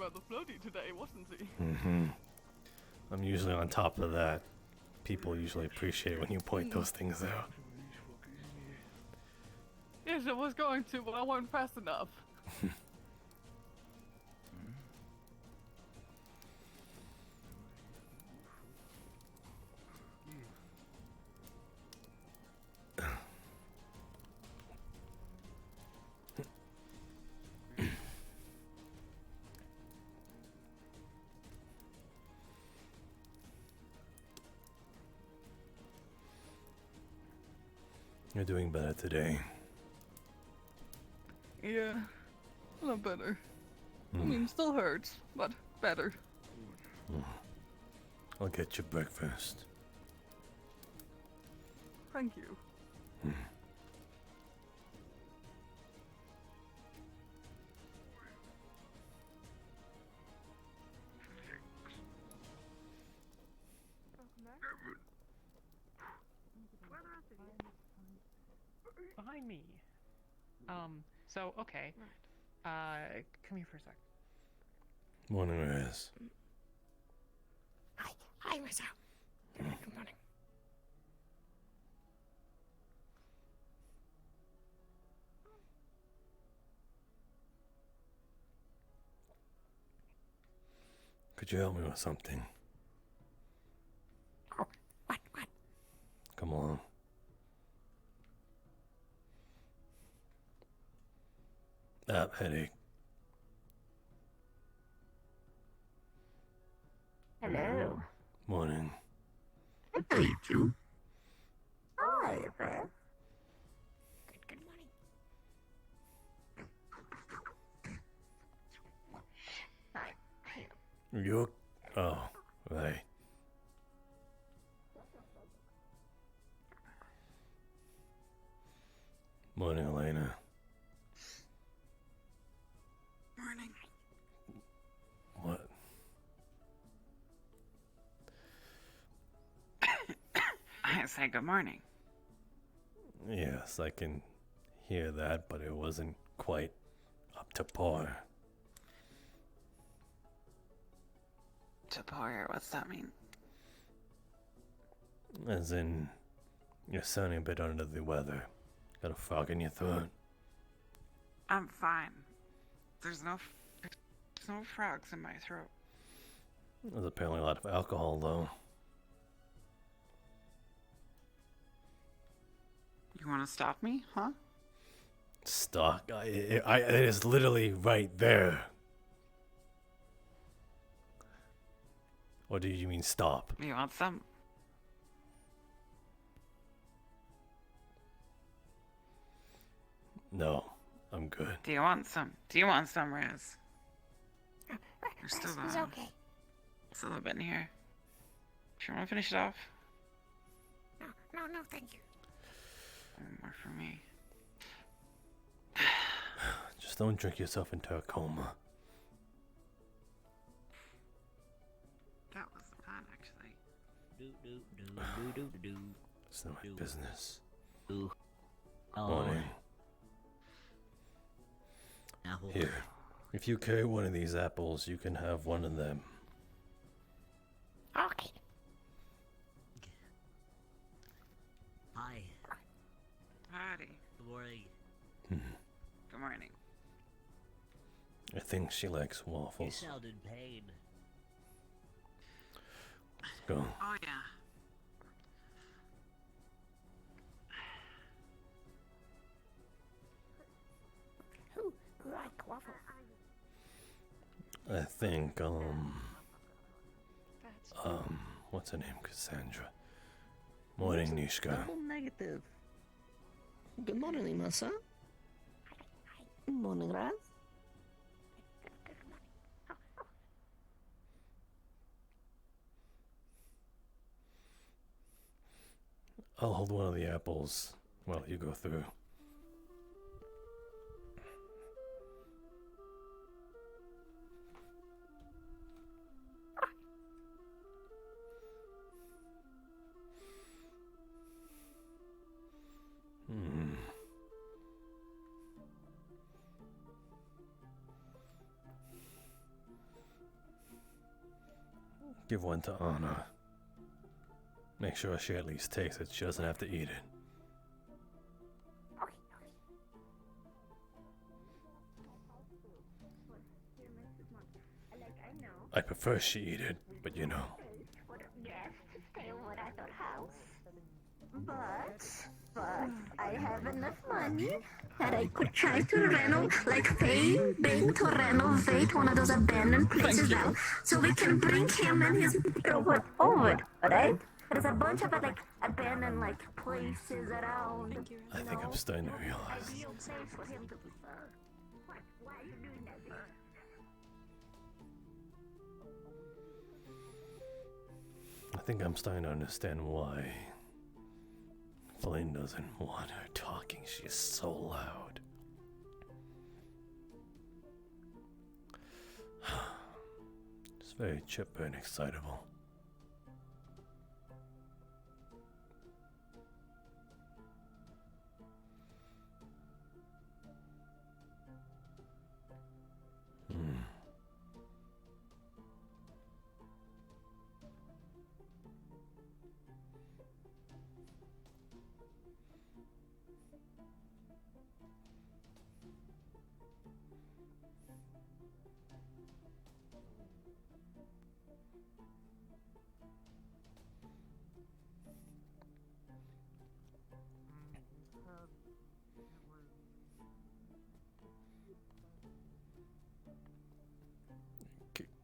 rather floaty today, wasn't he? Mm-hmm. I'm usually on top of that. People usually appreciate when you point those things out. Yes, I was going to, but I wasn't fast enough. You're doing better today. Yeah, a lot better. I mean, still hurts, but better. I'll get you breakfast. Thank you. Behind me. So, okay. Come here for a sec. Morning, Rez. Hi, Masou. Good morning. Could you help me with something? Oh, what? Come along. Headache. Hello. Morning. What are you two? Hi, friend. Good morning. Hi. You? Oh, right. Morning, Elena. Morning. What? I say good morning. Yes, I can hear that, but it wasn't quite up to par. To par, what's that mean? As in, you're sounding a bit under the weather. Got a frog in your throat? I'm fine. There's no frogs in my throat. There's apparently a lot of alcohol, though. You want to stop me, huh? Stock? It is literally right there. Or do you mean stop? You want some? No, I'm good. Do you want some? Do you want some, Raz? It's okay. Still a bit in here. Sure want to finish it off? No, thank you. One more for me. Just don't drink yourself into a coma. That was the plan, actually. It's not my business. Oh. Morning. Apple. Here, if you carry one of these apples, you can have one of them. Okay. Hi. Howdy. Good morning. Good morning. I think she likes You waffles. sound in pain. Let's go. Oh, yeah. Who like waffle? I think, what's her name? Cassandra. Morning, Nishka. Double negative. Good morning, Masou. Good morning, Raz. Good morning. I'll hold one of the apples while you go through. Give one to Anna. Make sure she at least takes it. She doesn't have to eat it. Okay, I prefer she eat it, but you know. yes, stay over at our house. But I have enough money that I could try to pay Bing to renovate one of those abandoned places now, so we can bring him and his robot over, alright? There's a bunch of abandoned places around. I think I'm starting to realize. It'd be okay for him to What? Why are you doing that? I think I'm starting to understand why Flynn doesn't want her talking. She's so loud. It's very chipper and excitable.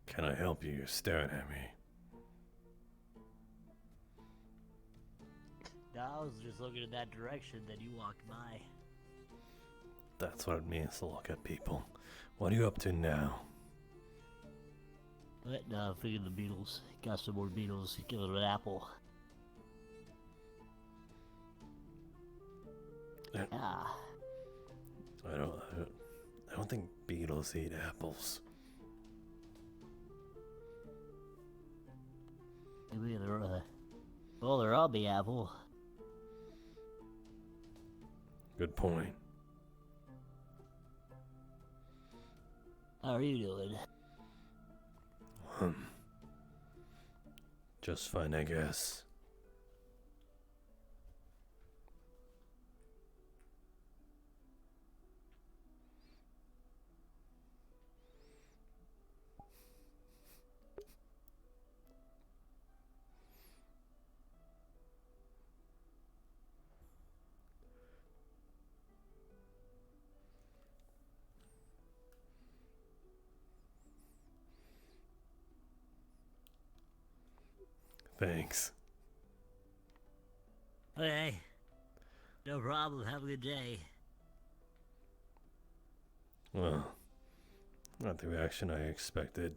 Can I help you? You're staring at me. No, I was just looking in that direction, then you walked by. That's what it means to look at people. What are you up to now? But no, figured the beetles. Got some more beetles. Give it an apple. Yeah. Ah, I don't think beetles eat apples. maybe they're well, they're on the apple. Good point. How are you doing? Just fine, I guess. Thanks. Okay. No problem. Have a good day. Well, not the reaction I expected.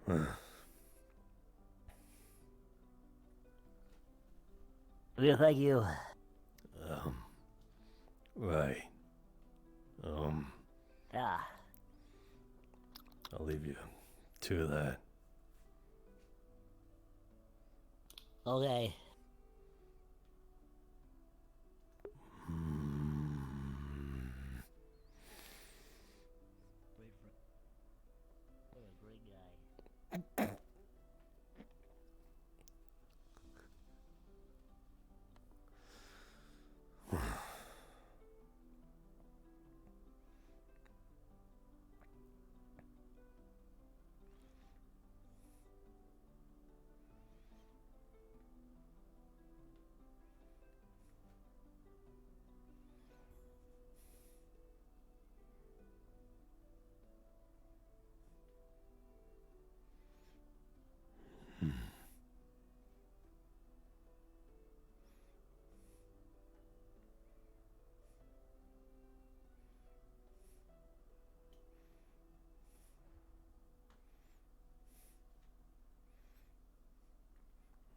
Yeah, thank you. Right. Yeah. I'll leave you to that. Okay. Great guy.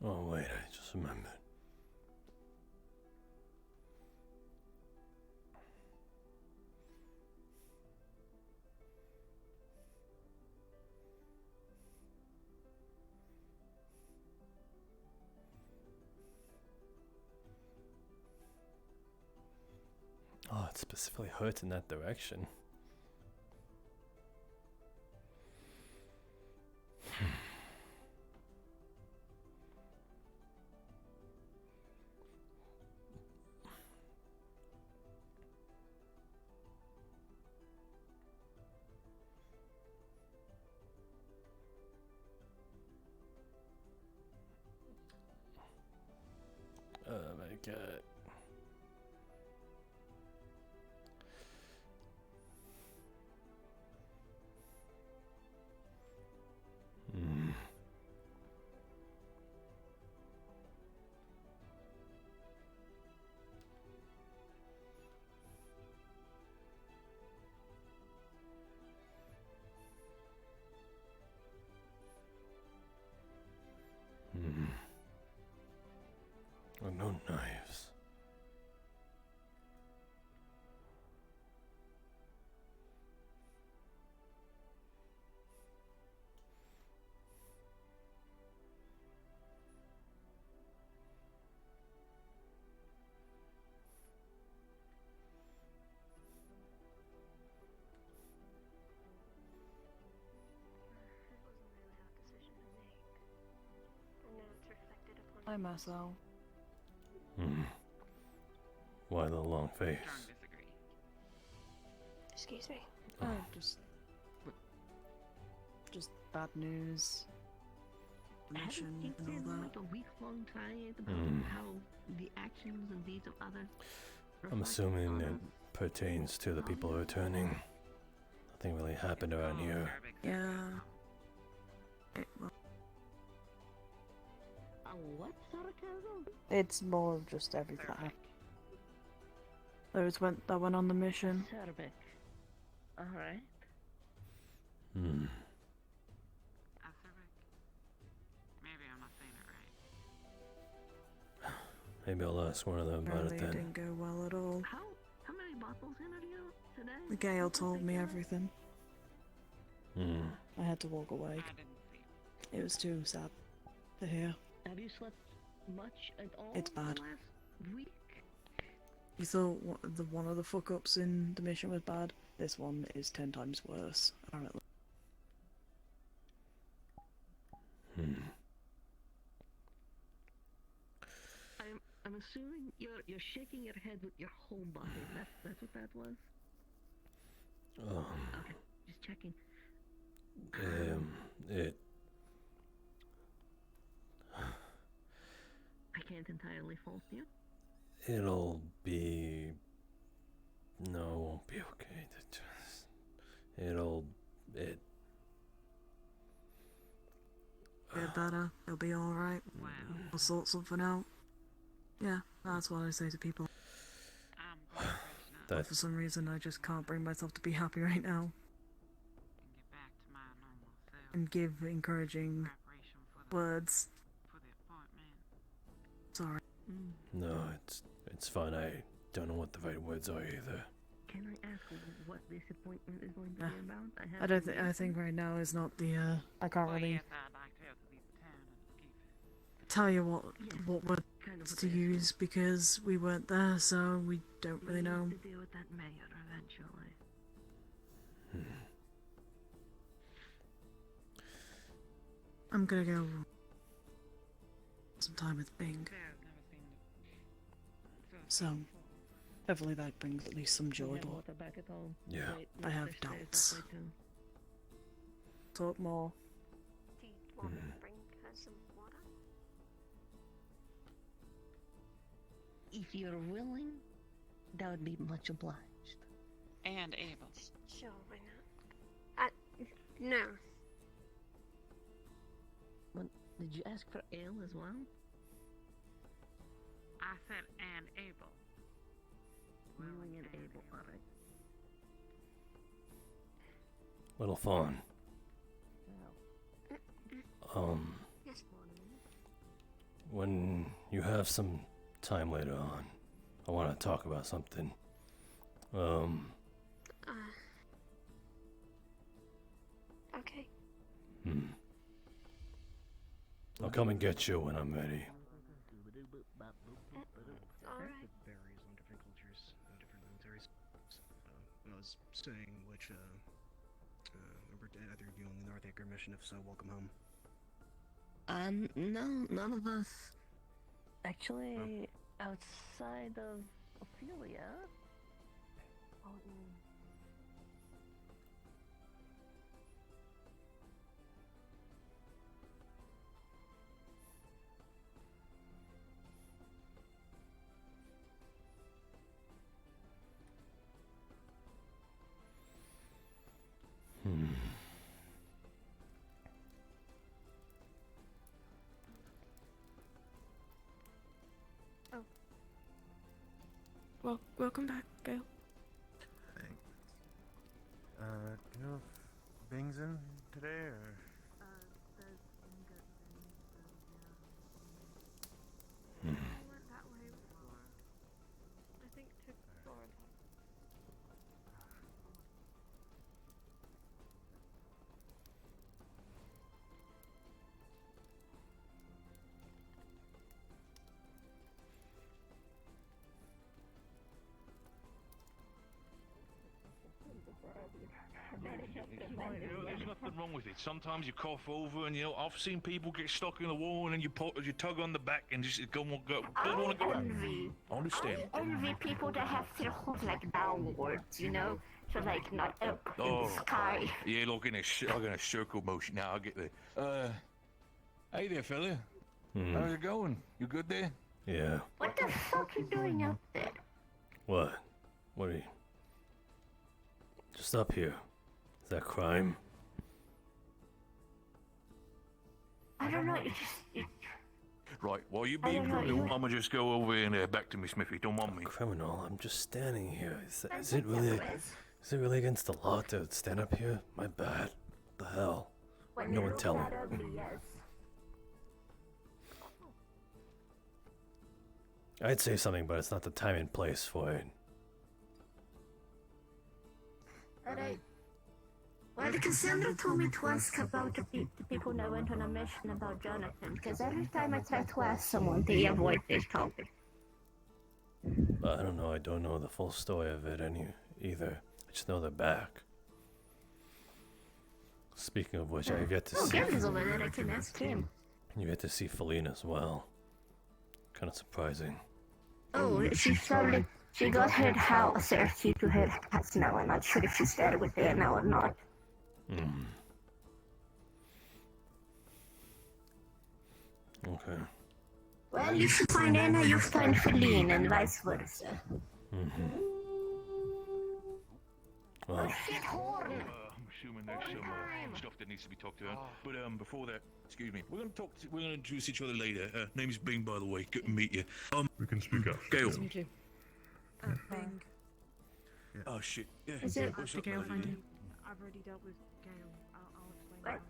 Oh, wait, I just remembered. Oh, it specifically hurts in that direction. no knives. Hi, Masou. Hmm. Why the long face? Strong disagree. Excuse me. Oh, just bad news. Mission Haven't you and all been that. like a week-long tirade about how the actions and deeds of others? I'm reflect assuming on it us? pertains to the people returning. Nothing really happened around here. Yeah. Well, A what sarcasm? it's more of just everything that happened. Those that went on the mission. Cervic. Alright. Hmm. Acerbic? Maybe I'm not saying it right. Maybe I'll ask one of them about Apparently it it then. didn't go well at all. How many bottles in are you today? The Gale What did told they me say? everything. Hmm. I had to walk away. I didn't see. It was too sad to hear. Have you slept much at all? It's bad. The last week? You thought one of the fuck ups in the mission was bad. This one is 10 times worse, apparently. Hmm. I'm assuming you're shaking your head with your whole body. That's what that was. Okay, just checking. It. I can't entirely fault you. It'll be. No, it won't be okay. It. Get better. It'll be alright. Wow. We'll sort something out. Yeah, that's what I say to people. I'm going to fresh now But That. for some reason, I just can't bring myself to be happy right now and get back to my normal self. and give encouraging Preparation for the words. appointment. Sorry. No, it's fine. I don't know what the right words are either. Can I ask what this appointment is going to Yeah. be about? I don't think. I think right now is not the. I can't Well, really yes, I'd like to help to leave the town and keep it. tell you what words kind of to use because we weren't there, so we don't really know. To deal with that mayor eventually. I'm gonna go some time with Bing. Yeah, I've never seen it. So hopefully that brings at least some joy. But Water back at home. Yeah. Wait, I have there's stairs doubts. that way too. talk more. Do you want me to bring her some water? If you're willing, that would be much obliged. And able. Sure, why not? No. Did you ask for ale as well? I said and able. Willing and able, alright. Little Fawn. Yes. When you have some time later on, I want to talk about something. Okay. I'll come and get you when I'm ready. All right. It varies on different cultures and different militaries. When I was saying which, remember either of you on the North Acre mission? If so, welcome home. No, none of us. Actually, outside of Ophelia. Oh, Well, welcome back, Gail. Thanks. Do you know if Bing's in today or? It's fine, you know, there's nothing wrong with it. Sometimes you cough over, and you know, I've seen people get stuck in the wall, and then you tug on the back, and just don't want to go out. I understand. I envy people that have their hooves like downwards, you know, so like not up in the sky. Yeah, like in a circle motion. Now I get the. Hey there, fella. How's it going? You good there? Yeah. What the fuck you doing up there? What? What are you? Just up here. Is that crime? I don't know. Right. While you being criminal, I'm gonna just go over and back to me, Smithy. Don't mind me. Criminal? I'm just standing here. Is it really against the law to stand up here? My bad. The hell? No one tell me. I'd say something, but it's not the time and place for it. Alright. Well, Cassandra told me to ask about the people that went on a mission about Jonathan, because every time I try to ask someone, they avoid this topic. I don't know. I don't know the full story of it either. I just know they're back. Speaking of which, I've yet to see. Gavin's over there. I can ask him. You get to see Feline as well. Kind of surprising. Oh, she got her house searched to her house now. I'm not sure if she's there with her now or not. Okay. Well, if you find Anna, you find Feline, and vice versa. Well, I'm assuming there's some stuff that needs to be talked about. But before that, excuse me, we're gonna introduce each other later. Name's Bing, by the way. Good to meet you. We can speak up. Gail. Nice to meet you. Bing. Oh shit. Yeah. Is it? What's Did up, Gail lady? find you? I've already dealt with Gail. I'll explain What? that.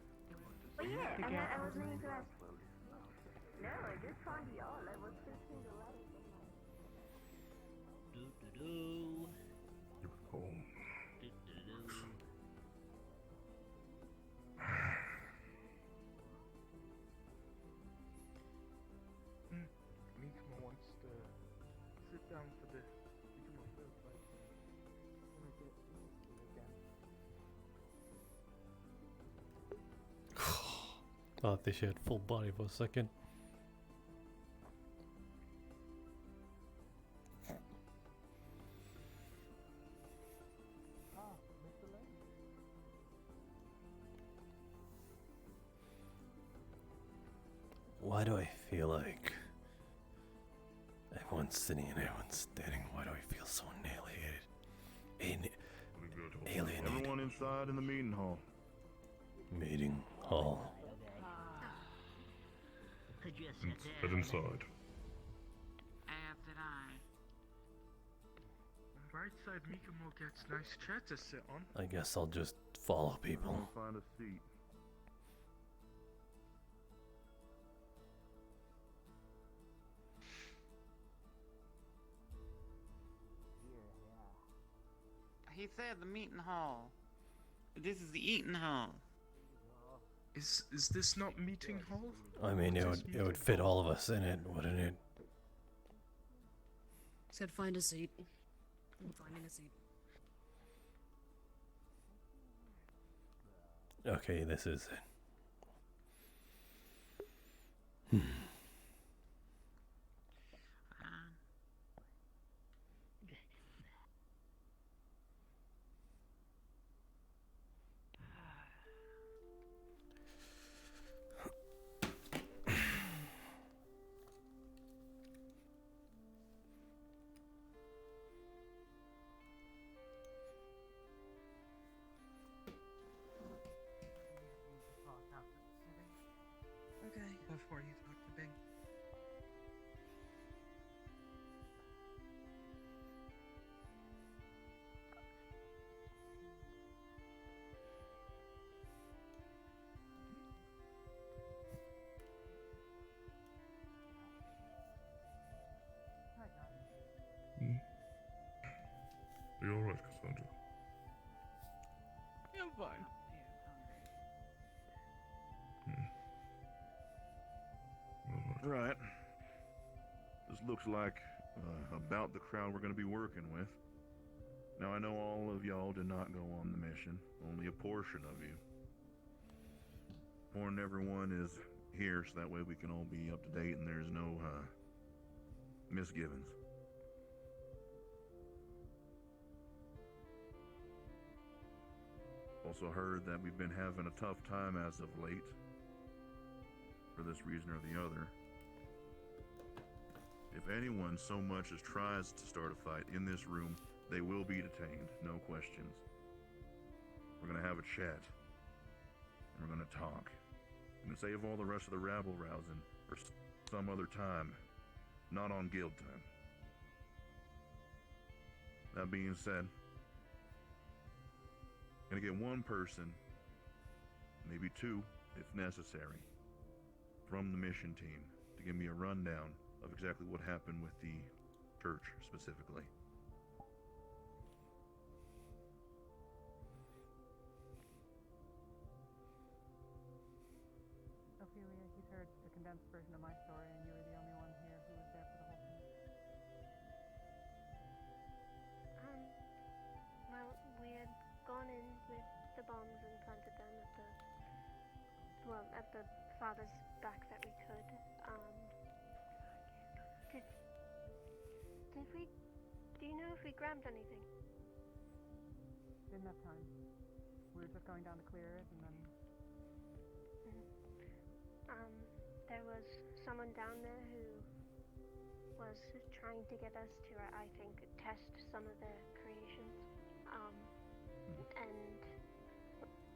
Well, yeah, Big and Gail I was found meaning you. to ask. No, I just found y'all. I was fixing the letter. You're home. Mikama wants to sit down for the Mikama feels like when I get again. thought they had full body for a second. Mr. Lane. Why do I feel like everyone's sitting and everyone's standing? Why do I feel so annihilated? Alienated. Everyone inside in the meeting hall. Meeting hall. Head inside. As did I. On right side, Mikamo gets nice chair to sit on. I guess I'll just follow people. Find a seat. He said the meeting hall. This is the eating hall. Is this not meeting hall? I mean, it would fit all of us in it, wouldn't it? Said find a seat. I'm finding a seat. Okay, this is it. Okay. Before you talk to Bing. Are you alright, Cassandra? Yeah, I'm fine. Right. This looks like about the crowd we're going to be working with. Now, I know all of y'all did not go on the mission, only a portion of you. Important everyone is here so that way we can all be up to date and there's no misgivings. Also heard that we've been having a tough time as of late, for this reason or the other. If anyone so much as tries to start a fight in this room, they will be detained, no questions. We're gonna have a chat, and we're gonna talk. I'm gonna save all the rest of the rabble rousing for some other time, not on guild time. That being said, gonna get one person, maybe two, if necessary, from the mission team to give me a rundown of exactly what happened with the church specifically. Ophelia, he's heard the condensed version of my story, and you were the only one here who was there for the whole thing. Well, we had gone in with the bombs and planted them at the farthest back that we could. Did we, do you know if we grabbed anything? Didn't have time. We were just going down to clear it, and then... There was someone down there who was trying to get us to, I think, test some of their creations. And,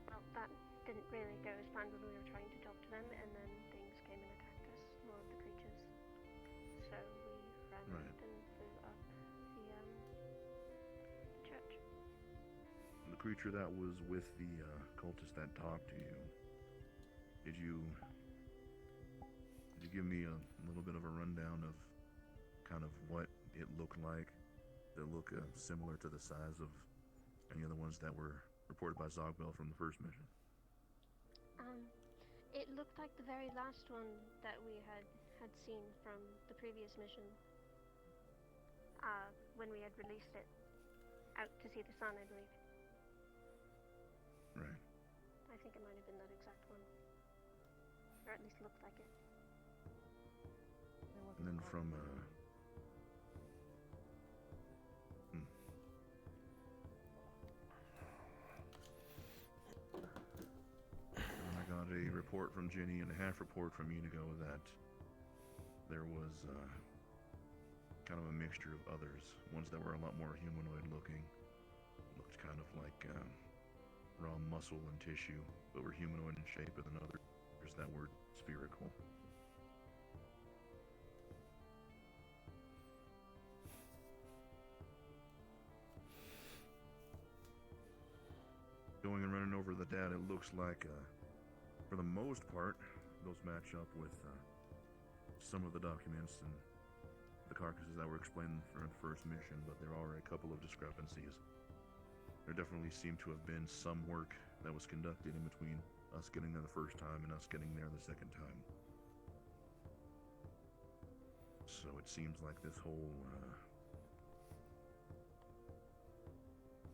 well, that didn't really go as planned when we were trying to talk to them, and then things came and attacked us, more of the creatures. So we ran out and blew up the church. The creature that was with the cultist that talked to you, did you give me a little bit of a rundown of kind of what it looked like? Did it look similar to the size of any of the ones that were reported by Zogbel from the first mission? It looked like the very last one that we had seen from the previous mission. When we had released it out to see the sun, I believe. Right. I think it might have been that exact one. Or at least looked like it. And then from I got a report from Jenny and a half report from Inigo that there was kind of a mixture of others, ones that were a lot more humanoid looking, looked kind of like raw muscle and tissue, but were humanoid in shape, and then others that were spherical. Going and running over the data, it looks like, for the most part, those match up with some of the documents and the carcasses that were explained for the first mission, but there are a couple of discrepancies. There definitely seemed to have been some work that was conducted in between us getting there the first time and us getting there the second time. So it seems like this whole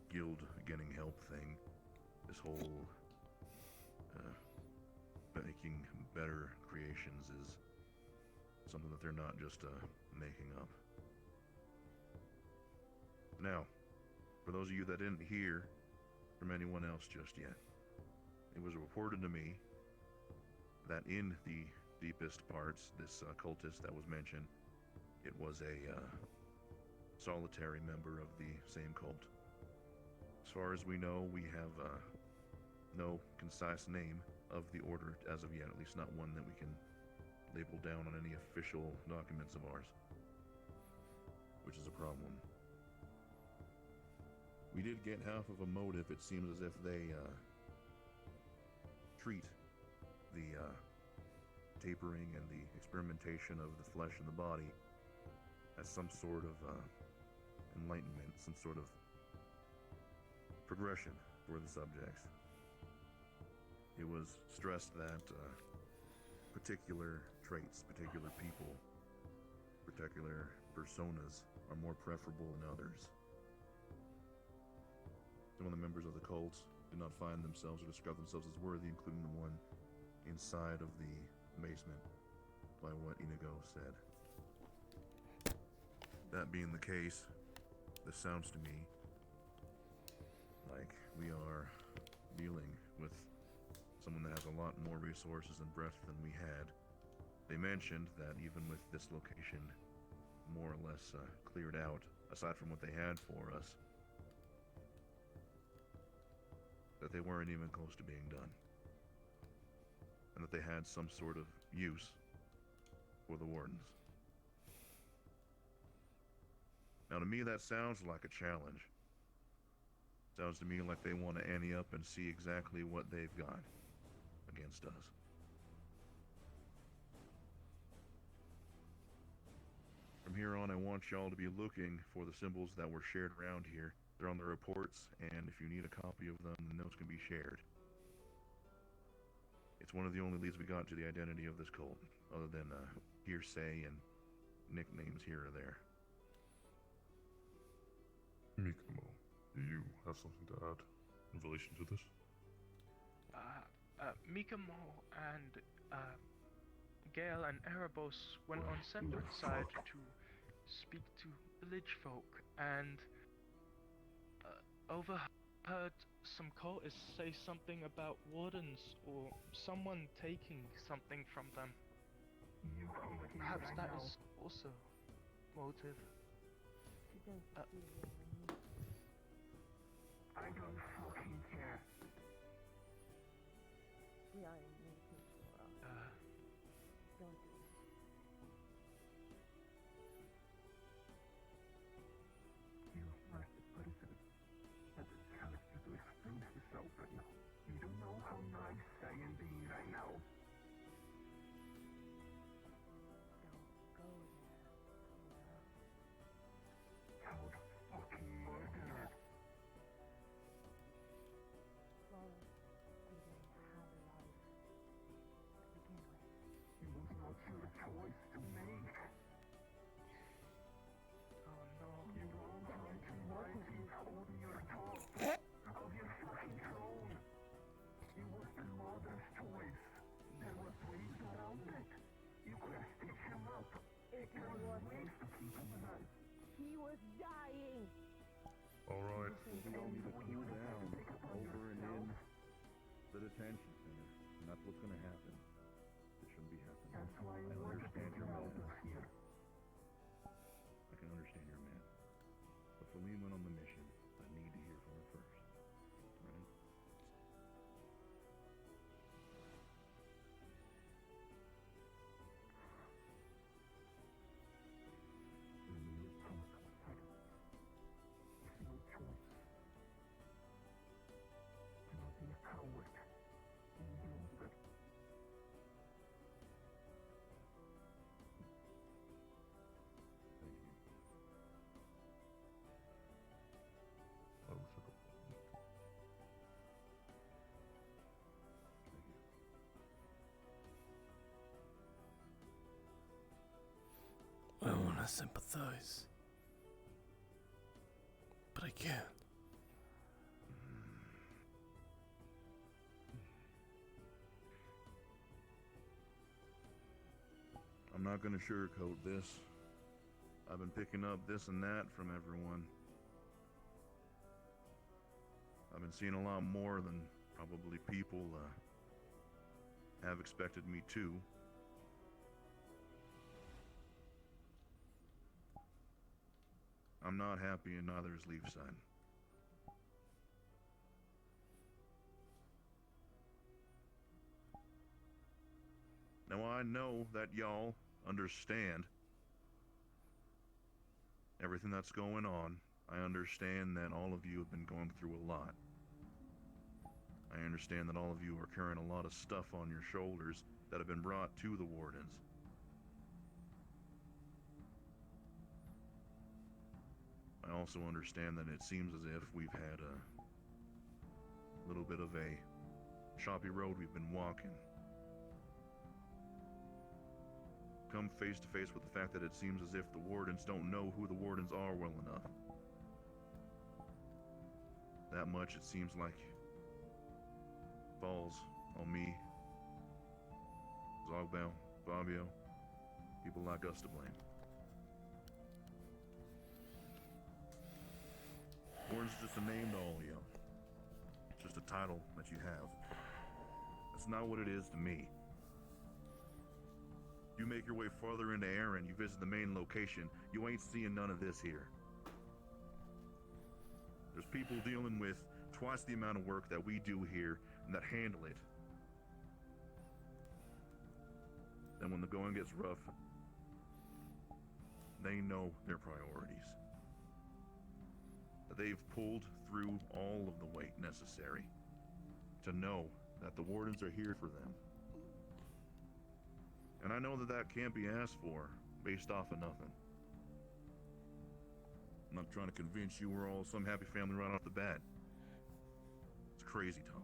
guild getting help thing, this whole making better creations is something that they're not just making up. Now, for those of you that didn't hear from anyone else just yet, it was reported to me that in the deepest parts, this cultist that was mentioned, it was a solitary member of the same cult. As far as we know, we have no concise name of the order as of yet, at least not one that we can label down on any official documents of ours, which is a problem. We did get half of a motive. It seems as if they treat the tapering and the experimentation of the flesh and the body as some sort of enlightenment, some sort of progression for the subjects. It was stressed that particular traits, particular people, particular personas are more preferable than others. Some of the members of the cult did not find themselves or describe themselves as worthy, including the one inside of the basement, by what Inigo said. That being the case, this sounds to me like we are dealing with someone that has a lot more resources and breadth than we had. They mentioned that even with this location more or less cleared out, aside from what they had for us, that they weren't even close to being done. And that they had some sort of use for the Wardens. Now to me that sounds like a challenge. Sounds to me like they want to ante up and see exactly what they've got against us. From here on, I want y'all to be looking for the symbols that were shared around here. They're on the reports, and if you need a copy of them, the notes can be shared. It's one of the only leads we got to the identity of this cult, other than hearsay and nicknames here or there. Mikamo, do you have something to add in relation to this? Mikamo and Gale and Erebos went on separate side to speak to village folk and overheard some cultists say something about wardens or someone taking something from them. Perhaps that is also motive. I don't fucking care. You are the person that the chance to express yourself right now. You don't know how nice I am being right now. Child fucking murderer. It was not your choice to make. Oh no. You all tried to rise on your top of your fucking throne. It was the mother's choice. There was ways around it. You could have stitched him up. There was ways to keep him alive. He was dying. Alright. We all need to cool down over and in the detention center. And that's what's going to happen. It shouldn't be happening. That's why I you want to understand take your him out man. of here. I can understand your man. But Feline went on the mission. I need to hear from her first. Right? It's no choice. Do not be a coward. Use it. Thank you. I wish I could. Thank you. I want to sympathize, but I can't. I'm not going to sugarcoat this. I've been picking up this and that from everyone. I've been seeing a lot more than probably people have expected me to. I'm not happy, and neither is Leafside. Now I know that y'all understand everything that's going on. I understand that all of you have been going through a lot. I understand that all of you are carrying a lot of stuff on your shoulders that have been brought to the Wardens. I also understand that it seems as if we've had a little bit of a choppy road we've been walking. Come face to face with the fact that it seems as if the Wardens don't know who the Wardens are well enough. that much, it seems like falls on me, Zogbel, Fabio, people like us to blame. Warden's just a name to all of you. It's just a title that you have. That's not what it is to me. You make your way farther into Aaron, you visit the main location, you ain't seeing none of this here. There's people dealing with twice the amount of work that we do here and that handle it. Then when the going gets rough, they know their priorities. They've pulled through all of the weight necessary to know that the Wardens are here for them. And I know that that can't be asked for based off of nothing. I'm not trying to convince you we're all some happy family right off the bat. It's crazy talk.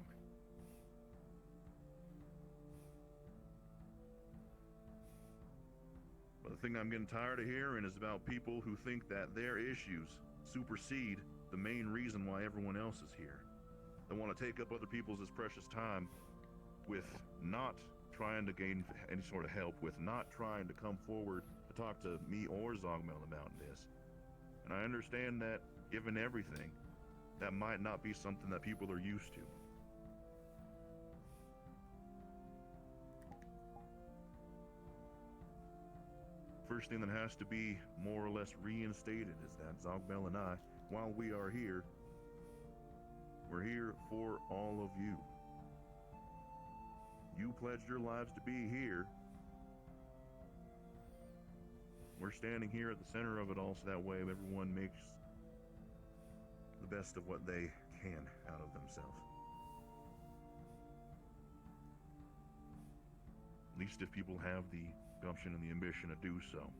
But the thing I'm getting tired of hearing is about people who think that their issues supersede the main reason why everyone else is here. They want to take up other people's precious time with not trying to gain any sort of help, with not trying to come forward to talk to me or Zogmel about this. And I understand that, given everything, that might not be something that people are used to. First thing that has to be more or less reinstated is that Zogbel and I, while we are here, we're here for all of you. You pledged your lives to be here. We're standing here at the center of it all, so that way everyone makes the best of what they can out of themselves. At least if people have the gumption and the ambition to do so.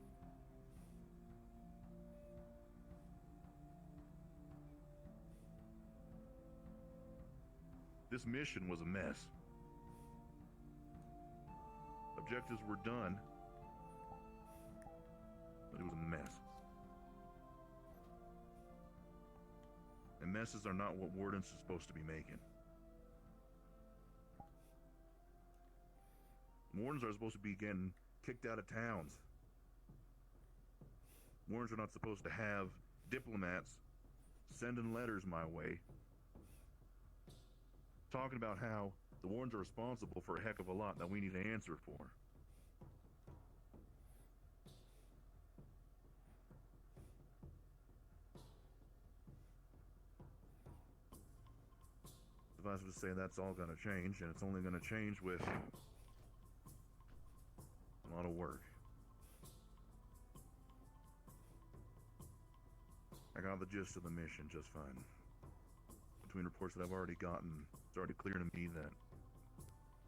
This mission was a mess. Objectives were done, but it was a mess. And messes are not what Wardens is supposed to be making. Wardens are supposed to be getting kicked out of towns. Wardens are not supposed to have diplomats sending letters my way talking about how the Wardens are responsible for a heck of a lot that we need to answer for. If I was to say that's all going to change, and it's only going to change with a lot of work. I got the gist of the mission just fine. Between reports that I've already gotten, it's already clear to me that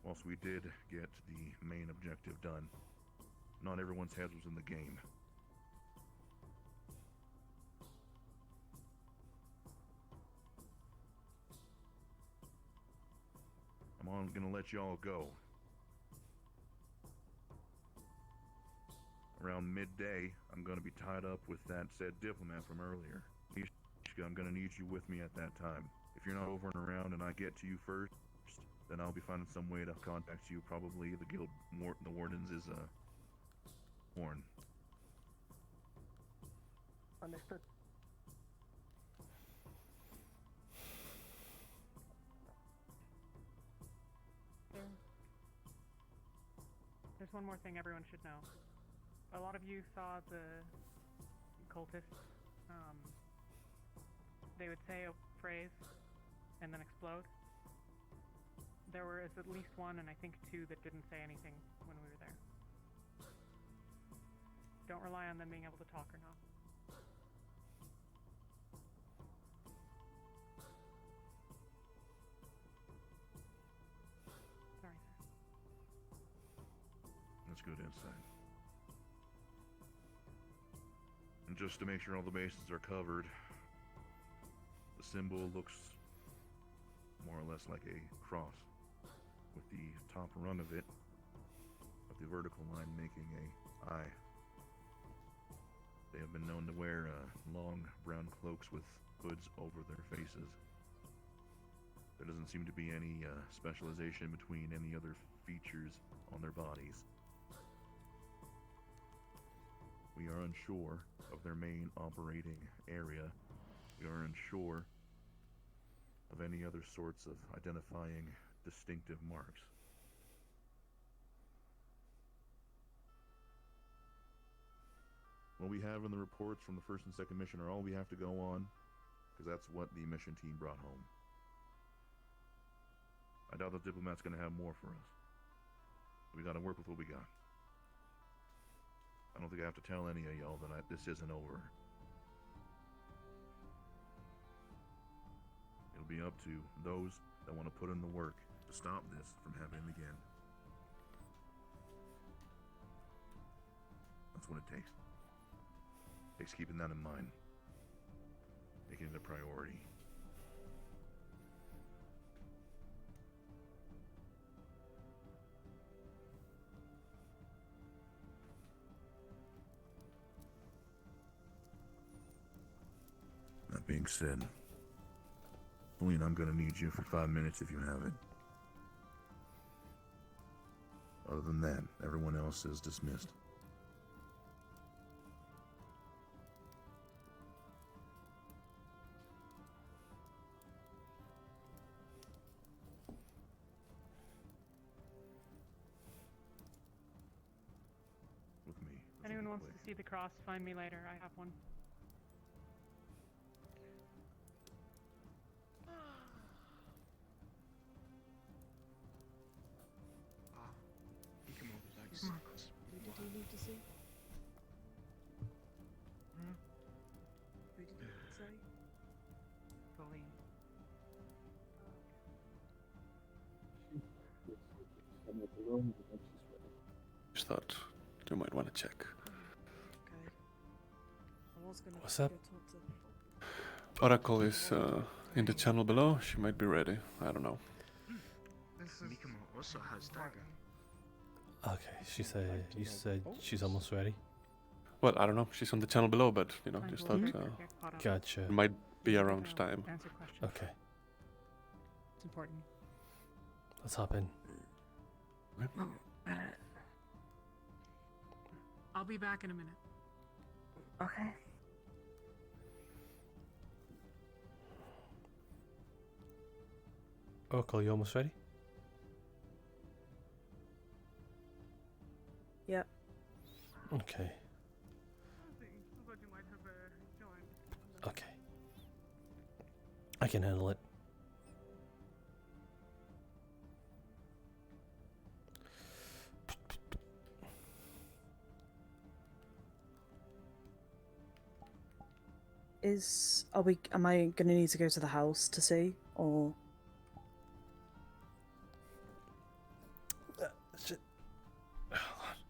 whilst we did get the main objective done, not everyone's head was in the game. I'm gonna let y'all go. Around midday, I'm gonna be tied up with that said diplomat from earlier. I'm gonna need you with me at that time. If you're not over and around and I get to you first, then I'll be finding some way to contact you. Probably the guild, the Wardens is Horn. Understood. There's one more thing everyone should know. A lot of you saw the cultists. They would say a phrase and then explode. There was at least one, and I think two, that didn't say anything when we were there. Don't rely on them being able to talk or not. Sorry, sir. That's good insight. And just to make sure all the bases are covered, the symbol looks more or less like a cross, with the top rung of it, of the vertical line making a eye. They have been known to wear long brown cloaks with hoods over their faces. doesn't seem to be any specialization between any other features on their bodies. We are unsure of their main operating area. We are unsure of any other sorts of identifying distinctive marks. What we have in the reports from the first and second mission are all we have to go on, because that's what the mission team brought home. I doubt the diplomat's going to have more for us. We got to work with what we got. I don't think I have to tell any of y'all that this isn't over. It'll be up to those that want to put in the work to stop this from happening again. That's what it takes. It takes keeping that in mind. Making it a priority. That being said, Pauline, I'm gonna need you for 5 minutes if you have it. Other than that, everyone else is dismissed. With me. If anyone wants to see the cross, find me later. I have one. You come over back. Who did you need to see? Who did you say? Pauline. Just thought you might want to check. Okay. I was gonna What's up? go talk to Oracle is in the channel below. She might be ready. I don't know. Mikamo also has dagger. Okay, you said she's almost ready. Well, I don't know. She's on the channel below, but you know, just thought Gotcha. it might be around time. Answer questions. Okay, It's important. let's hop in. I'll be back in a minute. Okay. Oracle, you almost ready? Yep. Okay. Okay. I can handle it. Am I gonna need to go to the house to see, or?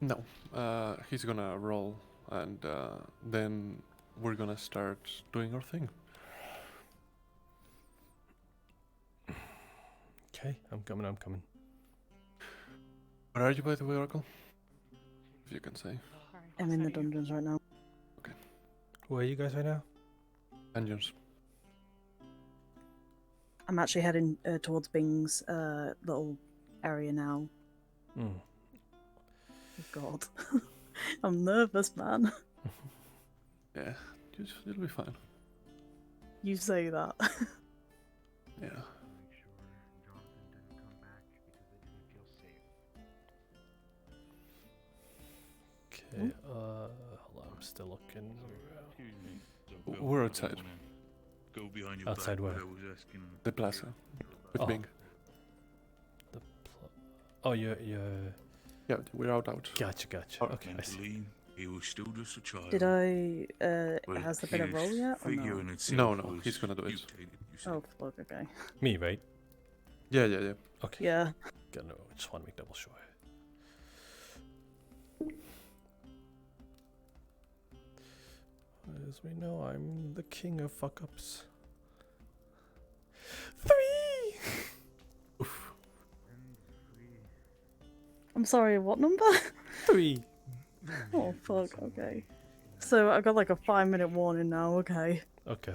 No, he's gonna roll, and then we're gonna start doing our thing. Okay, I'm coming. Where are you, by the way, Oracle? If you can say. I'm in the dungeons right now. Where are you guys right now? Dungeons. I'm actually heading towards Bing's little area now. Hmm. God. I'm nervous, man. Yeah, it'll be fine. You say that. Yeah. Okay, hold on, I'm still looking. We're outside. Go behind your Outside back, where? but I was asking. The plaza. With Oh. Bing. Oh, you're. Yeah, we're out. Gotcha. Okay, I see. Mentally, he was still just a child. Did I? But Has there been a his roll yet? Or figure no? in itself No, was he's gonna do it. mutated, you see. Oh, fuck, okay. Me, right? Yeah. Okay. Yeah. Just want to make double sure. As we know, I'm the king of fuck ups. 3! Oof. I'm sorry, what number? 3. Oh, fuck, okay. So I got like a 5-minute warning now, okay. Okay.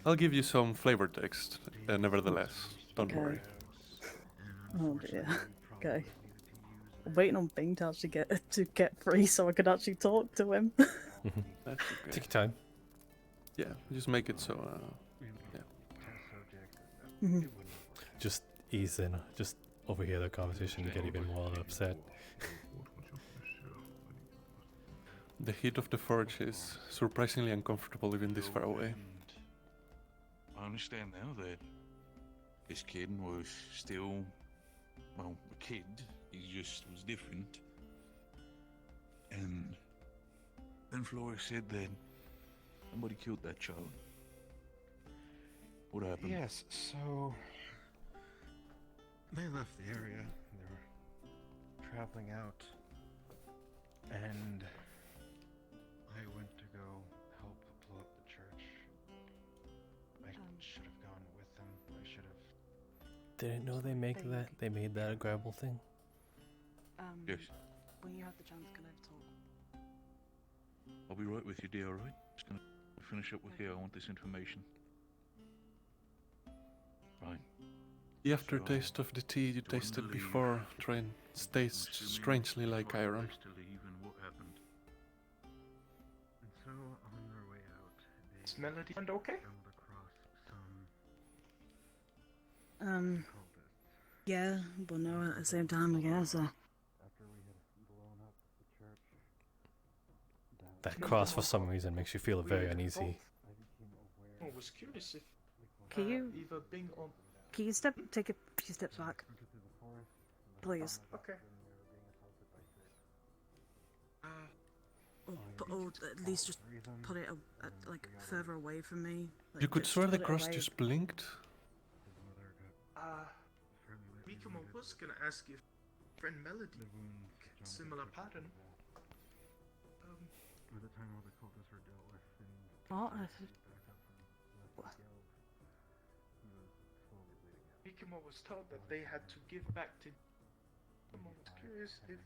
I'll give you some flavor text, nevertheless. Don't Okay. worry. Oh dear. Okay. I'm waiting on Bing to actually get free so I could actually talk to him. That's okay. Take your time. Yeah, just make it so. Yeah. Mhm. Just ease in. Just overhear the conversation and get even more upset. The heat of the forge is surprisingly uncomfortable even this far away. I understand now that this kid was still, well, a kid. He just was different. And then Flora said that somebody killed that child. What happened? Yes, so they left the area. They were traveling out, and I went to go help blow up the church. I should have gone with them. I should have. Didn't know they make that. They made that a grabbable thing. Yes. When you have the chance, can I talk? I'll be right with you, dear, alright? Just gonna finish up with you. I want this information. Right. The aftertaste of the tea you tasted before tastes strangely like iron. To leave and what happened? And so on their way out, they Is Melody and okay? stumbled across some Yeah, but no, at the same time, I guess. after we had blown up the church. That cross for some reason makes you feel very uneasy. I was curious if Can you either Bing or take a few steps back, please? okay. Or at least just put it like further away from me. Like, You could just swear the put it cross away. just blinked. Mikamo was gonna ask if friend Melody similar pattern. By the time all the cultists were dealt with and What? back up and left the guild, he was slowly bleeding out. Mikamo was told that they had to give back to. I was curious if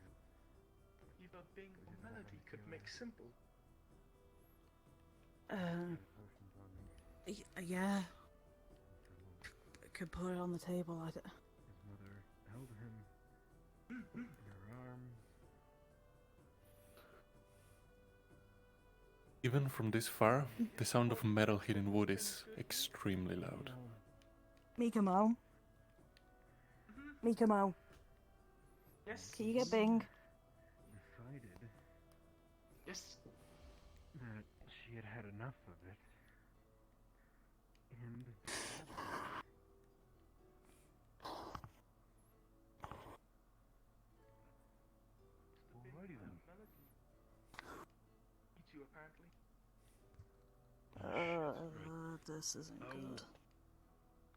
either Bing or Melody could make simple. Yeah. Could put it on the table. His mother held him in her arms. Even from this far, the sound of metal hitting wood is extremely loud. Mikamo. Mikamo. Yes. Can you get Bing? Decided Yes. that she had had enough of it, and Alrighty then. You two apparently. This isn't good.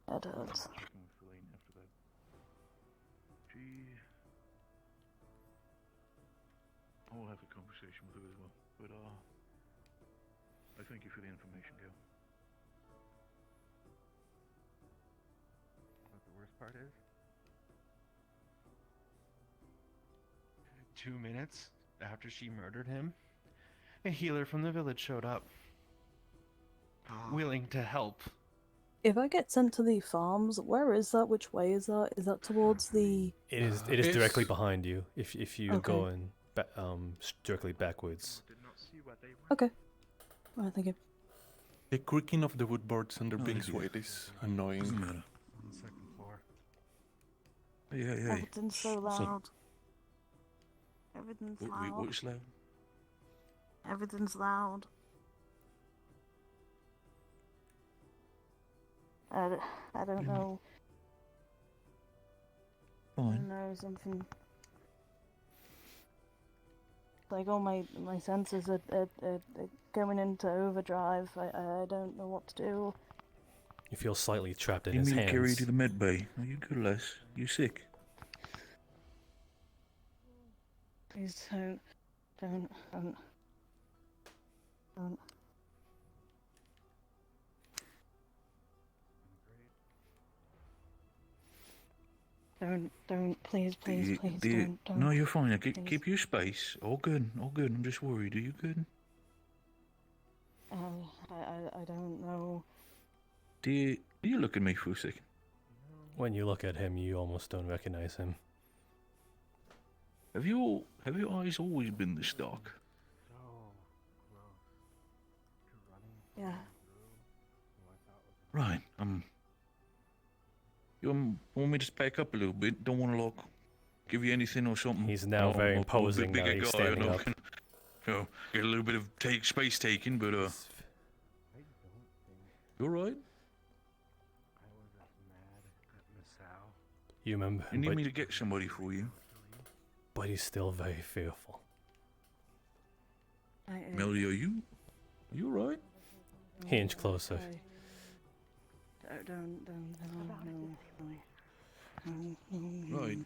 It hurts. Checking with Elaine after that. She... I will have a conversation with her as well. But, I thank you for the information, Gail. what the worst part is? 2 minutes after she murdered him, a healer from the village showed up, willing to help. If I get sent to the farms, where is that? Which way is that? Is that towards the? It is It's- directly behind you. If you Okay. go in directly backwards. Did not see where they went. Okay. Alright, thank you. The creaking of the wood boards under Oh, Bing's dear. weight is annoying. Doesn't matter. On the second floor. Hey. Everything's so What's up? loud. Everything's Wait, loud. what's loud? Everything's loud. I don't know. I don't Fine. know, something. Like all my senses are going into overdrive. I don't know what to do. You feel slightly trapped in You his need to carry you hands. to the med bay. Are you good, lass? You sick? Please don't. Don't, please, don't. No, you're fine. Keep your space. All good. I'm just worried. Are you good? I don't know. Do you look at me for a second? When you look at him, you almost don't recognize him. Have your eyes always been this dark? Yeah. Right. You want me to back up a little bit? Don't want to like give you anything or something. He's now very I'm a imposing bit now bigger he's guy, standing and I up. can, get a little bit of space taken, but you all right? I was mad at Masou. You remember You him, need but, me to get somebody for you? but he's still very fearful. Melody, are you all right? He inched closer. Right.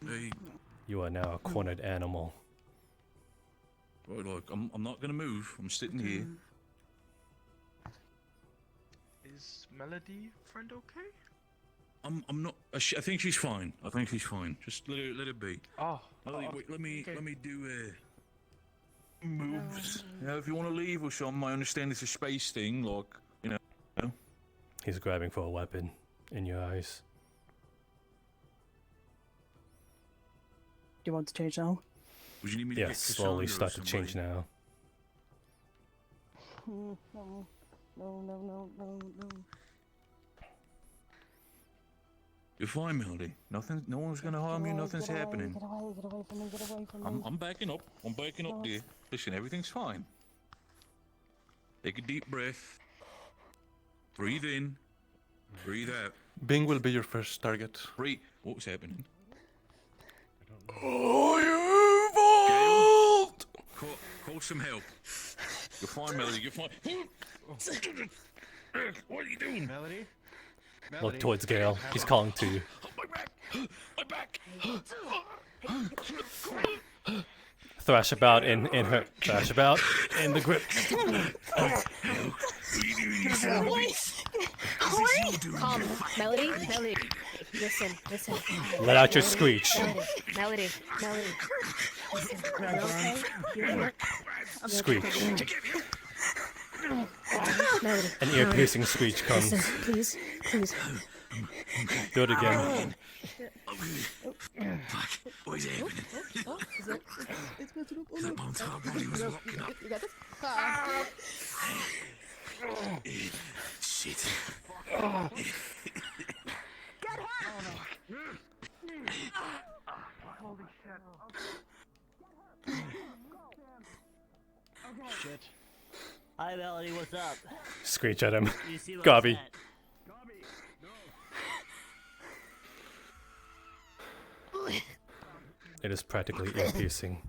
You are now a cornered animal. Right, look, I'm not gonna move. I'm sitting here. Is Melody friend okay? I'm not. I think she's fine. I think she's fine. Just let her be. Oh. Melody, wait, let me do moves. No. If you want to leave or something, I understand it's a space thing. Like, He's grabbing for a weapon in your eyes. Do you want to change now? Would you need me to Yes, get slowly Cassandra or start to change somebody? now. No. You're fine, Melody. Nothing. No one's gonna harm you. Nothing's happening. Get away from me. I'm backing up. I'm backing up, dear. Listen, everything's fine. Take a deep breath. Breathe in. Breathe out. Bing will be your first target. Breathe. What was happening? Oh, you're involved! Call some help. You're fine, Melody. You're fine. What are you doing, Melody? Look towards Gale. He's calling to you. My back. Thrash about in her. Thrash about in the grip. Calm, Melody. Listen. Let out your screech. Melody. Listen, you're okay? You're here? Screech. Melody. An ear-piercing screech comes. Listen, please. Do it again. What is happening? That mom's heart body was locking up. You got this? Shit. Get her! Holy shit. Shit. Hi, Melody, what's up? Screech at him. You see what Gobby. I'm at? It is practically ear-piercing.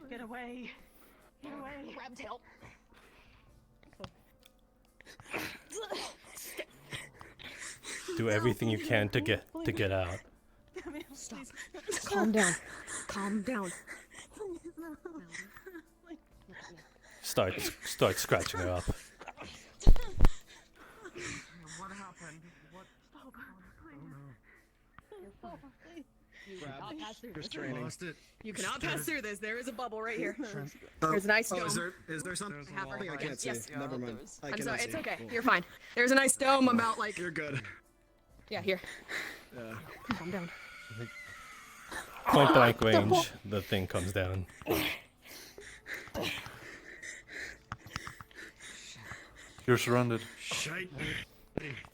Get away. Grab tail. Do everything you can to get out. Stop. Calm down. Start scratching her up. What happened? What? You cannot pass through this. Restraining. Lost it. You cannot pass through this. There is a bubble right here. There's an ice dome. Is there something? I can't see. Yes. Never mind. I'm sorry. It's okay. You're fine. There's an ice dome about like. You're good. Yeah, here. Yeah. Calm down. Point blank range, the thing comes down. You're surrounded. Shite.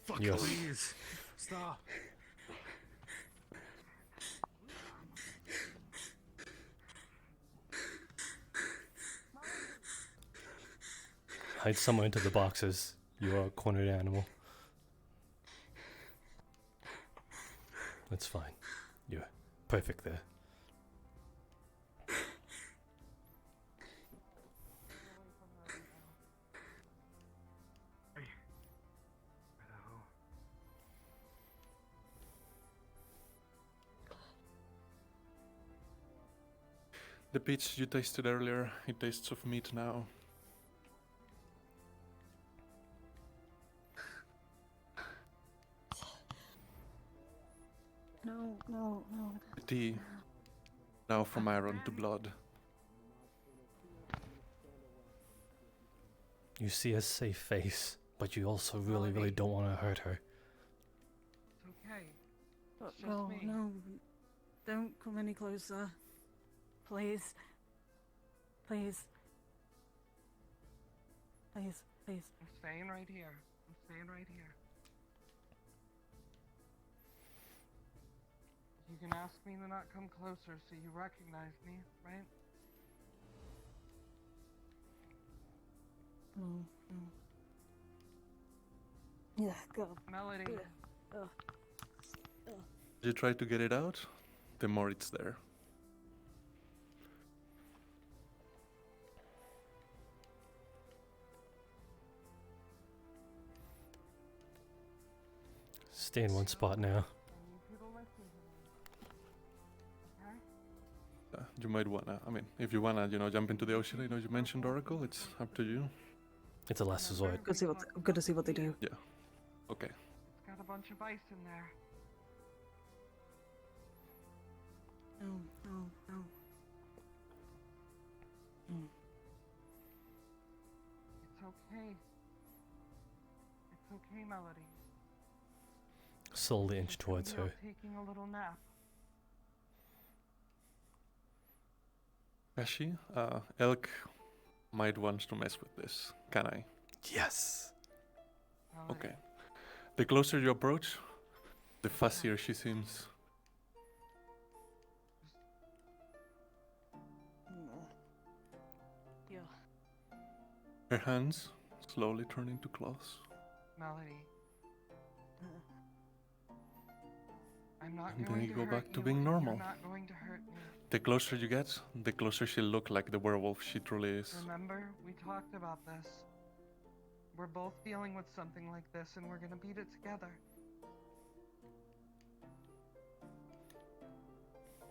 Fuck, Yes. please. Stop. Hide somewhere into the boxes. You are a cornered animal. That's fine. You're perfect there. The peach you tasted earlier, it tastes of meat now. No. The tea, now from iron to blood. You see a safe face but you also really don't want to hurt her. It's okay. But It's just no, me. no, don't come any closer. Please. Please. Please, please. I'm staying right here. I'm staying right here. You can ask me to not come closer so you recognize me, right? No, no. Yeah, go. Melody. Oh. You try to get it out, the more it's there. Stay in one spot now. You might wanna, I mean, if you wanna, jump into the ocean, you mentioned Oracle, it's up to you. It's a last resort. Good to see what they do. Yeah. Okay. It's got a bunch of ice in there. No, no, no. It's okay. It's okay, Melody. Slowly inch towards You're her. taking a little nap. Kashi, Elk might want to mess with this. Can I? Yes. Okay. The closer you approach, the fussier she seems. Yeah. Her hands slowly turn into claws. Melody. I'm not And going then you to go hurt back to you, being and normal. You're not going to hurt me. The closer you get, the closer she'll look like the werewolf she truly is. Remember, we talked about this. We're both dealing with something like this, and we're gonna beat it together.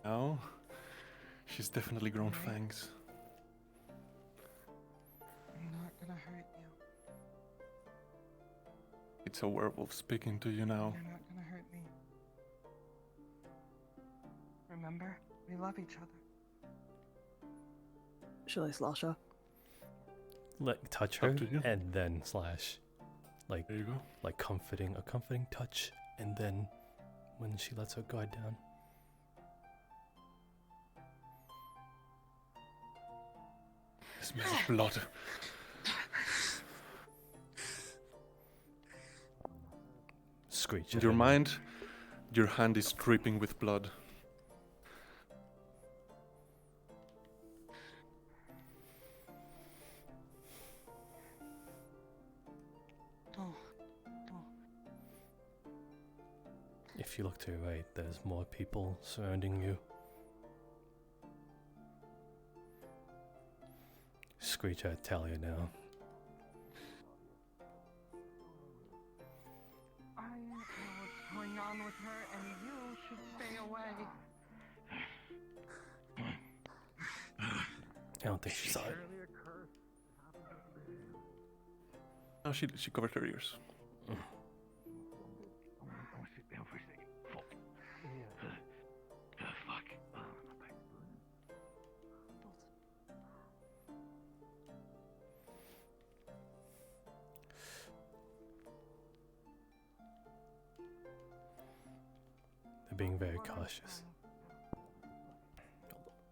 Now, she's definitely grown fangs. I'm not gonna hurt you. It's a werewolf speaking to you now. You're not gonna hurt me. Remember, we love each other. Shall I slash her? Touch her Up to you. and then slash. Like, there you go. Like a comforting touch, and then when she lets her guard down. It smells of blood. Screech. In your mind, your hand is dripping with blood. If you look to your right, there's more people surrounding you. Screech at Talia now. I know what's going on with her, and you should stay away. I don't think she saw it. No, she covered her ears. Sit down for a second. Fuck. Fuck. My back's burning. They're being very cautious.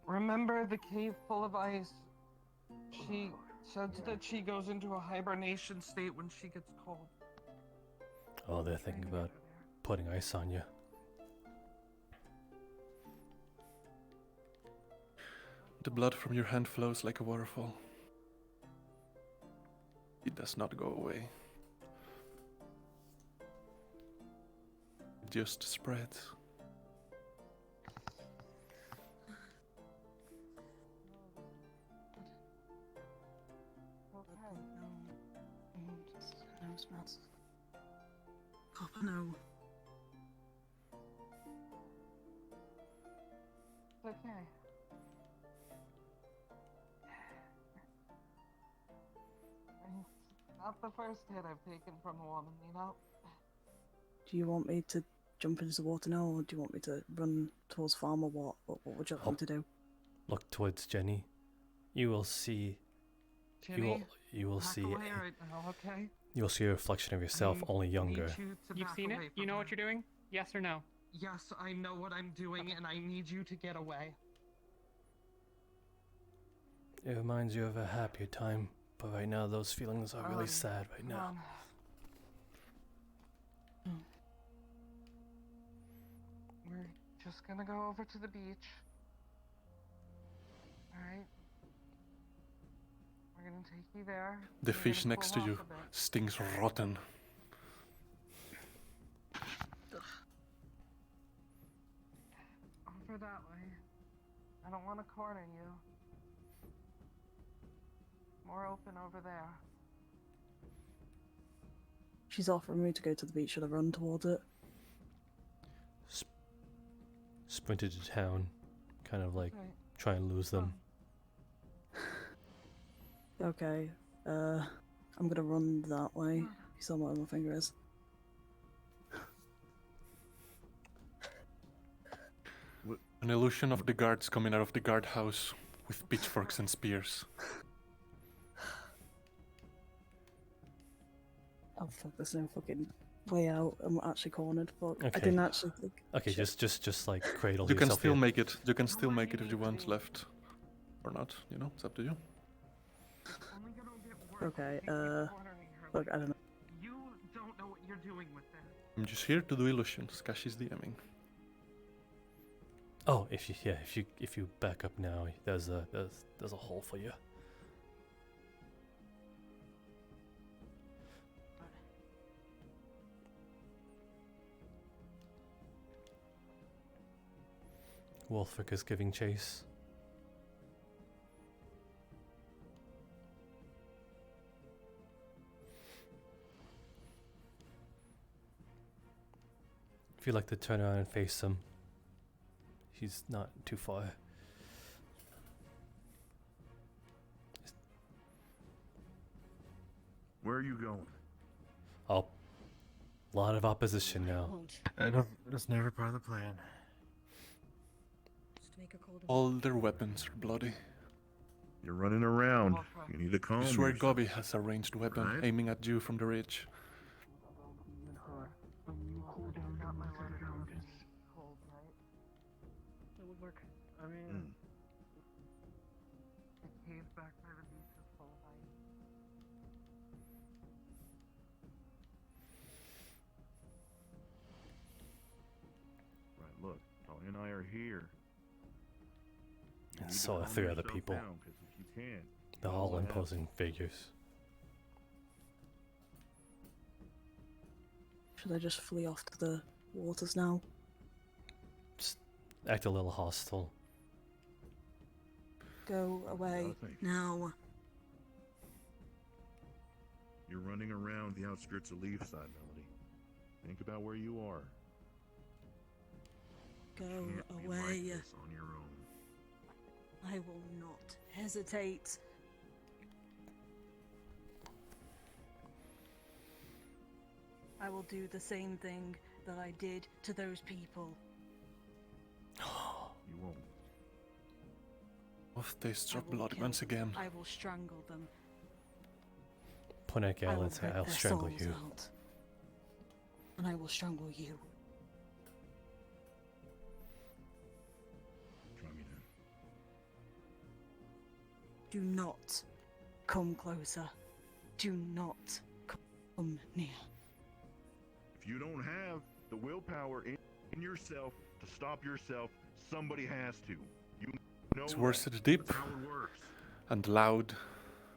Remember the cave full of ice? She said that she goes into a hibernation state when she gets cold. Oh, they're thinking about putting ice on you. The blood from your hand flows like a waterfall. It does not go away. It just spreads. No smells. Copper, no. It's okay. It's not the first hit I've taken from a woman, you know? Do you want me to jump into the water now, or do you want me to run towards farm, or what? What would you like me to do? Look towards Jenny. You will see. Jenny? you will Back see away right now, okay? you will see a reflection of yourself, only younger. You've seen it? You know what you're doing? Yes or no? Yes, I know what I'm doing, and I need you to get away. It reminds you of a happier time, but right now those feelings are really sad right now. We're just gonna go over to the beach. Alright? We're gonna take you there. The You're fish gonna next to cool you off a bit. stinks rotten. Over that way. I don't want to corner you. More open over there. She's offering me to go to the beach. Should I run towards it? Sprinted to town, kind of like Right. try and lose them. Okay. I'm gonna run that way. You saw where my finger is. An illusion of the guards coming out of the guardhouse with pitchforks and spears. Oh fuck! There's no fucking way out. I'm actually cornered. Fuck! I Okay. didn't actually think. Okay, Shit. just like cradle You can yourself still here. make it. You can still make it if you want left, or not. You know, it's up to you. Okay. Look, I don't know. You don't know what you're doing with this. I'm just here to do illusions. Kashi's DMing. Oh, if you back up now, there's a hole for you. Wolfric is giving chase. If you'd like to turn around and face him, he's not too far. Where are you going? Oh, lot of opposition now. That's never part of the plan. All their weapons are bloody. You're running around. You need to calm I swear yourself. Gobby has a ranged weapon Right? aiming at you from the ridge. It would work. I mean, the cave back by the beach is full of ice. Right, look, Tony and I are here. You And need to so are calm 3 other yourself people. down, 'cause if you can't, They're you'll all have- imposing figures. Should I just flee off to the waters now? Just act a little hostile. Go away now. You're running around the outskirts of Leafside, Melody. Think about where you are. Go You can't be like away. this on your own. I will not hesitate. I will do the same thing that I did to those people. You won't. Both tastes I of will blood kill once them. again. I will strangle them. Point at I will Galen, say, rip I'll their strangle souls you. out. And I will strangle you. Try me then. Do not come closer. Do not come near. If you don't have the willpower in yourself to stop yourself, somebody has to. You know It's worse that. it's deep That's how it works. and loud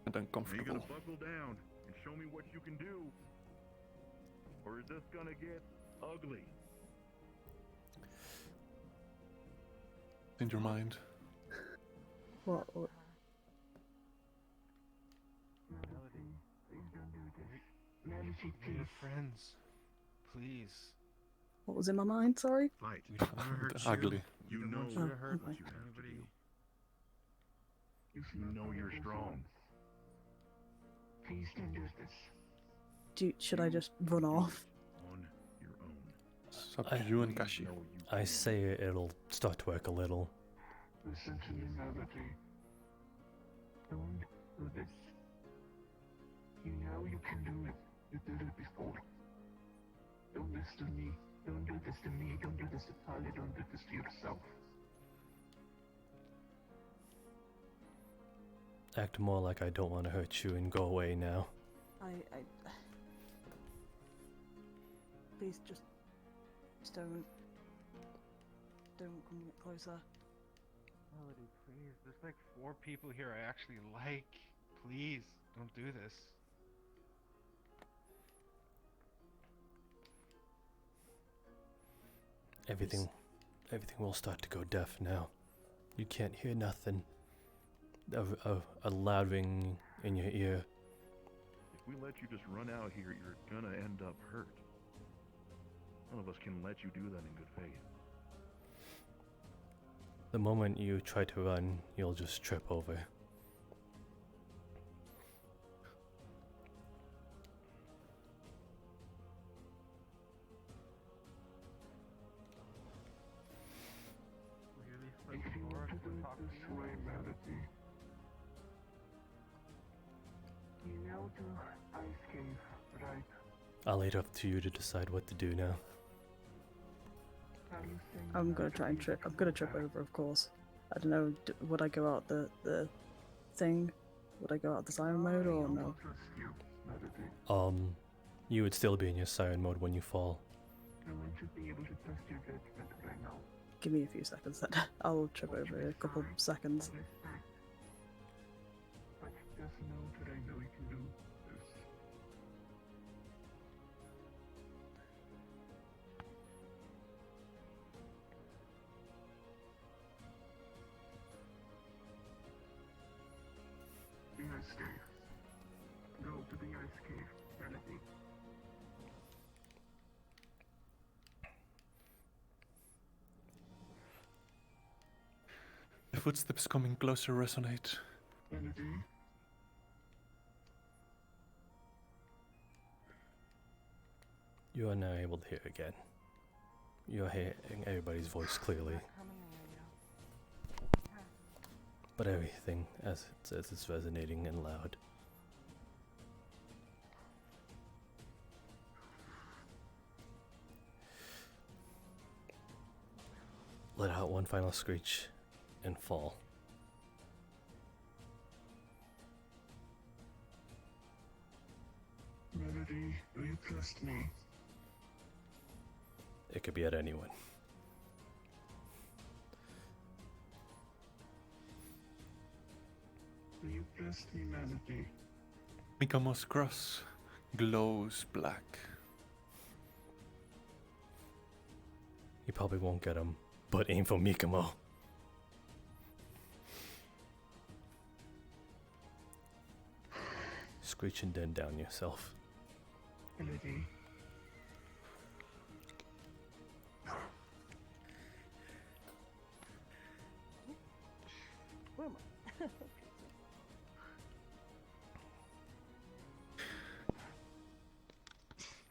and Are you uncomfortable. gonna buckle down and show me what you can do? Or is this gonna get ugly? In your mind. What? We're friends. Please. What was in my mind? Sorry. Fight. We don't want to hurt Ugly. You We don't know want you to hurt what you have to do. You know you're strong. Please don't do this. Should I just run off? On your own. It's up to you and Kashi. I say it'll start to work a little. Listen to me, Melody. Don't do this. know you can do it. You did it before. Don't this to me. Don't do this to me. Don't do this to Talia. Don't do this to yourself. Act more like I don't want to hurt you and go away now. Please just don't come get closer. Melody, please. There's like 4 people here I actually like. Please, don't do this. Everything will start to go deaf now. You can't hear nothing. A loud ring in your ear. If we let you just run out here, you're gonna end up hurt. None of us can let you do that in good faith. The moment you try to run, you'll just trip over. If you want to do it this way, Melody, you know the ice cave, right? I'll leave it up to you to decide what to do now. I'm gonna try and trip. I'm gonna trip over, of course. I don't know. Would I go out the thing? Would I go out the siren mode or no? You would still be in your siren mode when you fall. I want to be able to trust your judgment right now. Give me a few seconds then. I'll trip over in a couple seconds. But just know that I know you can do this. The ice cave. Go to the ice cave, Melody. The footsteps coming closer resonate. Melody. You are now able to hear again. You're hearing everybody's voice clearly. But everything, as it says, is resonating and loud. Let out one final screech and fall. Melody, do you trust me? It could be at anyone. Do you trust me, Melody? Mikamo's cross glows black. You probably won't get him, but aim for Mikamo. Screech and then down yourself. Melody. Where am I?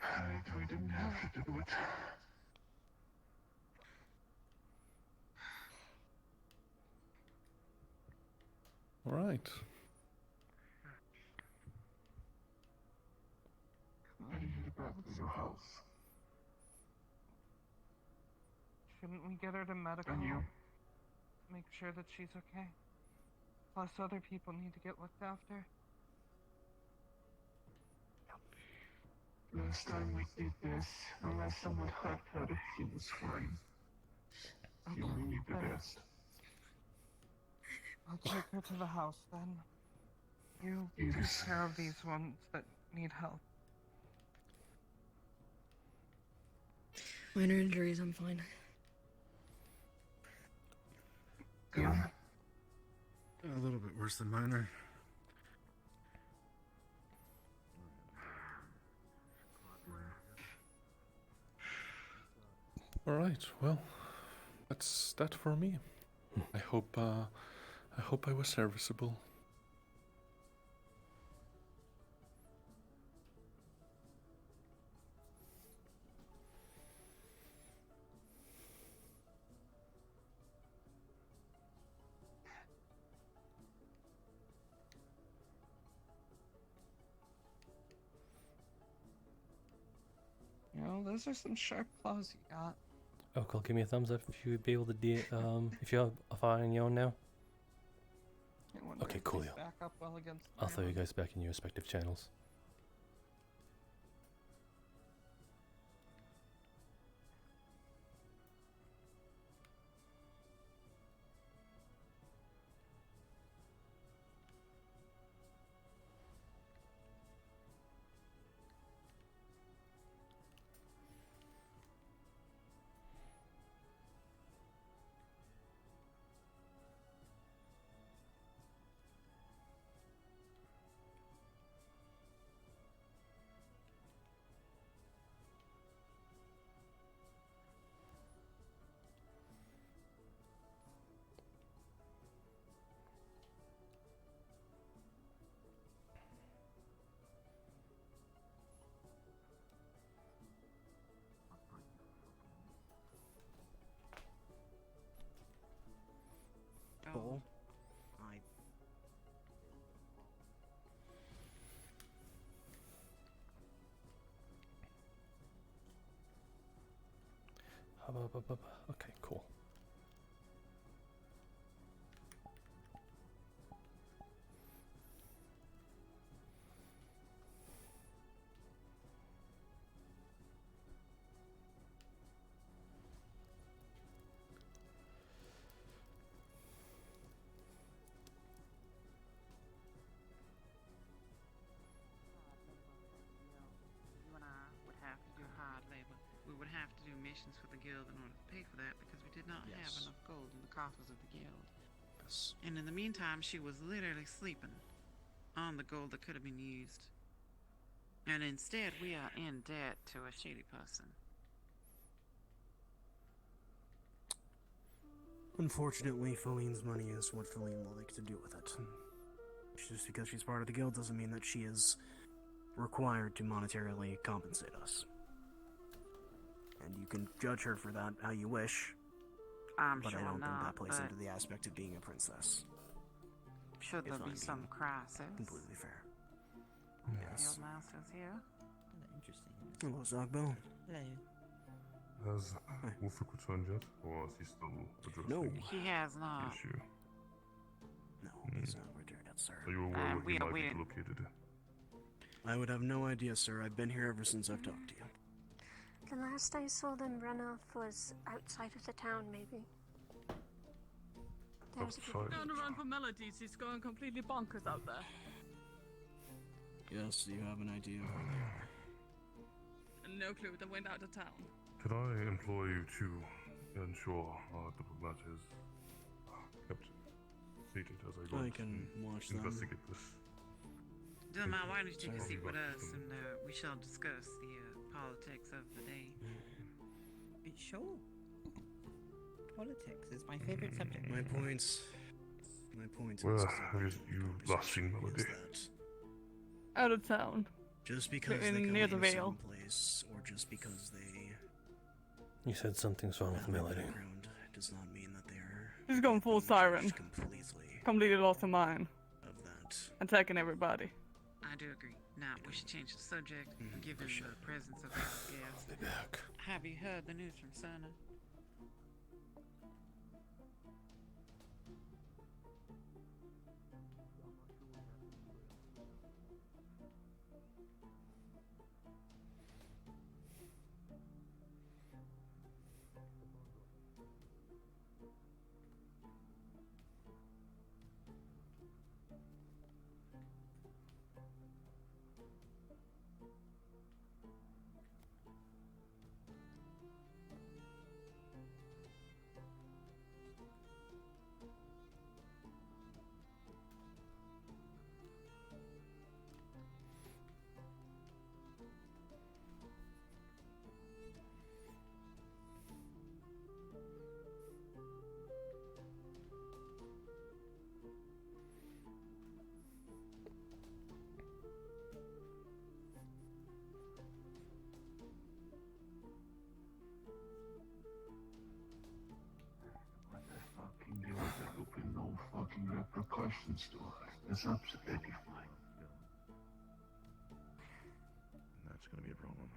I didn't have to do it. All right. I need to back to your house. Shouldn't we get her to medical? And you? Make sure that she's okay. Plus other people need to get looked after. Last time we did this, unless someone hurt her, she was fine. You need the best. I'll take her to the house then. You Yes. take care of these ones that need help. Minor injuries, I'm fine. Yeah. A little bit worse than minor. All right. Well, that's that for me. I hope I was serviceable. Oh, those are some sharp claws you got. Oh, cool. Give me a thumbs up if you would be able to if you have a fire on your own now. I wonder Okay, if cool. these back up well against the I'll throw you ground. guys back in your respective channels. Bull. I. Okay, cool. You and I would have to do hard labor. We would have to do missions for the guild in order to pay for that because we did not have enough gold in the coffers of the guild. Yes. And in the meantime, she was literally sleeping on the gold that could have been used. And instead, we are in debt to a shady person. Unfortunately, Feline's money is what Feline will like to do with it. Just because she's part of the guild doesn't mean that she is required to monetarily compensate us. And you can judge her for that how you wish. I'm but sure I don't think not, that plays but into the aspect of being a princess. should there If be I'm some being crisis, completely fair. the Yes. Guildmaster's here. Interesting. Hello, Zogbo. Hello. Has Wolfric returned yet, or is he still addressing No. He has the not. issue? No, he's not returned yet, sir. Are you aware where we he are might be waiting. located? I would have no idea, sir. I've been here ever since I've talked to you. The last I saw them run off was outside of the town, maybe. There's a Outside. Down to run for melodies. He's going completely bonkers out there. Yes, you have an idea. No clue. They went out of town. Could I employ you to ensure our diplomat is kept seated as I go I can watch them. investigate this? Dilma, why don't you take a Sorry. seat with us and we shall discuss the politics of the day. Sure. Politics is my favorite subject. My point is Where that have you last seen Melody? Out of town. just because They're they come near the from a Vale. certain place, or just because they You said something's wrong with have a Melody. background, does not mean that they are He's going full siren. completely Completely lost her mind. of that. Attacking everybody. I do agree. Now, we should change the subject, given the presence of our guest. Be back. Have you heard the news from Sana? What the fucking deal with that will be no fucking repercussions to us. That's absolutely fine. That's gonna be a problem.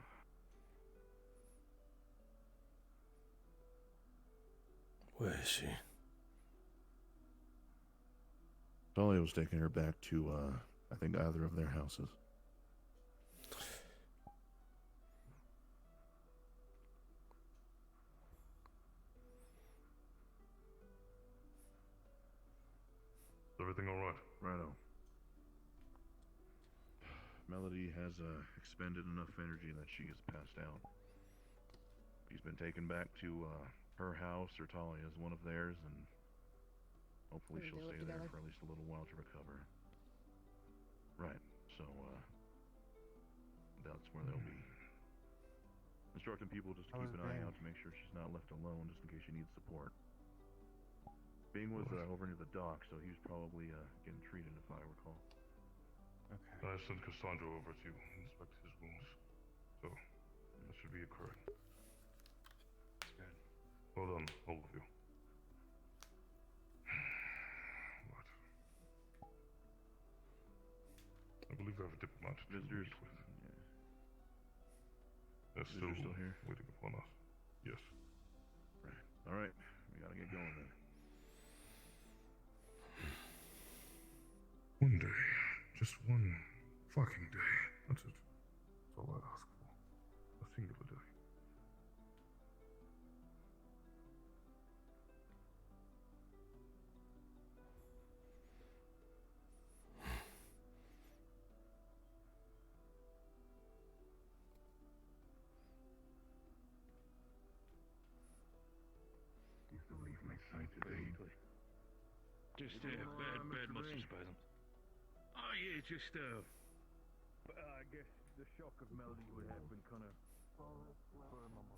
Where is she? Talia was taking her back to, I think, either of their houses. Is everything alright? Righto. Melody has expended enough energy that she has passed out. She's been taken back to her house, or Talia's, one of theirs, and hopefully They she'll live stay there together. for at least a little while to recover. Right, so that's where they'll be. Instructing people just to How keep is an eye Ben? out to make sure she's not left alone, just in case she needs support. Bing was over near the dock, so he was probably getting treated, if I recall. Okay. I sent Cassandra over to inspect his wounds. So, that should be occurring. Good. Well done, all of you. Right. I believe I have a diplomat to Visitors. meet with. Yeah. They're Visitors still here? waiting upon us. Yes. Right. All right, we gotta get going then. One day. Just one fucking day. That's it. That's all I ask for. A singular day. Used to leave my sight today. Just bad muscle spasms. Oh yeah, just I guess the shock of Melody would have been kind of firm on my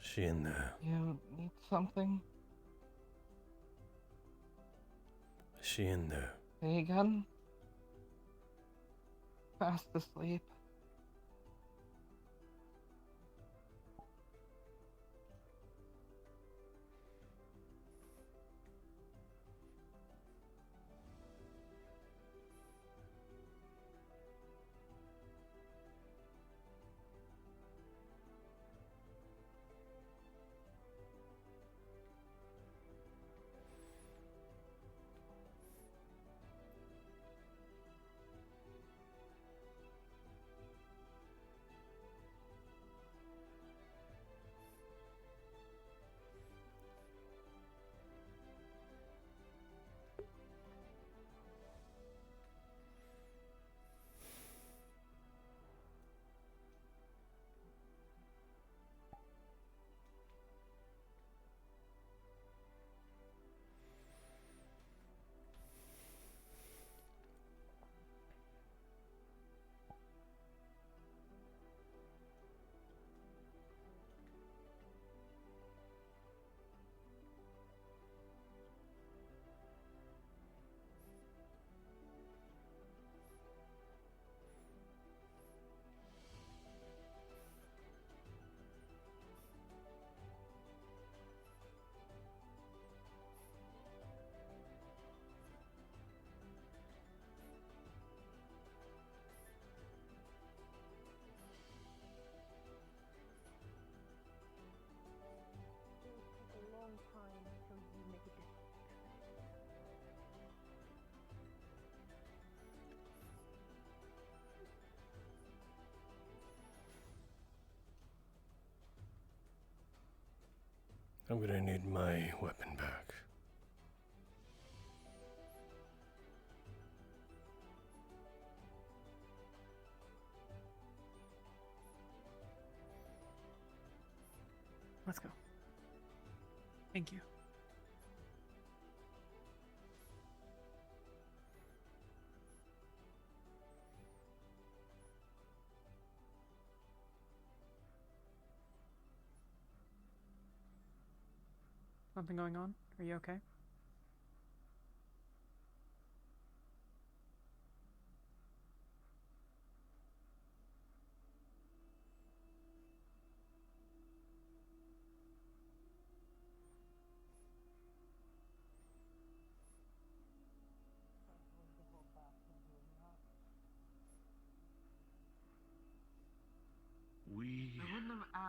Is she in there? You need something? Is she in there? Vegan? Fast asleep. I'm gonna need my weapon back. Let's go. Thank you. Something going on? Are you okay?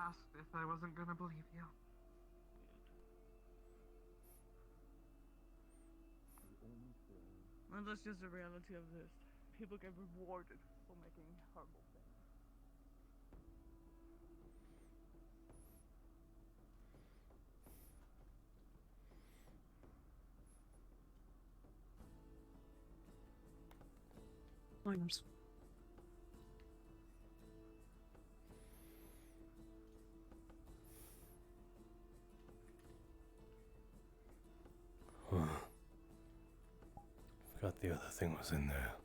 asked if I wasn't gonna believe you. Well, that's just the reality of this. People get rewarded for making horrible things. Miners. Forgot the other thing was in there.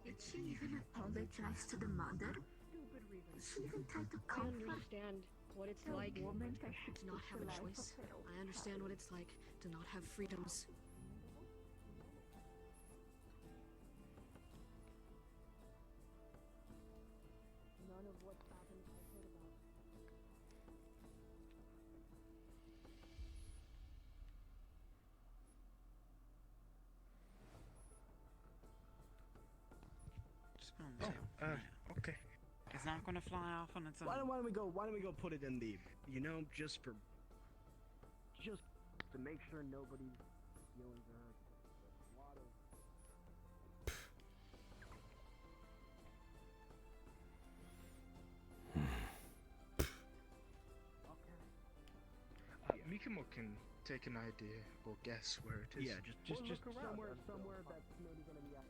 Did she even apologize to the mother? Is she even tried to I comfort understand what it's the like woman that to not have a choice. I understand what it's like to not have freedoms. None of what's happened I've heard about. Just gonna Okay. It's not gonna fly off on its own. Why don't we go put it in the, just to make sure nobody's feelings are hurt. There's a lot of Mikimo can take an idea or guess where it is. Yeah, just somewhere that's maybe gonna be out.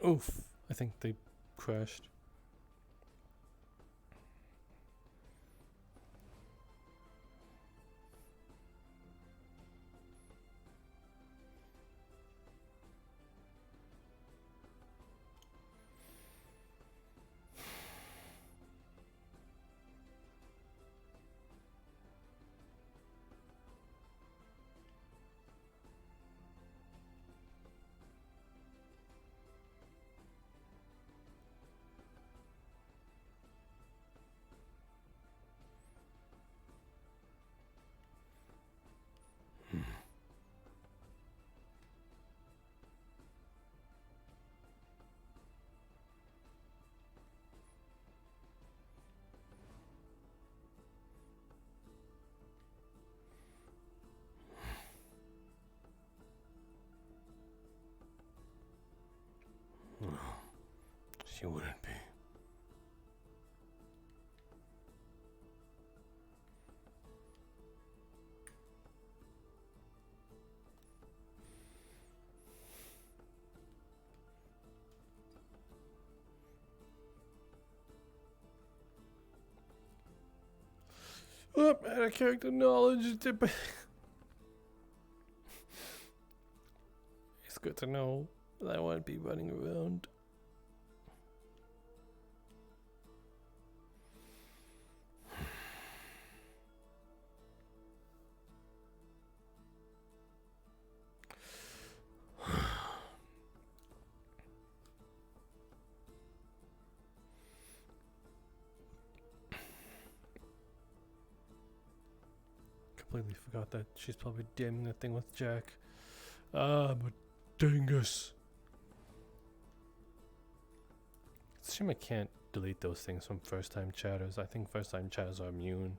Oof, I think they crashed. No, she wouldn't be. Oh, out of character knowledge. It's good to know that I won't be running around. Completely forgot that she's probably DMing that thing with Jack. Ah, but dingus. It's a shame I can't delete those things from first-time chatters. I think first-time chatters are immune.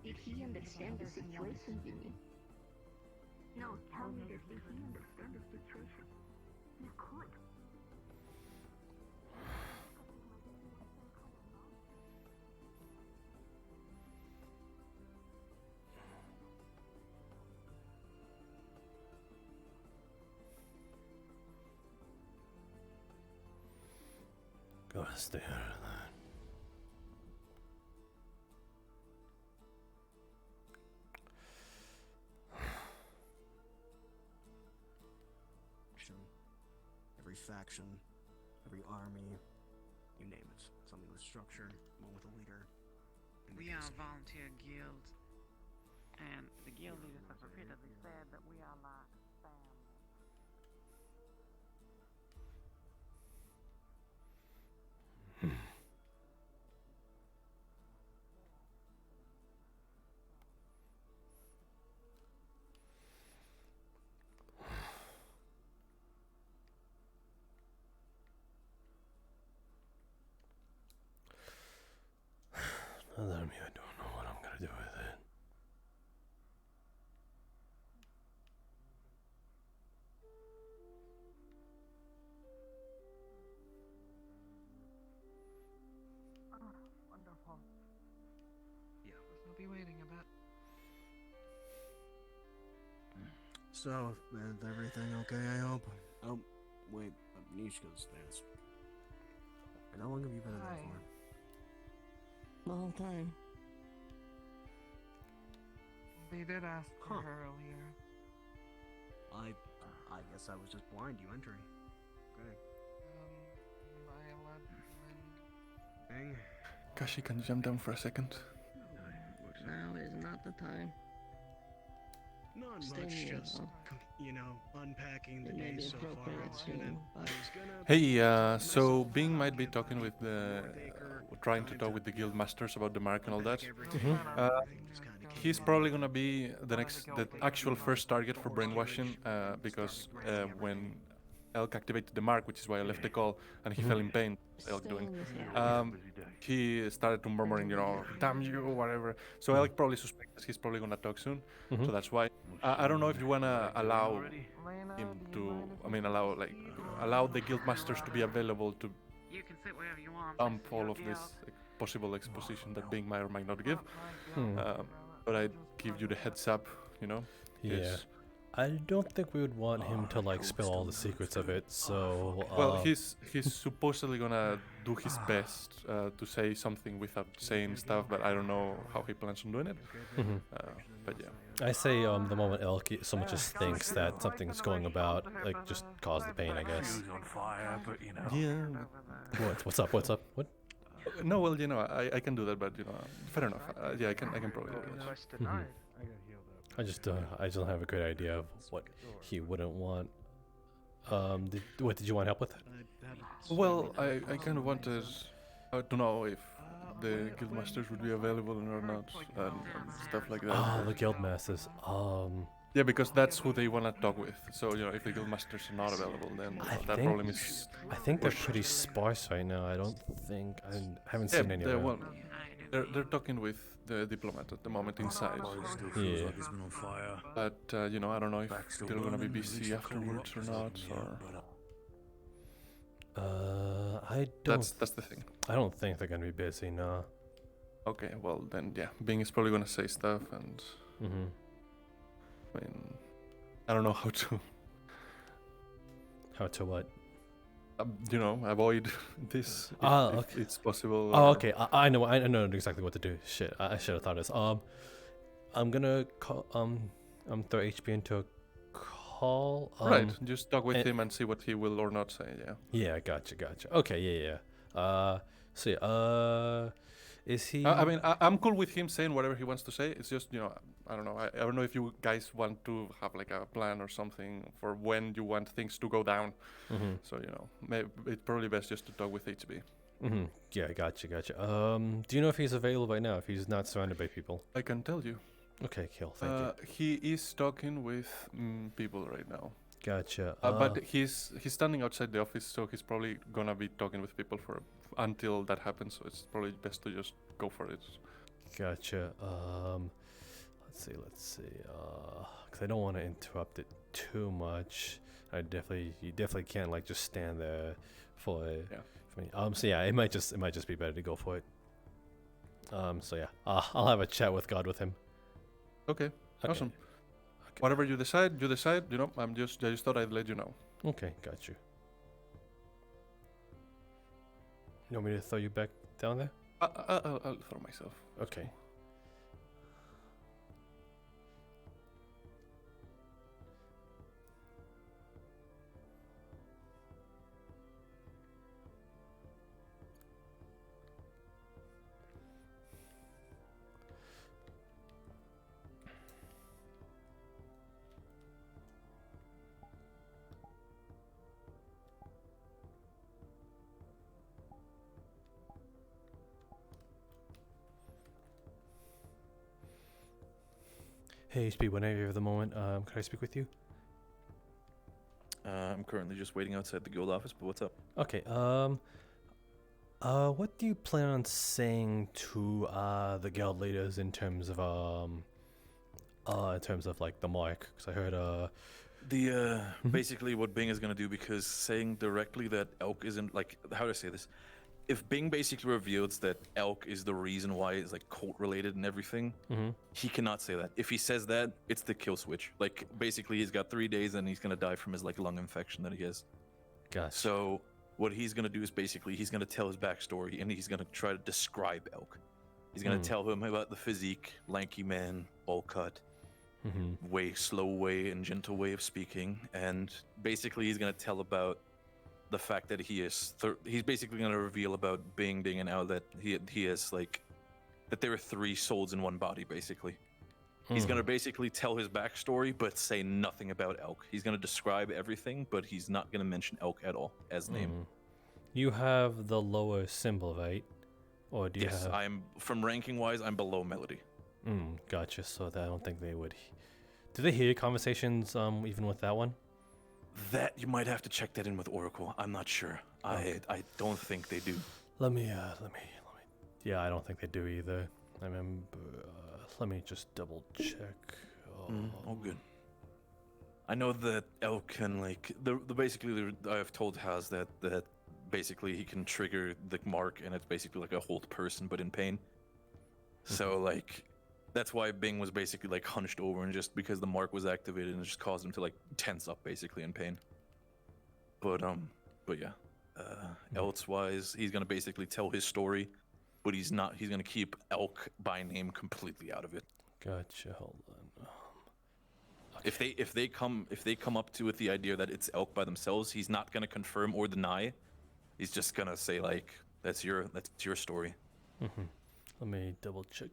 Did he understand the situation, Vinny? No, tell me this. Did he understand the situation? He could. Gotta stay out of that. Every faction, every army, you name it. Something with structure, one with a leader. We are a volunteer guild, and the guild leaders have repeatedly said that we are like family. Other than me, I don't know what I'm gonna do with it. Oh, wonderful. Yeah, we'll be waiting a bit. So, is everything okay, I hope? Oh, wait, Nishka's dance. And how long have you been in there for? The whole time. They did ask for Huh. her earlier. I guess I was just blind, you entering. Okay. I let you in. Bing. Kashi, can you jump down for a second? Now is not the time. Not Stay much, near, just, unpacking the It may day be so far. appropriate soon, but Hey, so Bing might be talking with trying to talk with the guild masters about the mark and all that. He's probably gonna be the actual first target for brainwashing, because when Elk activated the mark, which is why I left the call, and he fell in pain. Elk doing. He started to murmuring, damn you, whatever. So Elk probably suspects he's probably gonna talk soon. So that's why. I don't know if you wanna allow him to. I mean, allow the guild masters to be available to You can sit wherever you want. dump all of this possible exposition that Bing might or might not give. But I give you the heads up, Yeah. I don't think we would want him to like spill all the secrets of it, so well, he's supposedly gonna do his best to say something without saying stuff, but I don't know how he plans on doing it. But yeah. I say the moment Elk someone just thinks that something's going about, like just cause the pain, I guess. on fire, but Yeah. What's up? What? No, well, I can do that, but fair enough. Yeah, I can probably do that. I just don't have a good idea of what he wouldn't want. What did you want help with? Well, I kind of wanted to know if the guildmasters would be available or not, and stuff like that. Oh, the guildmasters. Yeah, because that's who they want to talk with. So if the guildmasters are not available, then that problem is. I think they're pretty sparse right now. I haven't seen any of them. Well, they're talking with the diplomat at the moment inside. Yeah. But I don't know if they're gonna be busy afterwards or not. I don't. That's the thing. I don't think they're gonna be busy. No. Okay, well then, yeah, Bing is probably gonna say stuff and. I mean, I don't know how to. How to what? You know, avoid this if it's possible. Oh, or- okay. I know exactly what to do. Shit, I should have thought of this. I'm gonna call. Throw HP into a call. Right. Just talk with him and see what he will or not say. Yeah. Yeah. Gotcha. Okay. Yeah. So yeah. Is he? I mean, I'm cool with him saying whatever he wants to say. It's just, you know, I don't know. I don't know if you guys want to have like a plan or something for when you want things to go down. So, you know, maybe it's probably best just to talk with HB. Yeah, gotcha. Do you know if he's available right now? If he's not surrounded by people? I can tell you. Okay, cool. Thank you. He is talking with people right now. Gotcha. But he's standing outside the office, so he's probably gonna be talking with people until that happens. So it's probably best to just go for it. Gotcha. Let's see. Cause I don't want to interrupt it too much. You definitely can't like just stand there for it. Yeah. For me. So yeah, it might just be better to go for it. So yeah, I'll have a chat with God with him. Okay. Awesome. Whatever you decide. You know, I just thought I'd let you know. Okay, got you. You want me to throw you back down there? I'll throw myself. Okay. Hey, HP, whenever you have the moment, can I speak with you? I'm currently just waiting outside the guild office, but what's up? Okay, what do you plan on saying to the guild leaders in terms of like the mark? Because I heard Basically what Bing is gonna do, because saying directly that Elk isn't, like, how do I say this? If Bing basically reveals that Elk is the reason why it's like cult related and everything, he cannot say that. If he says that, it's the kill switch. Like, basically he's got 3 days and he's gonna die from his like lung infection that he has. Gotcha. So what he's gonna do is basically he's gonna tell his backstory and he's gonna try to describe Elk. He's gonna tell him about the physique, lanky man, all cut, slow way and gentle way of speaking, and basically he's gonna tell about the fact that he's basically going to reveal about Bing being an owl, that he is like, that there are 3 souls in one body, basically. He's going to basically tell his backstory, but say nothing about Elk. He's going to describe everything, but he's not going to mention Elk at all as name. You have the lower symbol, right? Or do you Yes, have... I'm, from ranking wise, I'm below Melody. Gotcha, so I don't think they would... Do they hear conversations even with that one? That, you might have to check that in with Oracle. I'm not sure. I don't think they do. Let me. Yeah, I don't think they do either. I remember. Let me just double check. All good. I know that Elk can, like, basically I've told Haz that basically he can trigger the mark and it's basically like a hold person but in pain. So like, that's why Bing was basically like hunched over, and just because the mark was activated and it just caused him to like tense up basically in pain. But yeah. Elsewise, he's gonna basically tell his story, but he's gonna keep Elk by name completely out of it. Gotcha. Hold on. Okay. If they come up to with the idea that it's Elk by themselves, he's not gonna confirm or deny. He's just gonna say like, that's your story. Let me double check.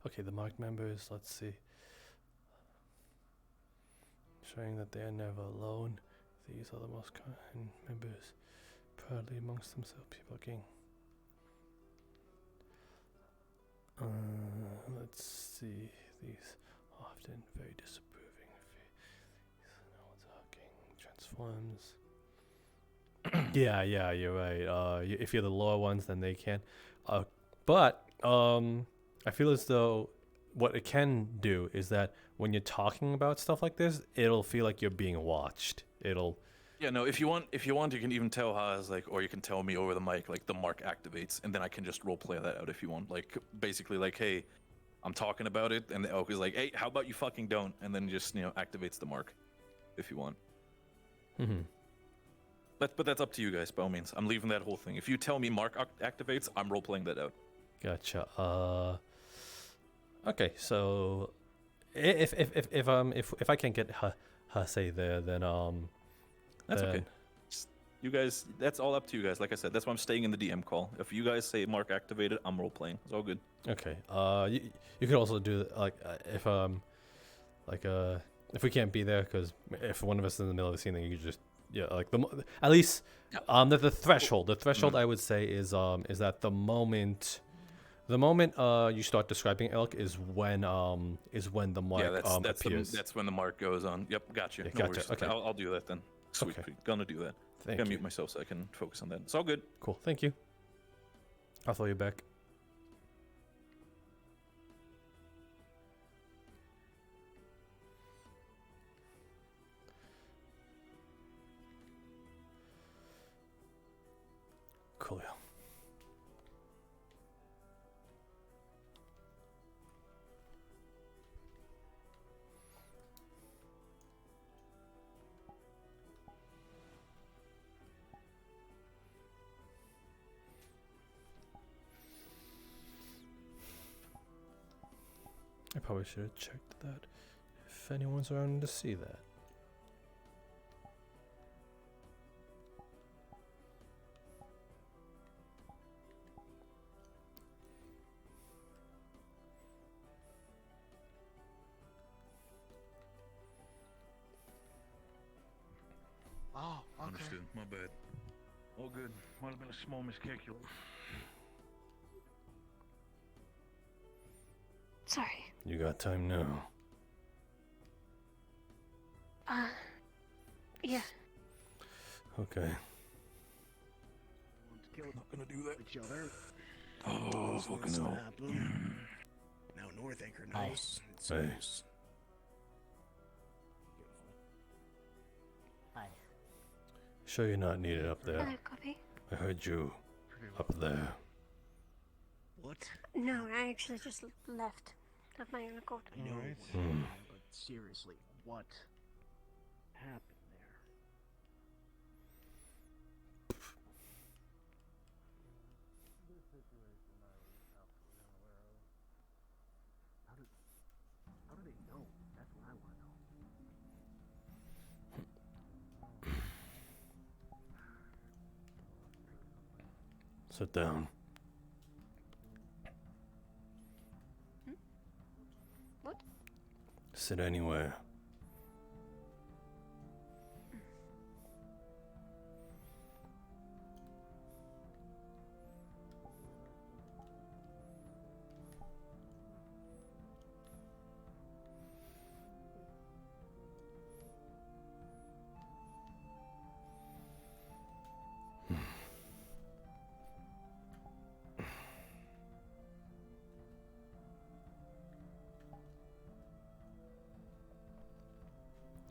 Okay, the marked members, let's see. Showing that they are never alone. These are the most kind members. Proudly amongst themselves, people are king. Let's see. These often very disapproving. Transforms. Yeah, you're right. If you're the lower ones, then they can. But I feel as though what it can do is that when you're talking about stuff like this, it'll feel like you're being watched. Yeah, no, if you want, you can even tell Haz, like, or you can tell me over the mic, like, the mark activates, and then I can just roleplay that out if you want. Like, basically, like, hey, I'm talking about it, and the elk is like, "Hey, how about you fucking don't?" And then just activates the mark, if you want. Mm-hmm. But that's up to you guys, by all means. I'm leaving that whole thing. If you tell me mark activates, I'm role playing that out. Gotcha. Okay, so if I can get her say there, then That's then, okay. You guys, that's all up to you guys. Like I said, that's why I'm staying in the DM call. If you guys say mark activated, I'm role playing. It's all good. Okay. You could also do if we can't be there, because if one of us is in the middle of the scene, then you could just at least the threshold. The threshold I would say is that the moment you start describing elk is when the mark appears. That's when the mark goes on. Yep, gotcha. Yeah, No gotcha. worries. Okay. I'll do that then. Sweet. Okay. Gonna do that. Thank Gotta you. mute myself so I can focus on that. It's all good. Cool. Thank you. I'll throw you back. Cool. I probably should have checked that if anyone's around to see that. Oh, okay. Understood. My bad. All good. Might have been a small miscalculation. Sorry. You got time now. Yeah. Okay. Not gonna do that. Each other. Oh, fucking hell. Now North Anchor Hi. knows. It's Hey. nice. Sure you're not needed up there. Hello, copy. I heard you up there. What? No, I actually just left of my own accord. I know. Hmm. But seriously, what happened there? How do they know? That's what I want to know. Sit down. What? Sit anywhere.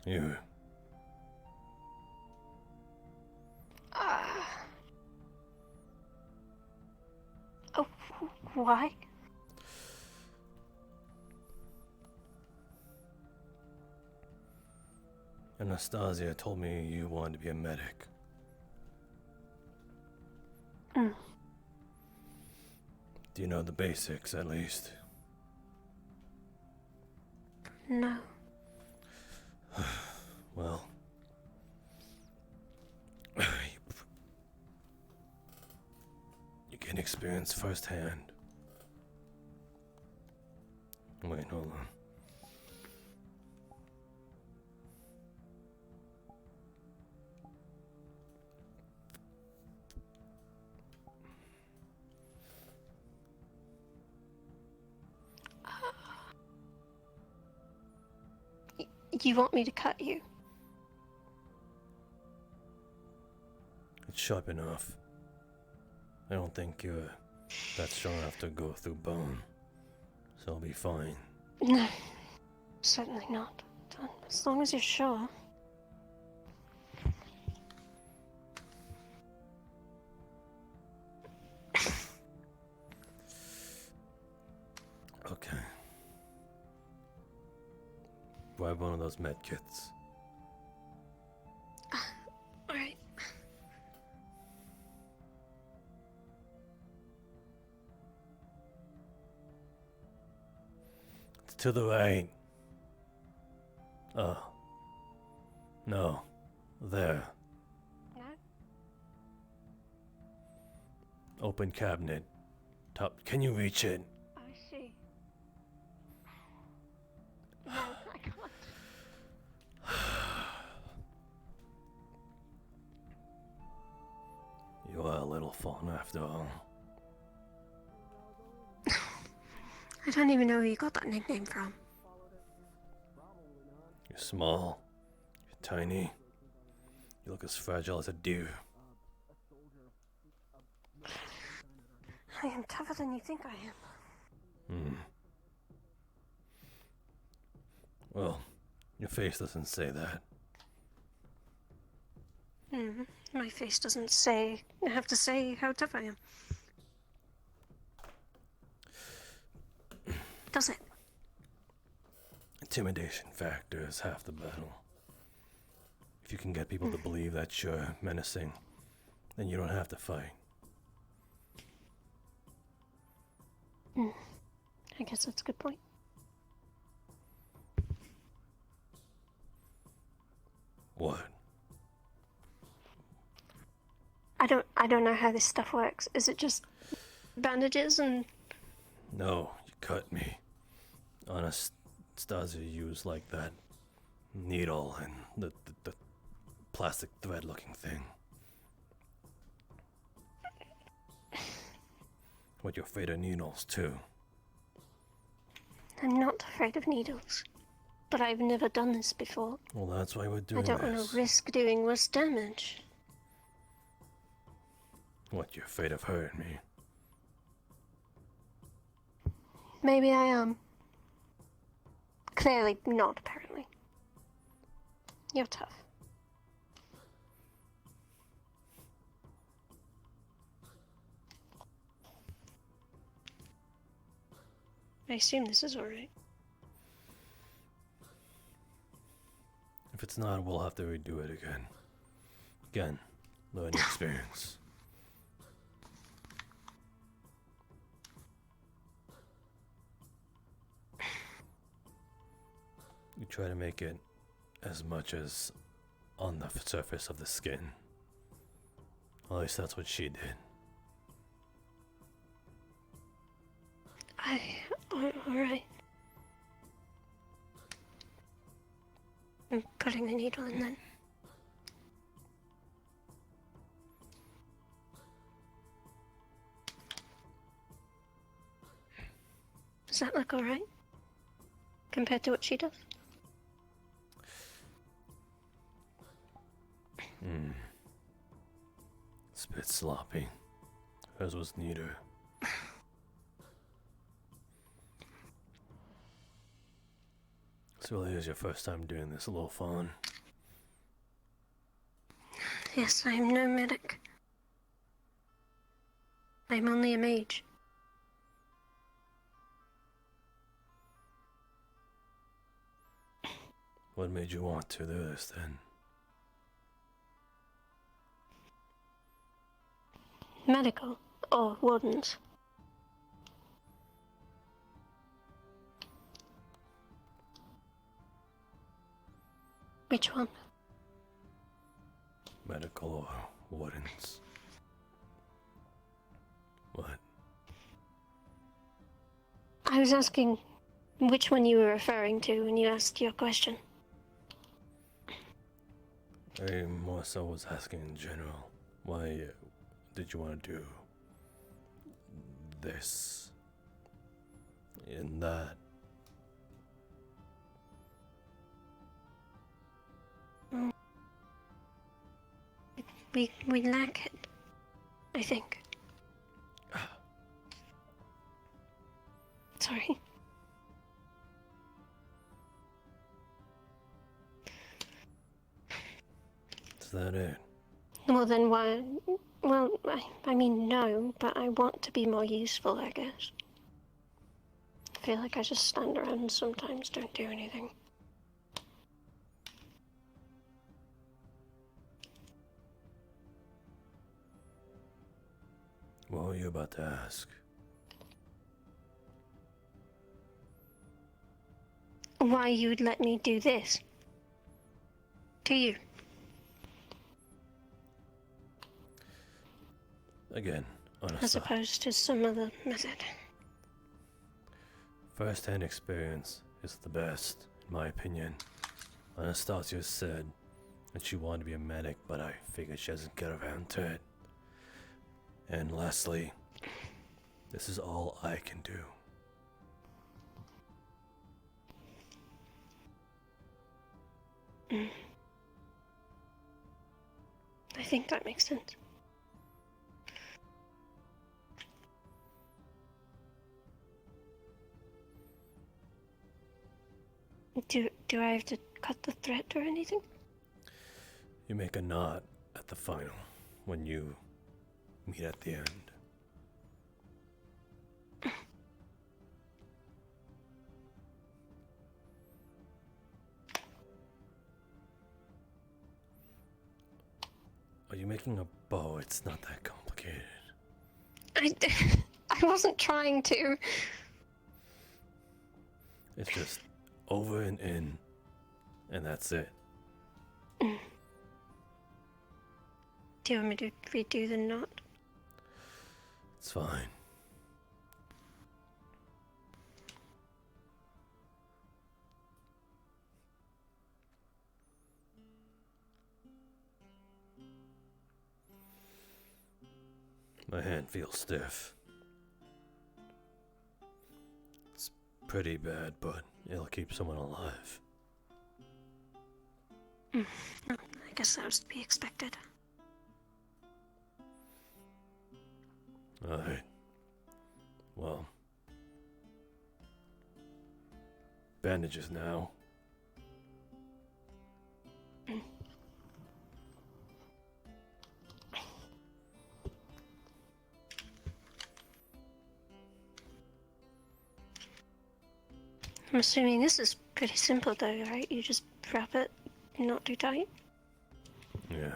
You. Oh, why? Anastasia told me you wanted to be a medic. Mm. Do you know the basics, at least? No. Well, you can experience firsthand. Wait, hold on. You want me to cut you? It's sharp enough. I don't think you're that strong enough to go through bone. So I'll be fine. No, certainly not. As long as you're sure. Okay. grab one of those med kits. Alright. It's to the right. No. There. No? Open cabinet. Top. Can you reach it? I see. No, I can't. You are a little fun after all. I don't even know where you got that nickname from. You're small. You're tiny. You look as fragile as a deer. I am tougher than you think I am. Well, your face doesn't say that. My face doesn't have to say how tough I am. Does it? Intimidation factor is half the battle. If you can get people to believe that you're menacing, then you don't have to fight. I guess that's a good point. What? I don't know how this stuff works. Is it just bandages and... No, you cut me. Anastasia used like that needle and the plastic thread looking thing. What, you're afraid of needles too? I'm not afraid of needles. But I've never done this before. Well, that's why we're doing I don't this. want to risk doing worse damage. What, you're afraid of hurting me? Maybe I am. Clearly not, apparently. You're tough. I assume this is alright. If it's not, we'll have to redo it again. Again, learning experience. You try to make it as much as on the surface of the skin. At least that's what she did. Alright. I'm putting the needle in then. Does that look alright? Compared to what she does? It's a bit sloppy. Hers was neater. So really is your first time doing this, little fawn. Yes, I am no medic. I'm only a mage. What made you want to do this then? Medical or wardens? Which one? Medical or wardens? What? I was asking which one you were referring to when you asked your question. I more so was asking in general. Why did you want to do this and that? We lack it, I think. Sorry. Is that it? Well then why... Well, I mean no, but I want to be more useful, I guess. I feel like I just stand around and sometimes don't do anything. What were you about to ask? Why you would let me do this? To you? Again, on a As side. opposed to some other method. First-hand experience is the best, in my opinion. Anastasia said that she wanted to be a medic, but I figured she hasn't got around to it. And lastly, this is all I can do. I think that makes sense. Do I have to cut the threat or anything? You make a knot at the final when you meet at the end. Are you making a bow? It's not that complicated. I wasn't trying to. It's just over and in, and that's it. Do you want me to redo the knot? It's fine. My hand feels stiff. It's pretty bad, but it'll keep someone alive. I guess that was to be expected. Alright. Well. Bandages now. I'm assuming this is pretty simple though, right? You just wrap it, not too tight. Yeah.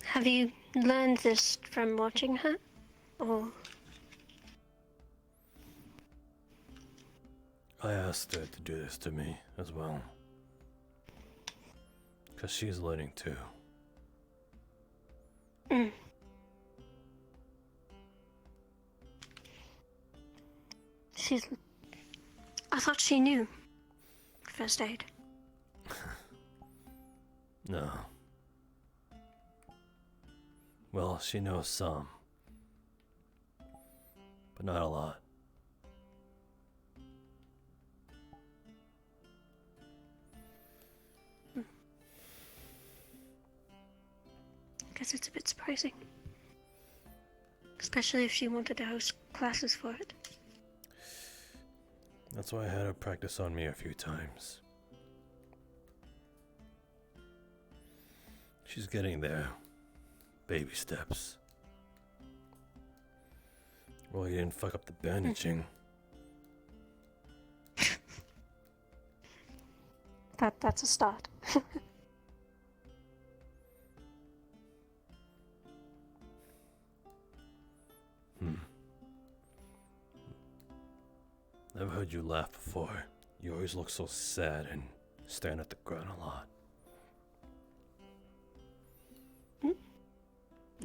Have you learned this from watching her? Or... I asked her to do this to me as well. Because she's learning too. She's... I thought she knew first aid. No. Well, she knows some. But not a lot. I guess it's a bit surprising. Especially if she wanted to host classes for it. That's why I had her practice on me a few times. She's getting there. Baby steps. Well, you didn't fuck up the bandaging. That's a start. Never heard you laugh before. You always look so sad and staring at the ground a lot.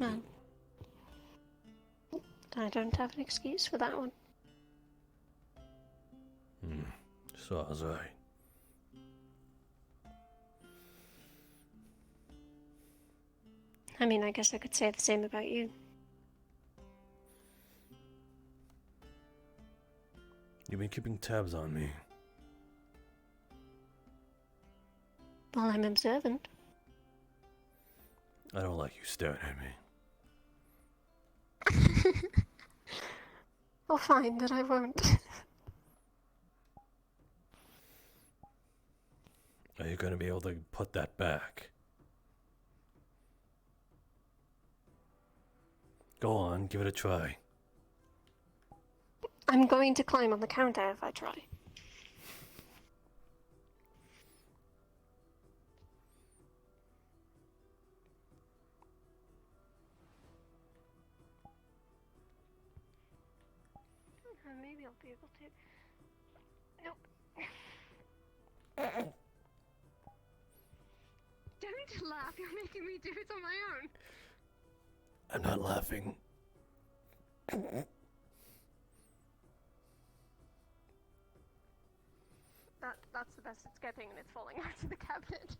No. I don't have an excuse for that one. So I was right. I mean, I guess I could say the same about you. You've been keeping tabs on me. Well, I'm observant. I don't like you staring at me. Oh, fine, then I won't. Are you going to be able to put that back? Go on, give it a try. I'm going to climb on the counter if I try. Don't laugh, you're making me do it on my own. I'm not laughing. That's the best it's getting, and it's falling out of the cabinet.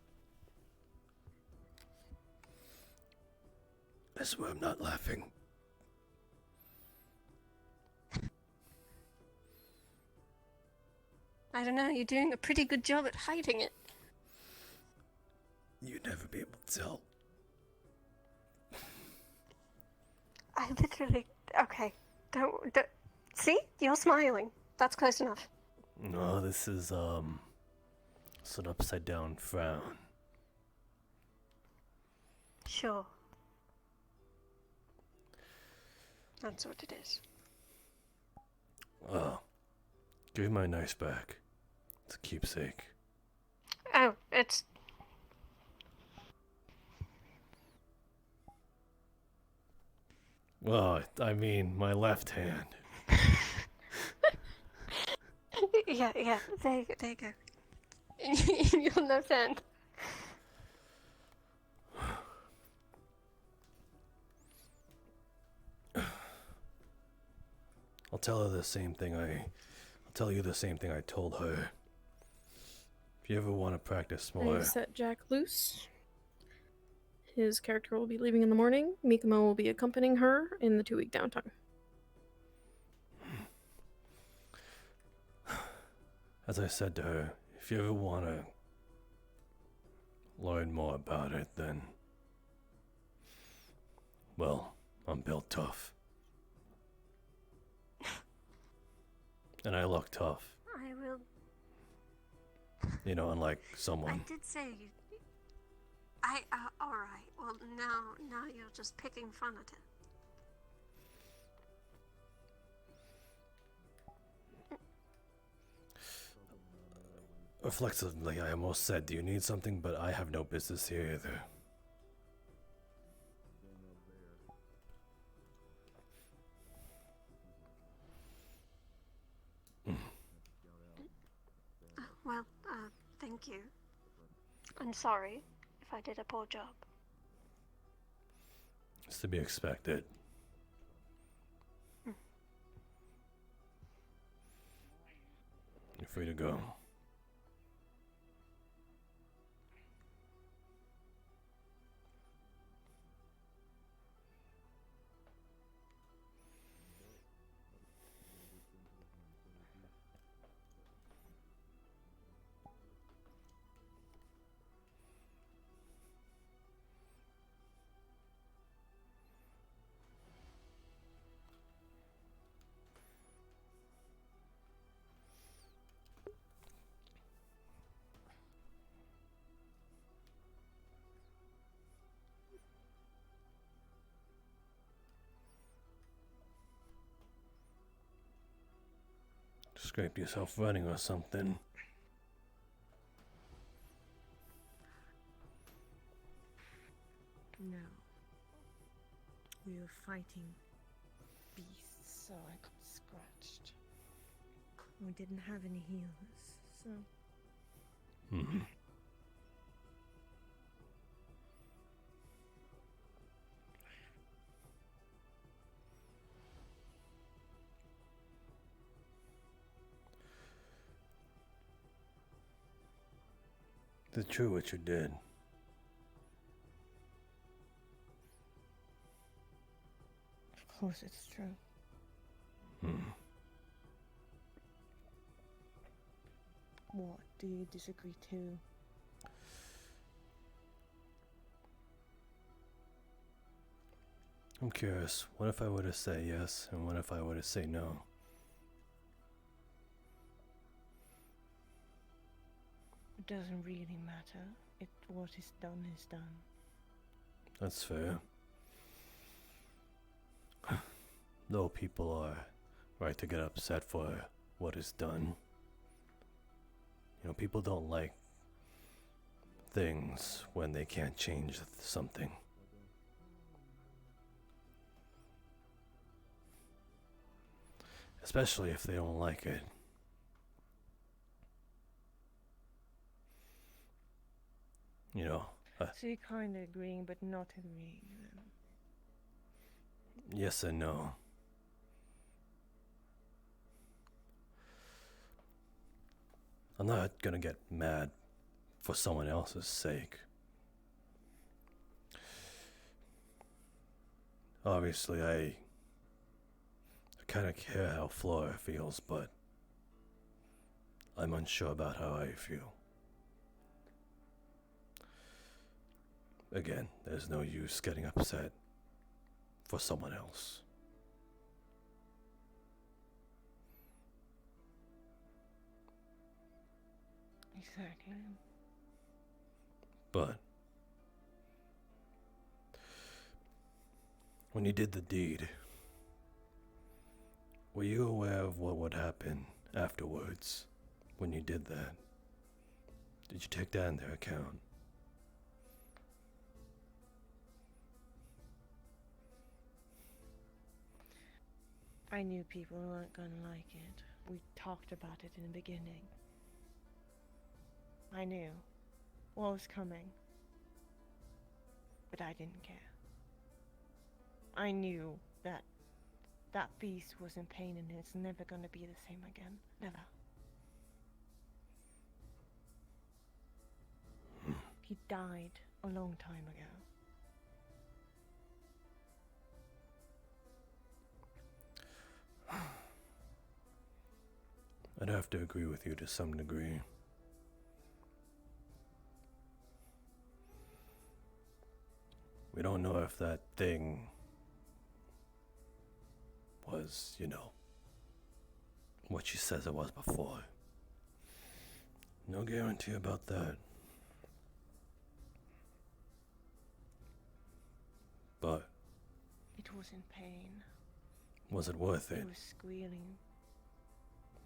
I swear I'm not laughing. I don't know, you're doing a pretty good job at hiding it. You'd never be able to tell. I literally... Okay, don't... See? You're smiling. That's close enough. No, this is, it's an upside down frown. Sure. That's what it is. Oh. Give me my knife back. It's a keepsake. Oh, it's... Well, I mean, my left hand. yeah, there you go. In your left hand. I'll tell her the same thing I'll tell you the same thing I told her. If you ever want to practice more... I set Jack loose. His character will be leaving in the morning. Mikamo will be accompanying her in the 2-week downtime. As I said to her, if you ever want to learn more about it, then... Well, I'm built tough. And I look tough. I will... You know, unlike someone. I did say... alright. Well, now you're just picking fun at it. Reflexively, I almost said, do you need something? But I have no business here either. Well, thank you. I'm sorry if I did a poor job. It's to be expected. You're free to go. Scrape yourself running or something. No. We were fighting beasts, so I got scratched. We didn't have any healers, so... Mm-hmm. Is it true what you did? Of course it's true. What, do you disagree too? I'm curious. What if I were to say yes, and what if I were to say no? It doesn't really matter. What is done is done. That's fair. Though people are right to get upset for what is done. You know, people don't like things when they can't change something. Especially if they don't like it. You know, So you're kind of agreeing, but not agreeing then. yes and no. I'm not gonna get mad for someone else's sake. Obviously, I kind of care how Flora feels, but I'm unsure about how I feel. Again, there's no use getting upset for someone else. Exactly. But when you did the deed, were you aware of what would happen afterwards when you did that? Did you take that into account? I knew people weren't gonna like it. We talked about it in the beginning. I knew what was coming, but I didn't care. I knew that that beast was in pain and it's never gonna be the same again. Never. He died a long time ago. I'd have to agree with you to some degree. We don't know if that thing was, what she says it was before. No guarantee about that. But It was in pain. was it worth it? It was squealing.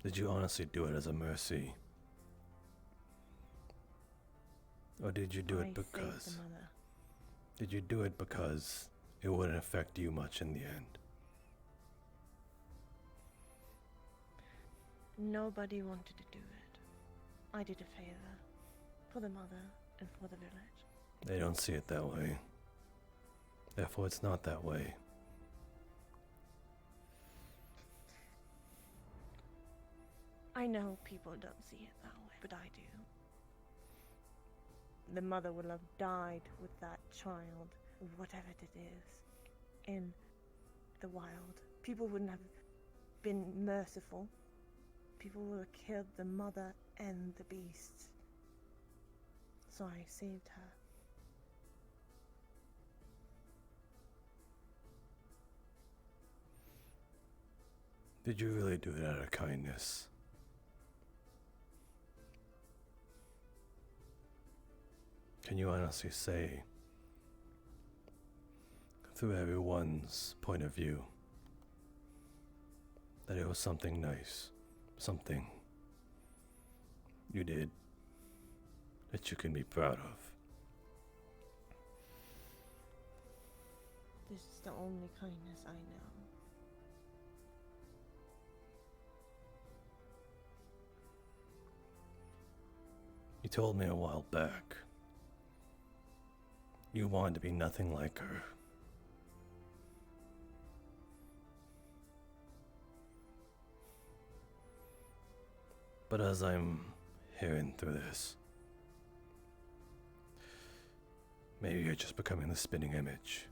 Did you honestly do it as a mercy? Or did you do it I saved because... the mother. Did you do it because it wouldn't affect you much in the end? Nobody wanted to do it. I did a favor. For the mother and for the village. They don't see it that way. Therefore, it's not that way. I know people don't see it that way, but I do. The mother will have died with that child, whatever it is, in the wild. People wouldn't have been merciful. People would have killed the mother and the beast. So I saved her. Did you really do it out of kindness? Can you honestly say, through everyone's point of view, that it was something nice, something you did that you can be proud of? This is the only kindness I know. You told me a while back you wanted to be nothing like her. But as I'm hearing through this, maybe you're just becoming the spinning image.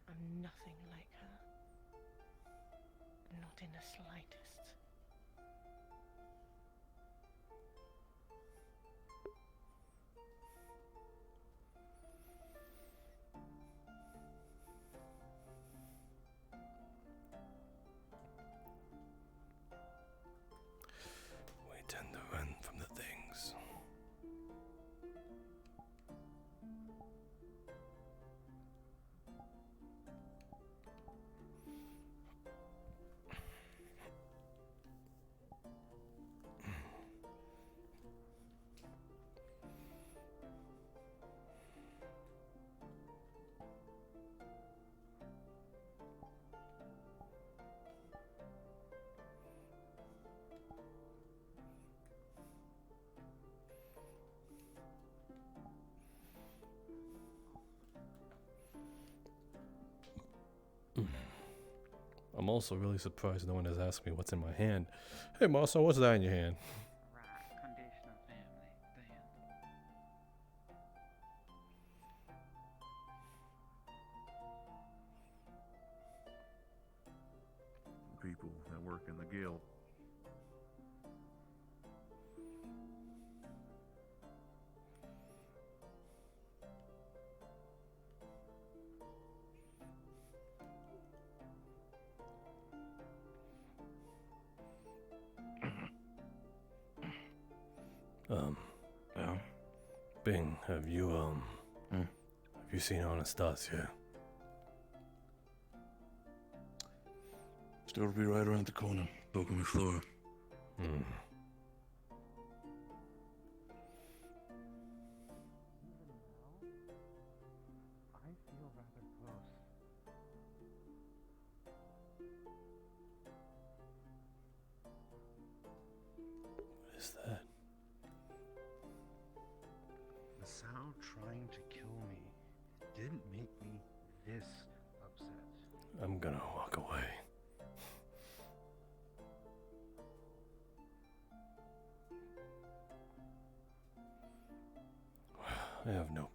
I'm nothing like her. Not in the slightest. We tend to run from the things. I'm also really surprised no one has asked me what's in my hand. Hey, Masou, what's that in your hand? Right, conditional family. People that work in the guild. Yeah. Bing, have you seen Anastasia? Still be right around the corner, talking with Flora. I feel rather close. What is that? Masou trying to kill me didn't make me this upset. I'm gonna walk away. I have no.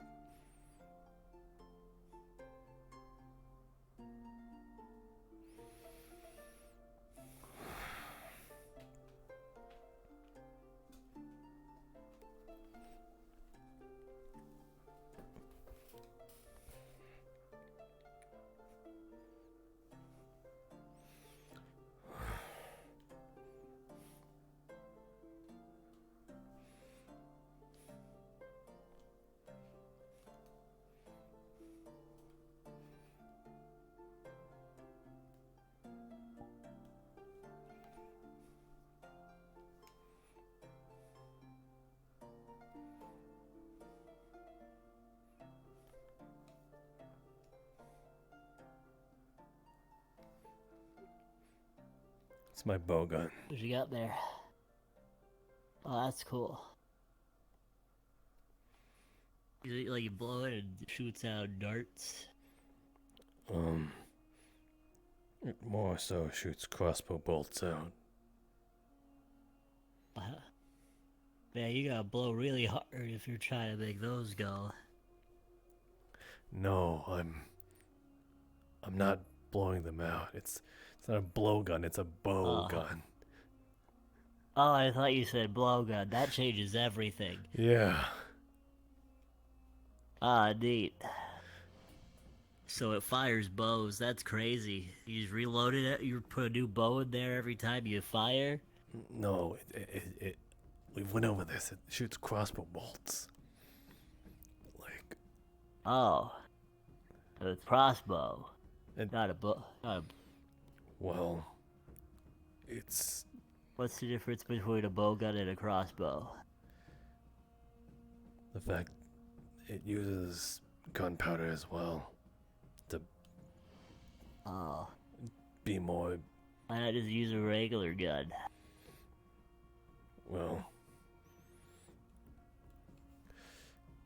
It's my bow gun. What you got there? Oh, that's cool. Is it like you blow it and it shoots out darts? It more so shoots crossbow bolts out. Man, you gotta blow really hard if you're trying to make those go. No, I'm not blowing them out. It's not a blowgun, it's a bow gun. Oh, I thought you said blowgun. That changes everything. Yeah. Ah, neat. So it fires bows. That's crazy. You just reloaded it? You put a new bow in there every time you fire? No, we went over this. It shoots crossbow bolts. Like. Oh. So it's crossbow. Not a bow. Well, it's. What's the difference between a bowgun and a crossbow? The fact it uses gunpowder as well. To. Be more. Why not just use a regular gun? Well.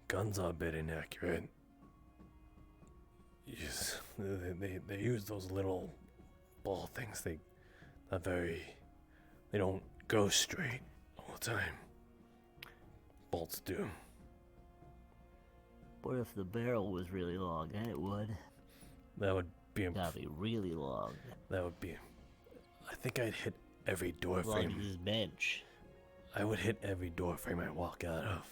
Guns are a bit inaccurate. They use those little ball things. They don't go straight all the time. Bolts do. What if the barrel was really long? And it would. That would be. That'd be really long. That would be. I think I'd hit every door As long frame. as this bench. I would hit every door frame I walk out of.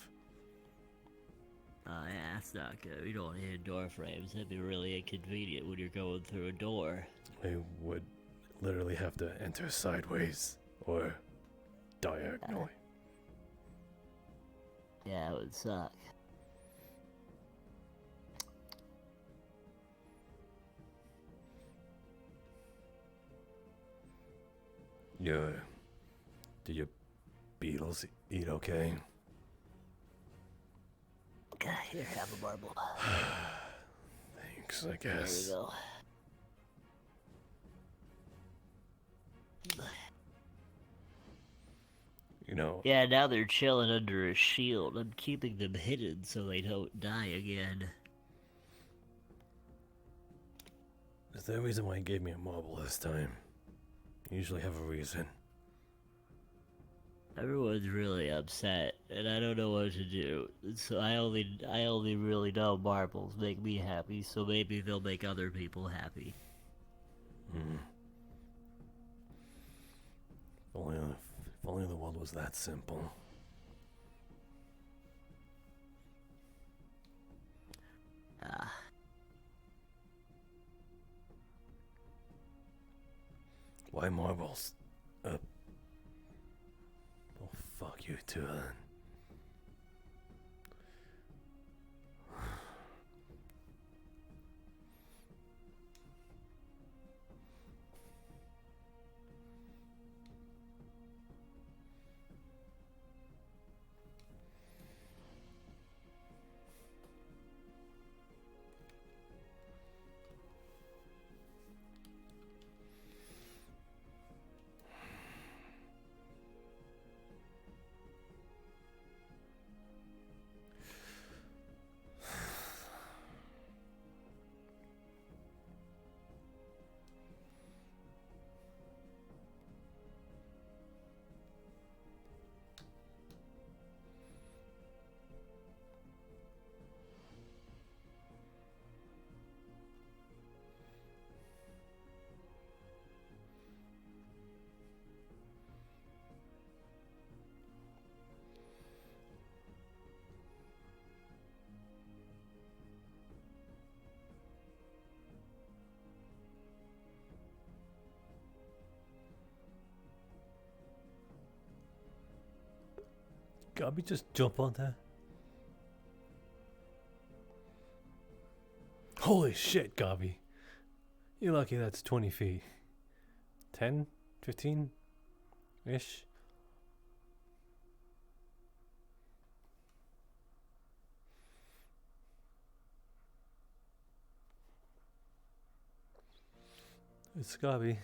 Yeah, that's not good. You don't want to hit door frames. That'd be really inconvenient when you're going through a door. I would literally have to enter sideways or diagonally. Yeah, it would suck. Do your beetles eat okay? Here, have a marble. Thanks, I guess. There we go. You know. Yeah, now they're chilling under a shield. I'm keeping them hidden so they don't die again. Is there a reason why he gave me a marble this time? You usually have a reason. Everyone's really upset, and I don't know what to do. So I only really know marbles make me happy, so maybe they'll make other people happy. Hmm. If only the world was that simple. Why marbles? Oh, fuck you too, then. Gabby, just jump on that. Holy shit, Gabby. You're lucky that's 20 feet. 10? 15-ish? It's Gabby.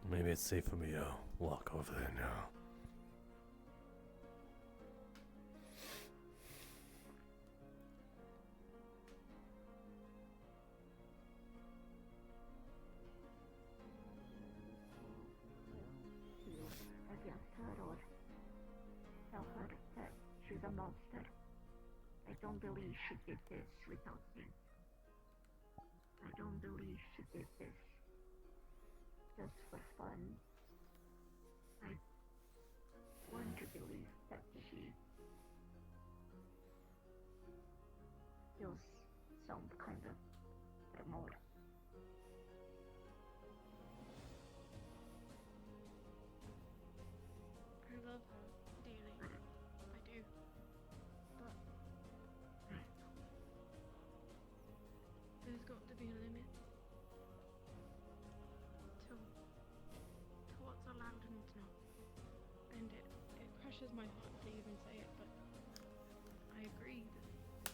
Maybe it's safe for me to walk over there now. Against her or tell her that she's a monster. I don't believe she did this without sin. I don't believe she did this just for fun. I want to believe that she feels some kind of remorse. I love her dearly. I do. But there's got to be a limit to what's allowed and what's not. And it crushes my heart to even say it, but I agree that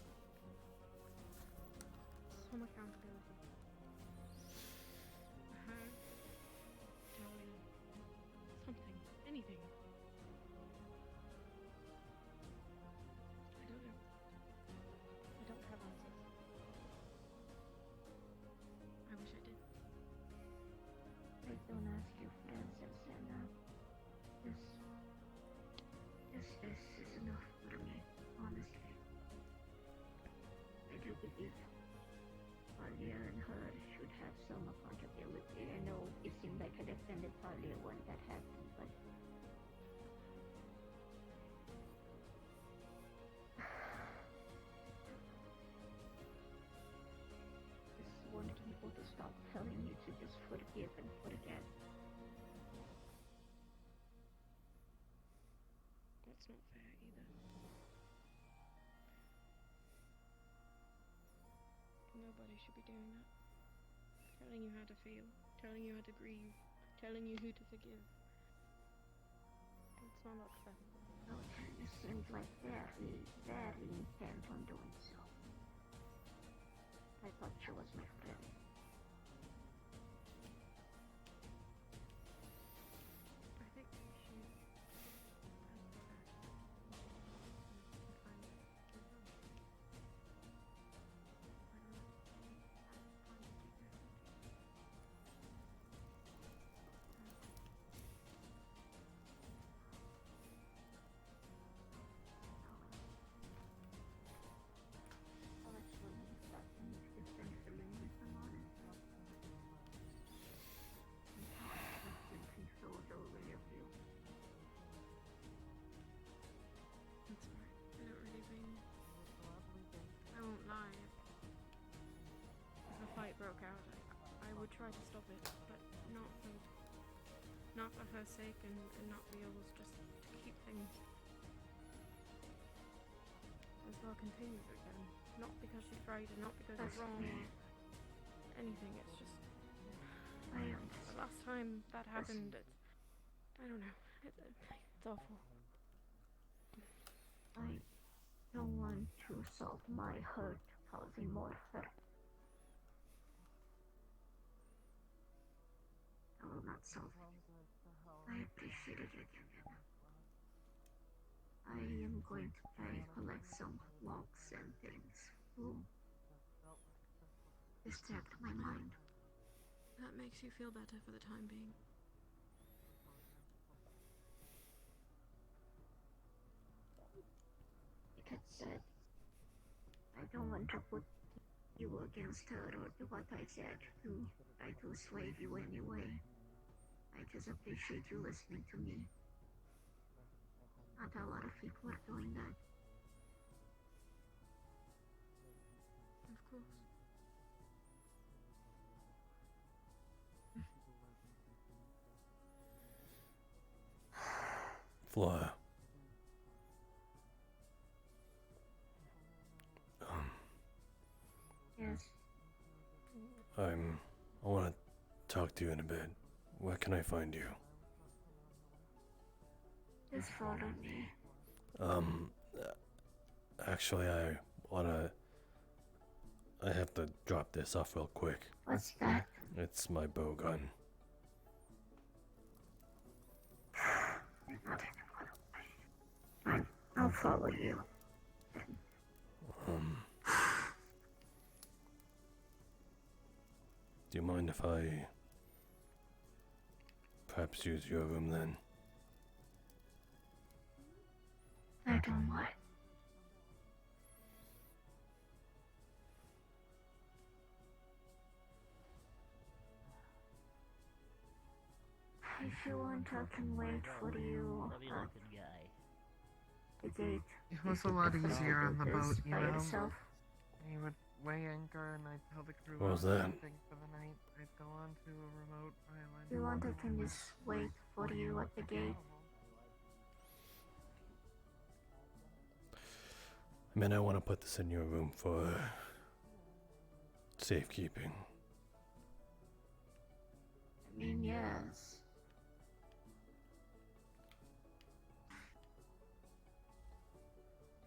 so much accountability. Her telling something, anything. I don't know. I don't have answers. I wish I did. I don't ask you for answers, Anna. This is enough for me, honestly. I do believe Talia and her should have some accountability. I know it seemed like I defended Talia when that happened, but just want people to stop telling you to just forgive and forget. That's not fair either. Nobody should be doing that. Telling you how to feel, telling you how to grieve, telling you who to forgive. It's not fair. No, you seemed like very, very intent on doing so. I thought she was my friend. would try to stop it, but not for her sake and not for yours, just to keep things as well continued again. Not because she's right and not because it's wrong or anything, it's just the last time that happened, I don't know, it's awful. I don't want to solve my hurt, causing more hurt. I will not solve it. I appreciated it. I am going to try and collect some logs and things to distract my mind. That makes you feel better for the time being. That said, I don't want to put you against her or do what I said to try to sway you anyway. I just appreciate you listening to me. Not a lot of people are doing that. Of course. Flora. Yes. I want to talk to you in a bit. Where can I find you? Just follow me. Actually, I have to drop this off real quick. What's that? It's my bow gun. I'll follow you. Do you mind if I perhaps use your room then? I don't mind. If you want, I can wait for you at the gate. It was a lot easier on the boat, you by know? yourself. You would weigh anchor and I'd tell the crew What was I was that? camping for the night. I'd go on to a remote island. If you want, I can just wait for you at the gate. I mean, I want to put this in your room for safekeeping. I mean, yes.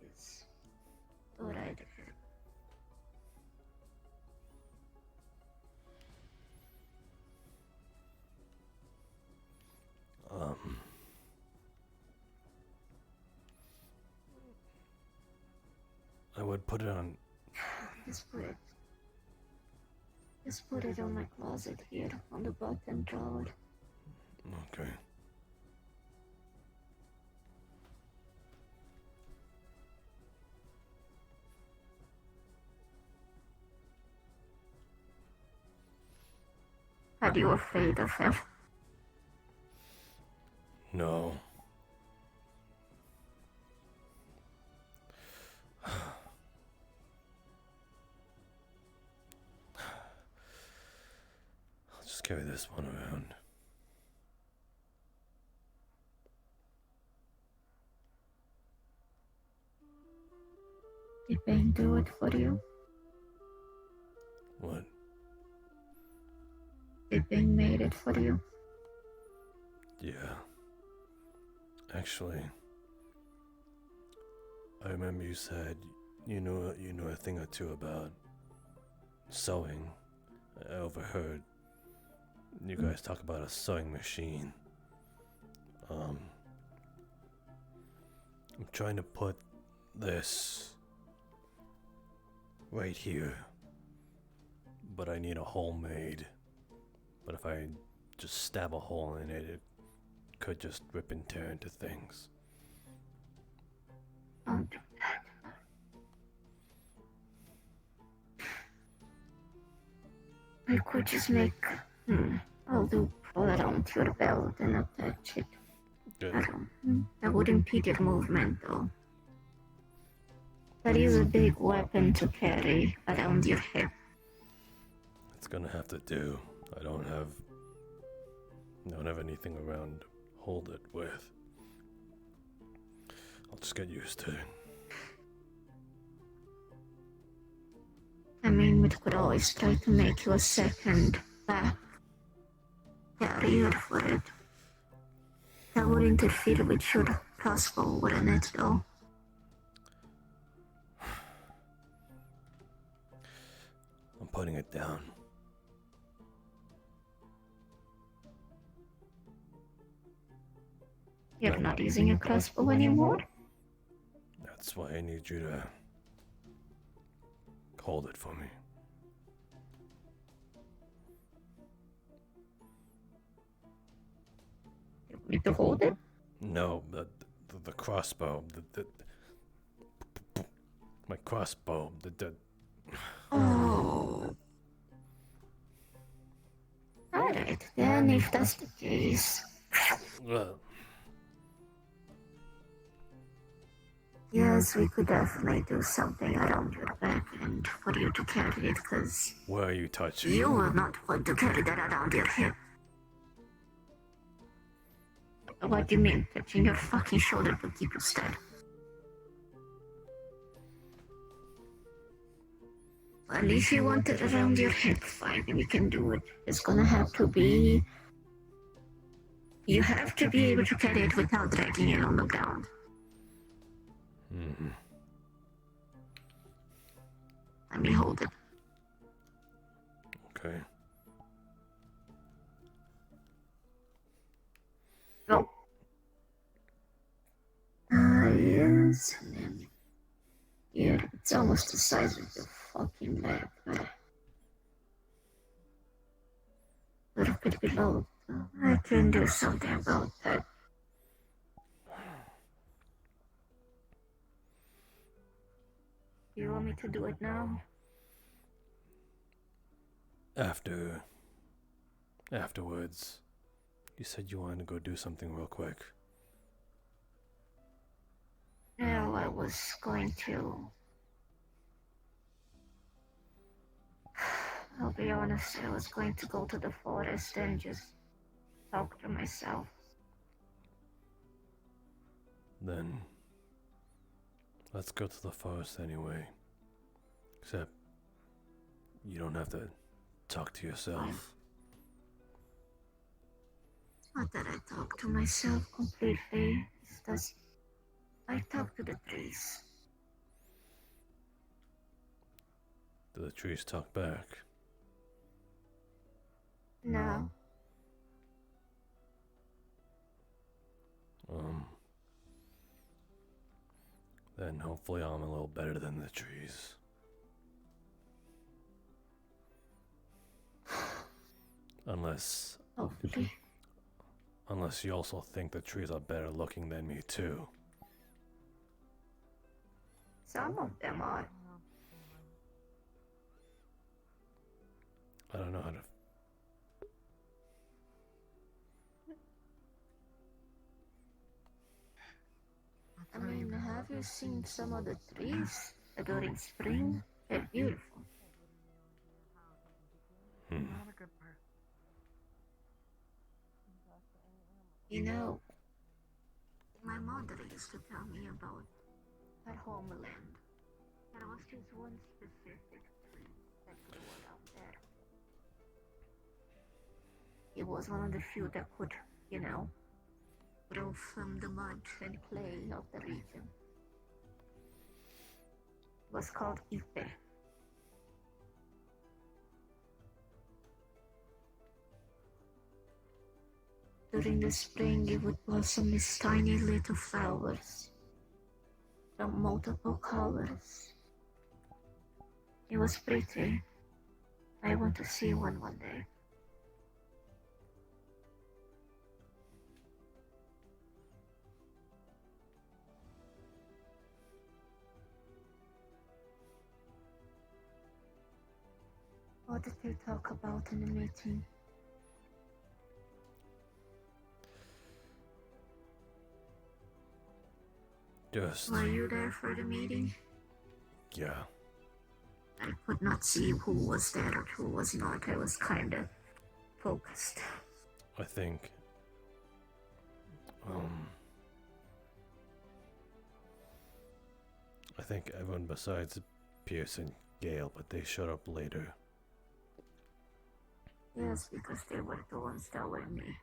It's alright. I would put it on. Just put it on my closet here on the bottom drawer. Okay. Are you afraid of him? No. I'll just carry this one around. Did Bane do it for you? What? Did Bane made it for you? Yeah. Actually, I remember you said you knew a thing or two about sewing. I overheard you guys talk about a sewing machine. I'm trying to put this right here, but I need a hole made. But if I just stab a hole in it, it could just rip and tear into things. Don't do that. I could just make a loop around your belt and attach it. Good. That would impede your movement, though. That is a big weapon to carry around your hip. It's gonna have to do. I don't have anything around to hold it with. I'll just get used to it. I mean, we could always try to make you a second back carrier for it. That would interfere with your crossbow, wouldn't it, though? I'm putting it down. You're not using a crossbow anymore? That's why I need you to hold it for me. You want me to hold it? No, the crossbow. My crossbow. Oh. Alright, then if that's the case. Yes, we could definitely do something around your back and for you to carry it, because Where are you touching? you will not want to carry that around your hip. What do you mean, touching your fucking shoulder to keep you steady? Well, if you want it around your hip, fine, we can do it. It's gonna have to be... You have to be able to carry it without dragging it on the ground. Mm-hmm. Let me hold it. Okay. Go. Yes. And then here, it's almost the size of your fucking leg. A little bit below. I can do something about that. You want me to do it now? Afterwards. You said you wanted to go do something real quick. No, I was going to... I'll be honest, I was going to go to the forest and just talk to myself. Then let's go to the forest anyway. Except you don't have to talk to yourself. It's not that I talk to myself completely. It's just I talk to the trees. Do the trees talk back? No. Then hopefully I'm a little better than the trees. Unless you also think the trees are better looking than me too. Some of them are. I don't know how to... I mean, have you seen some of the trees during spring? They're beautiful. You know, my mother used to tell me about her homeland. There was just one specific tree that grew out there. It was one of the few that could, you know, grow from the mud and clay of the region. It was called EP. During the spring, it would blossom as tiny little flowers from multiple colors. It was pretty. I want to see one day. What did they talk about in the meeting? Were you there for the meeting? Yeah. I could not see who was there or who was not. I was kinda focused. I think. I think everyone besides Pierce and Gale, but they showed up later. Yes, because they were the ones that were me.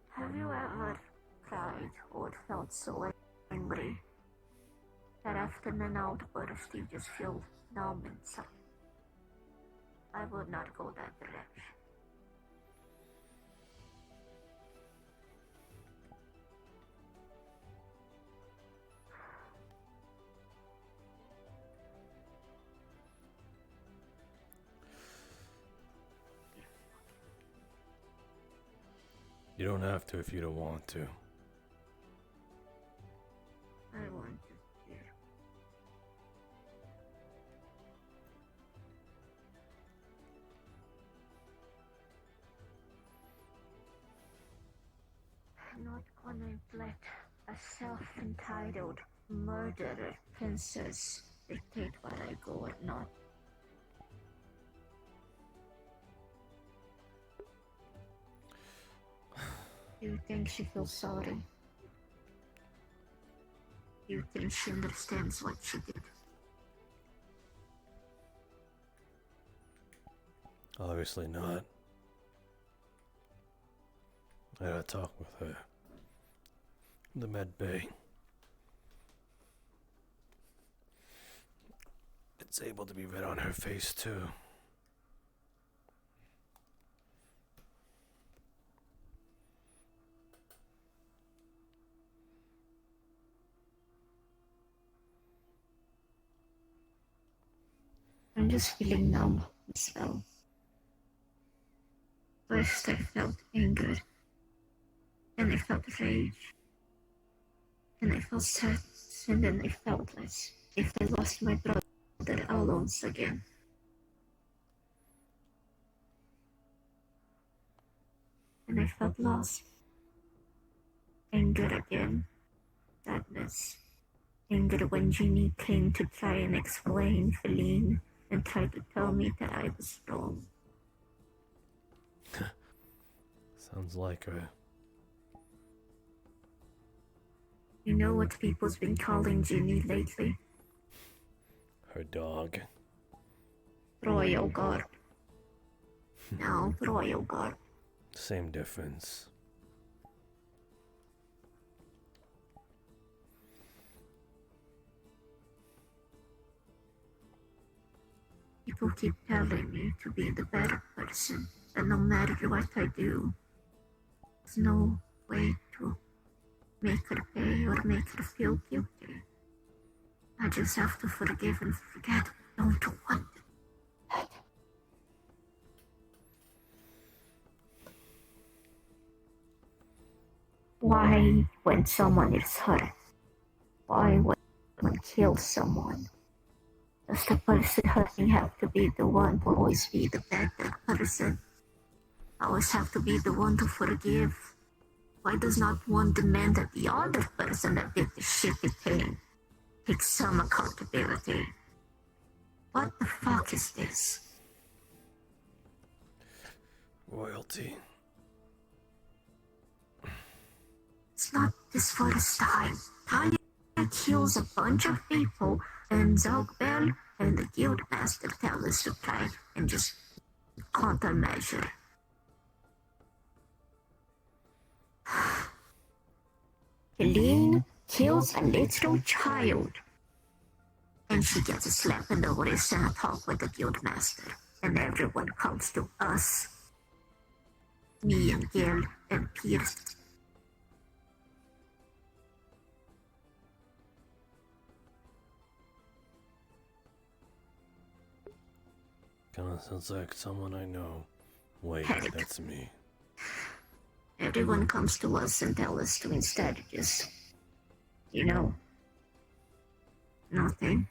Have you ever cried or felt so angry that after an outburst you just feel numb inside? I would not go that direction. You don't have to if you don't want to. I want to hear. I'm not gonna let a self-entitled murderer princess dictate what I go or not. You think she feels sorry? You think she understands what she did? Obviously not. I gotta talk with her. The med bay. It's able to be read on her face too. I'm just feeling numb as well. First I felt anger, then I felt rage, then I felt sadness, and then I felt as if I lost my brother all once again. And I felt lost. Anger again, sadness. Anger when Ginny came to try and explain Feline and tried to tell me that I was wrong. Sounds like her. You know what people's been calling Ginny lately? Her dog. Royal Guard. No, Royal Guard. Same difference. People keep telling me to be the better person, and no matter what I do, there's no way to make her pay or make her feel guilty. I just have to forgive and forget. Don't want that. Why, when someone is hurt? Why, when someone kills someone? Does the person hurting have to be the one to always be the better person? Always have to be the one to forgive? Why does not one demand that the other person that did the shitty thing take some accountability? What the fuck is this? Royalty. It's not this first time. Tanya kills a bunch of people, and Zogbel and the Guildmaster tell us to try and just countermeasure. Helene kills a little child, and she gets a slap in the wrist and a talk with the Guildmaster, and everyone comes to us. Me and Gil and Pierce. Kinda sounds like someone I know. Wait, that's me. Everyone comes to us and tell us to instead just, you know, nothing.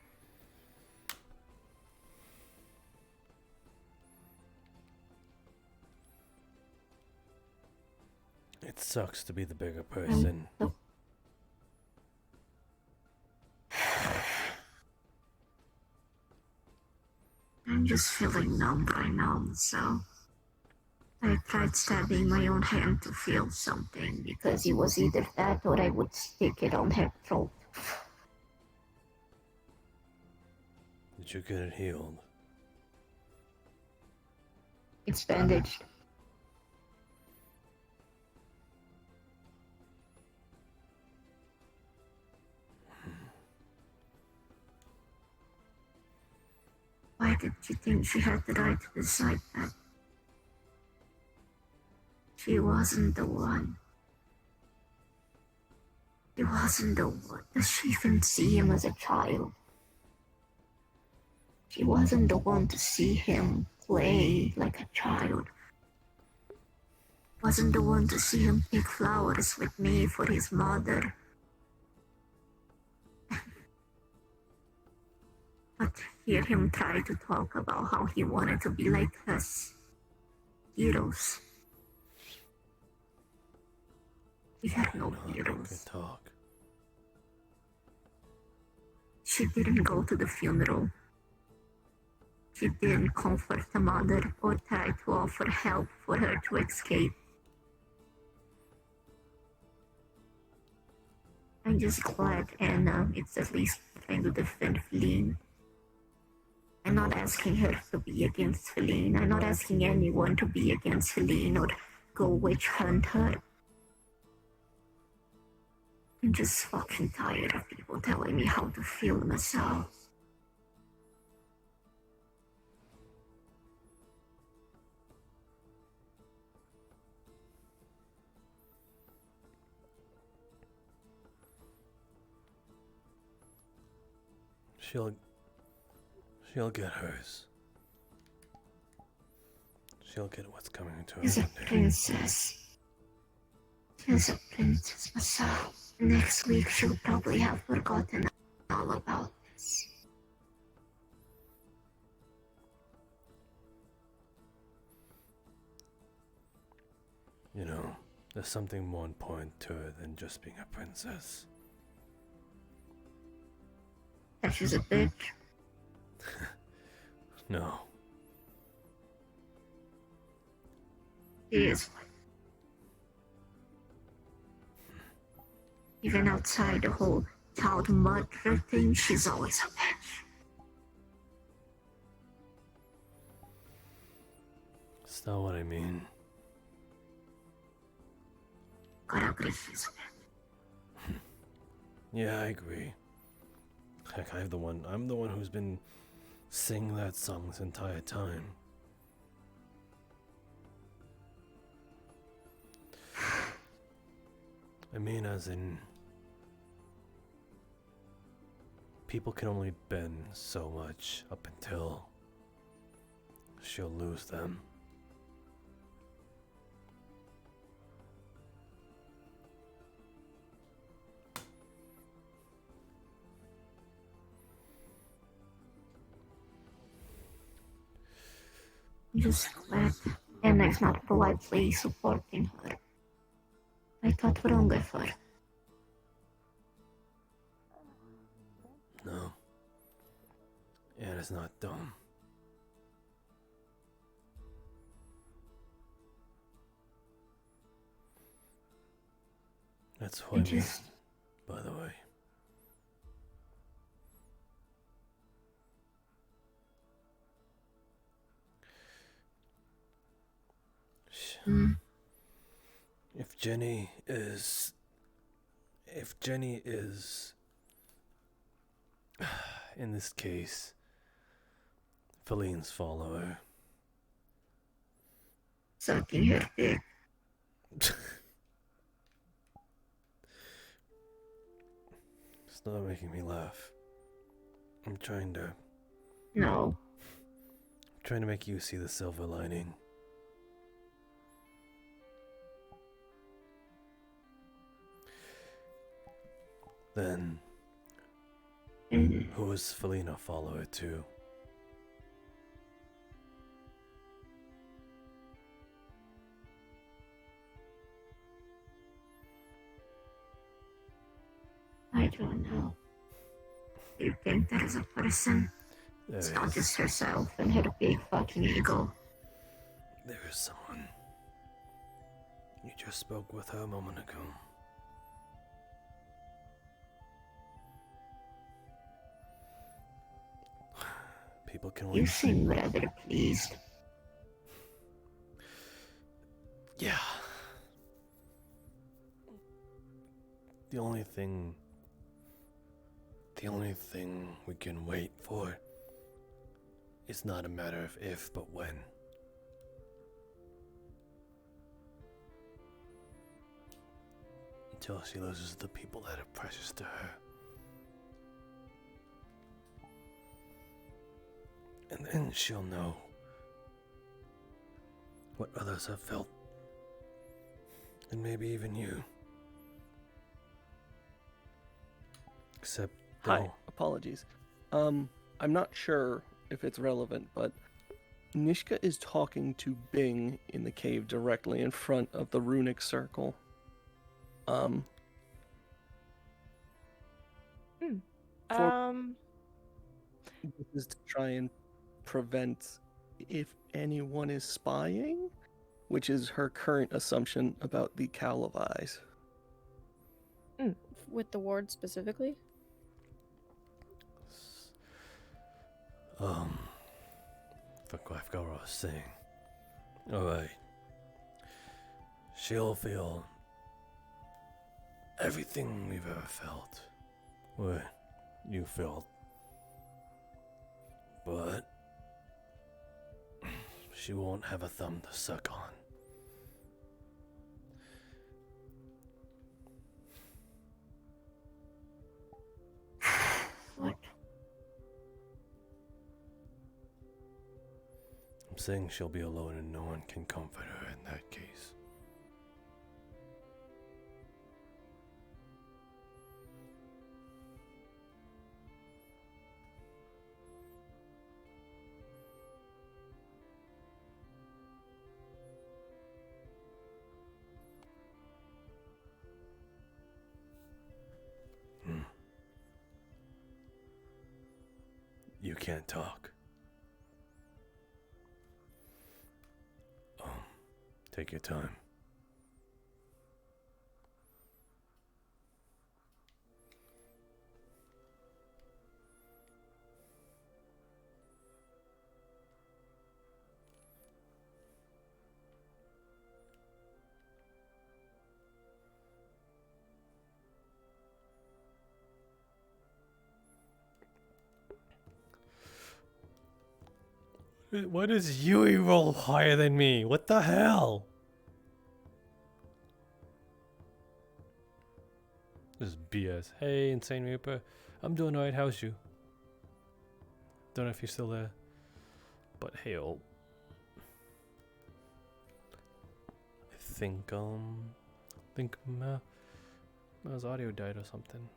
It sucks to be the bigger person. just feeling numb right now, so I tried stabbing my own hand to feel something because it was either that or I would stick it on her throat. Did you get it healed? It's bandaged. Why did you think she had the right to decide that? She wasn't the one. She wasn't the one. Does she even see him as a child? She wasn't the one to see him play like a child. Wasn't the one to see him pick flowers with me for his mother. But hear him try to talk about how he wanted to be like us. Heroes. We had no heroes. Talk. She didn't go to the funeral. She didn't comfort the mother or try to offer help for her to escape. I'm just glad Anna is at least trying to defend Feline. I'm not asking her to be against Feline. I'm not asking anyone to be against Feline or go witch hunt her. I'm just fucking tired of people telling me how to feel myself. She'll get hers. She'll get what's coming to her. She's a princess. She's a princess Masou. Next week she'll probably have forgotten all about this. You know, there's something more important to her than just being a princess. That she's a bitch. No. She is one. Even outside the whole child murder thing, she's always a bitch. That's not what I mean. Gotta agree she's a bitch. Yeah, I agree. Heck, I'm the one who's been singing that song this entire time. I mean, as in, people can only bend so much up until she'll lose them. I'm just glad Anna's not politely supporting her. I thought wrong of her. No. Anna's not dumb. That's what I mean, by the way. If Jenny is in this case Feline's follower, Sucking her dick. It's not making me laugh. I'm trying to make you see the silver lining. Then, who is Felina a follower to? I don't know. Do you think there is a person? It's not just herself and her big fucking ego. There is someone. You just spoke with her a moment ago. People can wait. You seem rather pleased. Yeah. The only thing we can wait for is not a matter of if, but when. Until she loses the people that are precious to her. And then she'll know what others have felt. And maybe even you. Except Hi, apologies. I'm not sure if it's relevant, but Nishka is talking to Bing in the cave directly in front of the runic circle. This is to try and prevent if anyone is spying, which is her current assumption about the Cowl of Eyes. With the ward specifically? I forgot what I was saying. Alright. She'll feel everything we've ever felt. What you felt. But she won't have a thumb to suck on. What? I'm saying she'll be alone and no one can comfort her in that case. You can't talk. Take your time. Why does Yui roll higher than me? What the hell? This is BS. Hey, Insane Reaper. I'm doing alright. How's you? Don't know if you're still there. But hey, I think Ma's audio died or something.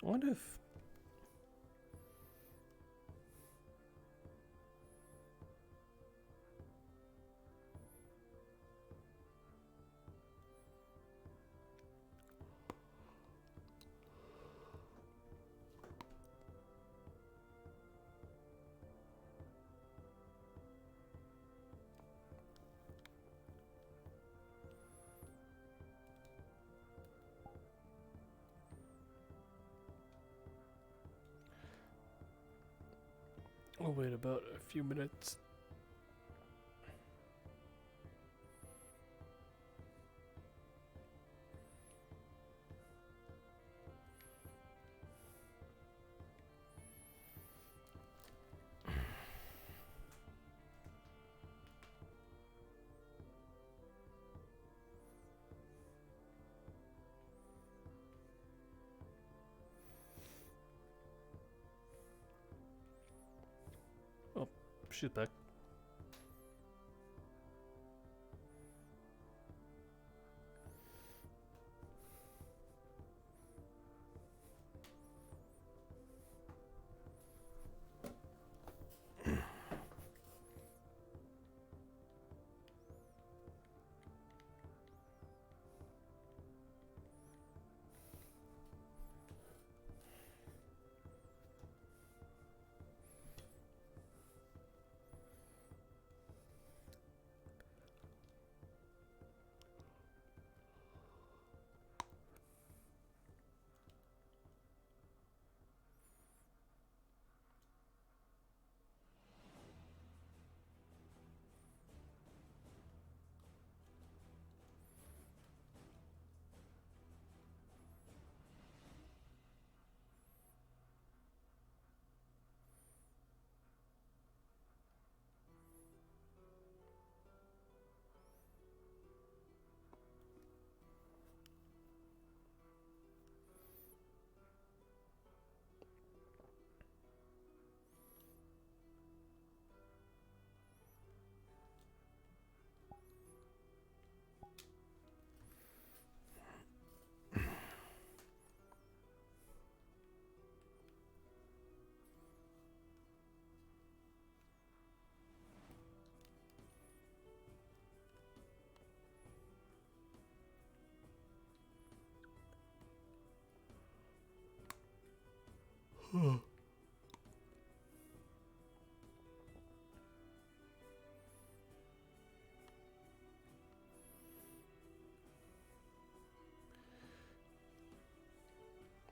I wonder if I'll wait about a few minutes. she's back.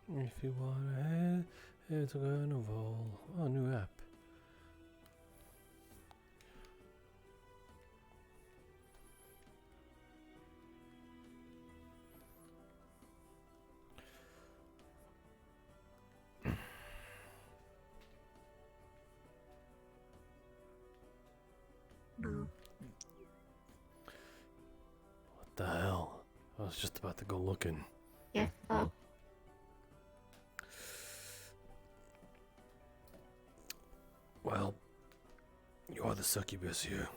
If you wanna head, it's gonna roll. Oh, new app. Boo. What the hell? I was just about to go looking. Get up. Well, you are the succubus here.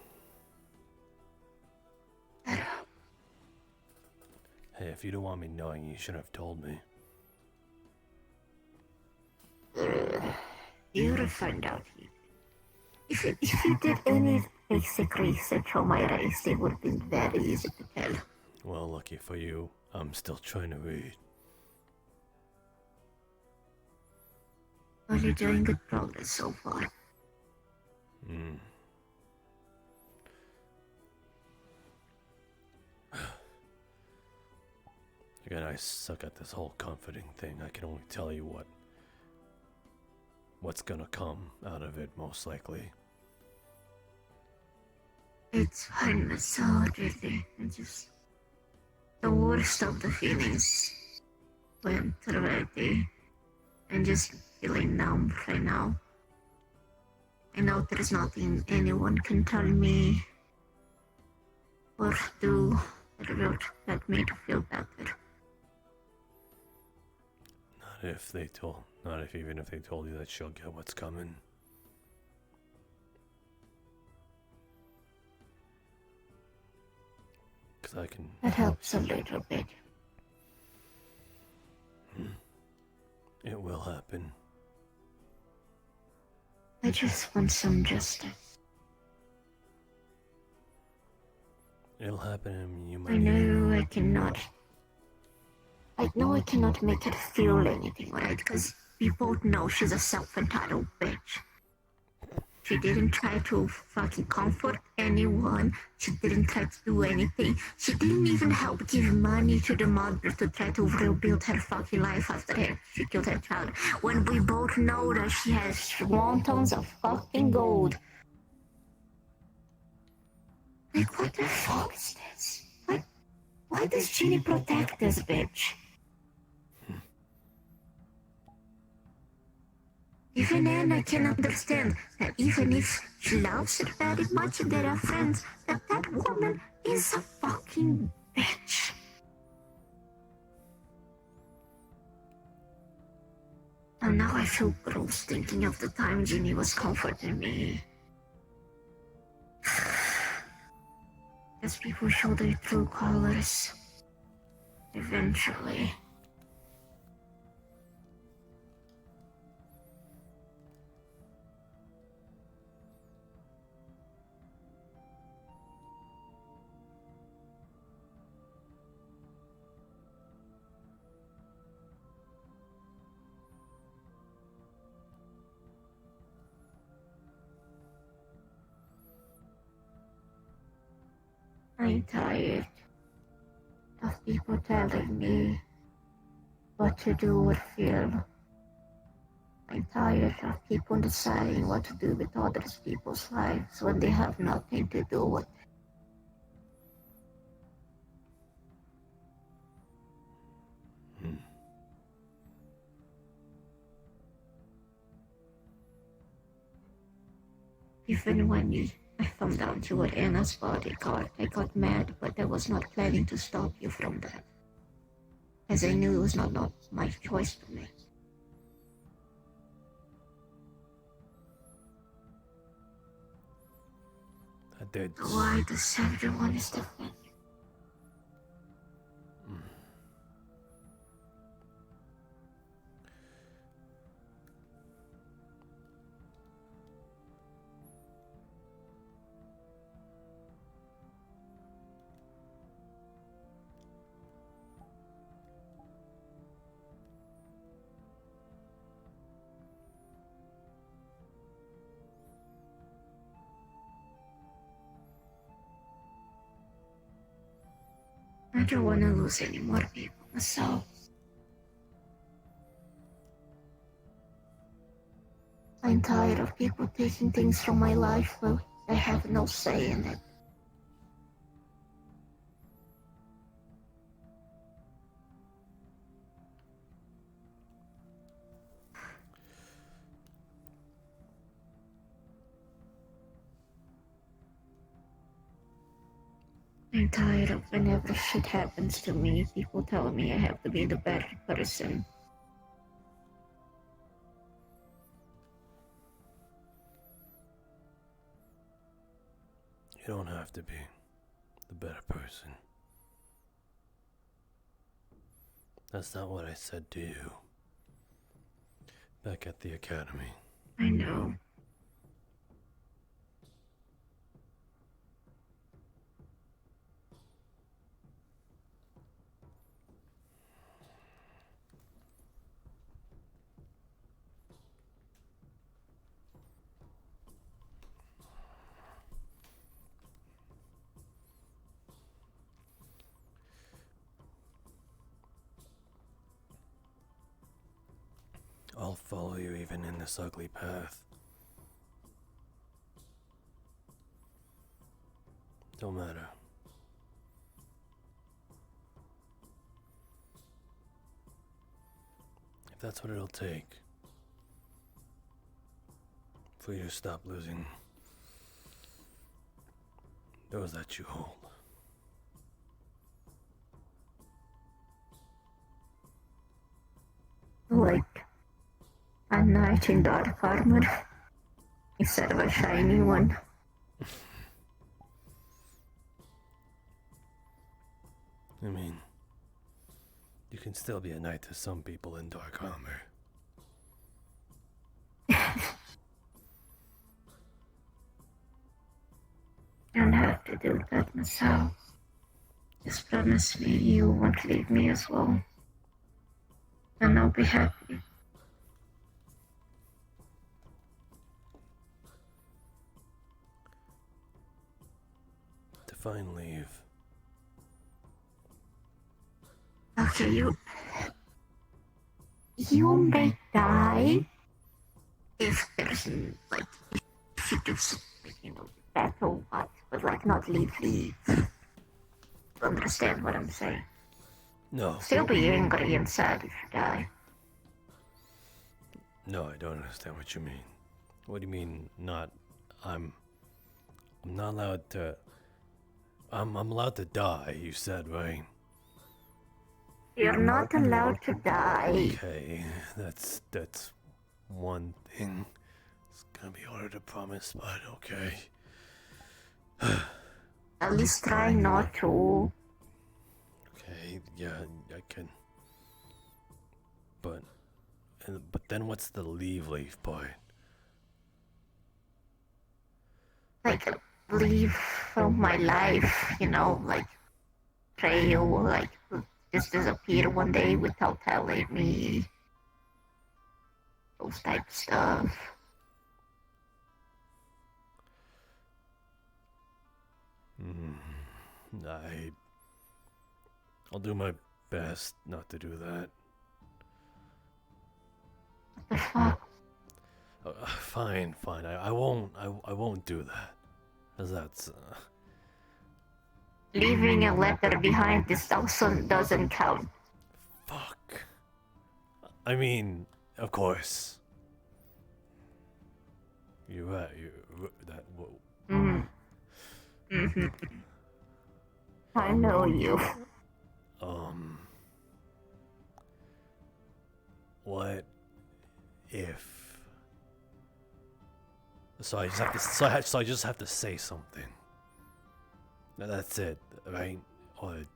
Hey, if you don't want me knowing, you should have told me. You'll find out. If you did any basic research on my race, it would be very easy to tell. Well, lucky for you, I'm still trying to read. Well, you're doing good progress so far. Again, I suck at this whole comforting thing. I can only tell you what's gonna come out of it, most likely. It's fine, Masou, really. The worst of the feelings went already. I'm just feeling numb right now. I know there's nothing anyone can tell me or do that will let me to feel better. Even if they told you that she'll get what's coming. Cause I can. That helps a little bit. It will happen. I just want some justice. It'll happen, and you might. I know I cannot. I know I cannot make her feel anything, right? Because we both know she's a self-entitled bitch. She didn't try to fucking comfort anyone. She didn't try to do anything. She didn't even help give money to the mother to try to rebuild her fucking life after she killed her child. When we both know that she has wontons of fucking gold. Like, what the fuck is this? Why does Ginny protect this bitch? Even then, I can understand that even if she loves her very much and they are friends, that woman is a fucking bitch. And now I feel gross thinking of the time Ginny was comforting me. as people show their true colors. Eventually. I'm tired of people telling me what to do or feel. I'm tired of people deciding what to do with other people's lives when they have nothing to do with it. Even when I found out you were Anna's bodyguard, I got mad, but I was not planning to stop you from that. As I knew it was not my choice to make. I did. Why does everyone is different? I don't want to lose any more people myself. I'm tired of people taking things from my life, but I have no say in it. I'm tired of whenever shit happens to me, people tell me I have to be the better person. You don't have to be the better person. That's not what I said to you back at the academy. I know. I'll follow you even in this ugly path. Don't matter. If that's what it'll take for you to stop losing those that you hold. Like a knight in dark armor instead of a shiny one. I mean, you can still be a knight to some people in dark armor. Don't have to do that myself. Just promise me you won't leave me as well. And I'll be happy. Define leave. Okay, you may die if there's like if you do something, battle what, but like not leave. You understand what I'm saying? No. Still be angry and sad if you die. No, I don't understand what you mean. What do you mean not? I'm not allowed to. I'm allowed to die, you said, right? You're not allowed to die. Okay, that's one thing. It's gonna be harder to promise, but okay. At least try not to. Okay, yeah, I can. But then what's the leave part? Like, leave from my life, you know, like, trail, like, just disappear one day without telling me. Those type of stuff. I'll do my best not to do that. What the fuck? Fine. I won't do that. 'Cause that's. Leaving a letter behind this also doesn't count. Fuck. I mean, of course. You're right. That. Mm-hmm. I know you. What if? So I just have to. So I just have to say something. That's it, right? Or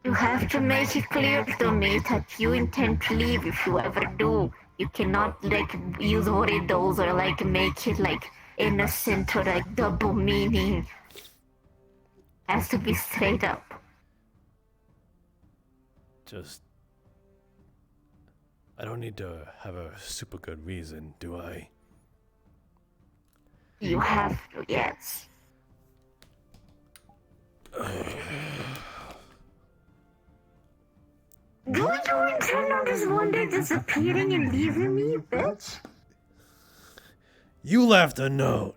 You have to make it clear to me that you intend to leave if you ever do. You cannot, like, use riddles or, like, make it, like, innocent or, like, double meaning. Has to be straight up. just. I don't need to have a super good reason, do I? You have to, yes. Do you intend on this one day disappearing and leaving me, bitch? You left a note.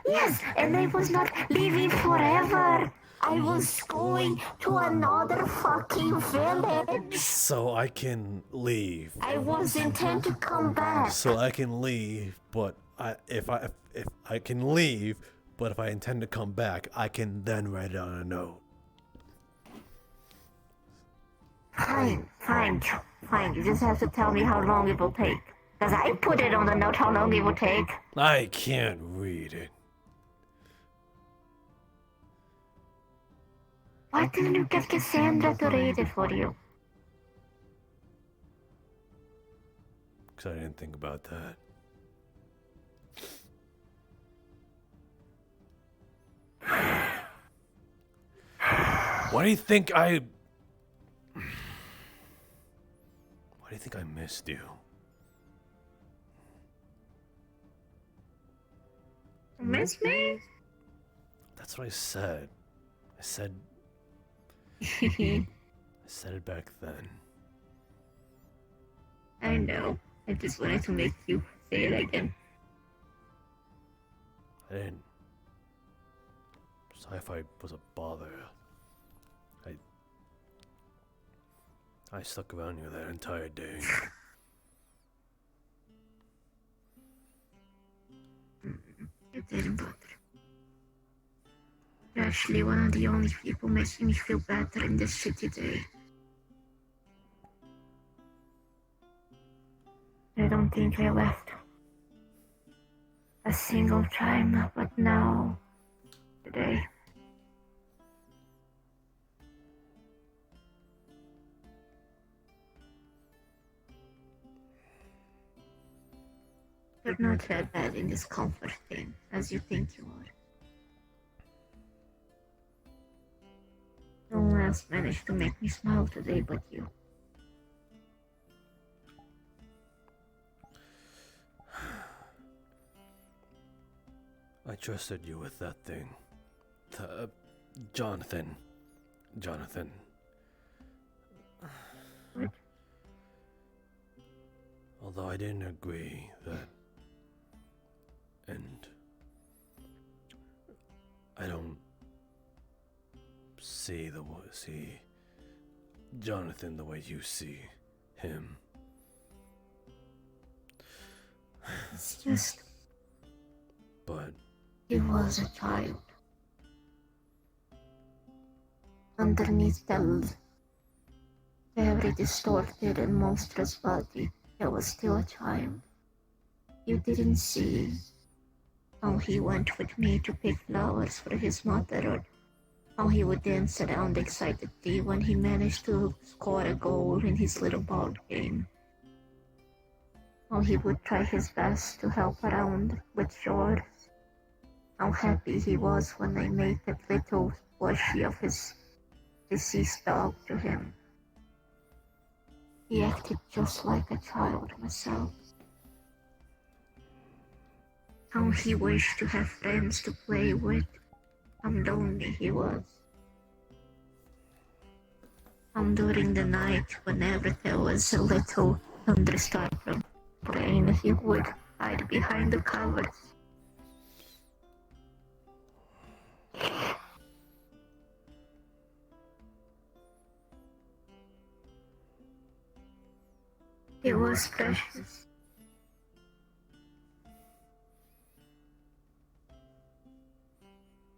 Yes, and I was not leaving forever. I was going to another fucking village. So I can leave. I was intent to come back. So I can leave, but if I can leave, but if I intend to come back, I can then write it on a note. Fine. You just have to tell me how long it will take. Because I put it on the note how long it will take. I can't read it. Why didn't you get Cassandra to read it for you? Because I didn't think about that. Why do you think I missed you? Miss me? That's what I said. I said it back then. I know. I just wanted to make you say it again. I didn't. Sci-fi was a bother. I stuck around you that entire day. It didn't bother. You're actually one of the only people making me feel better in this shitty day. I don't think I left a single time, but now, today. You're not that bad in this comfort thing as you think you are. No one else managed to make me smile today but you. I trusted you with that thing. Jonathan. What? Although I didn't agree that. And I don't see Jonathan the way you see him. It's just. But he was a child. Underneath that very distorted and monstrous body, there was still a child. You didn't see how he went with me to pick flowers for his mother, or how he would dance around excitedly when he managed to score a goal in his little ball game. How he would try his best to help around with chores. How happy he was when I made that little plushie of his deceased dog to him. He acted just like a child myself. How he wished to have friends to play with. How lonely he was. How during the night, whenever there was a little thunderstorm from rain, he would hide behind the covers. He was precious.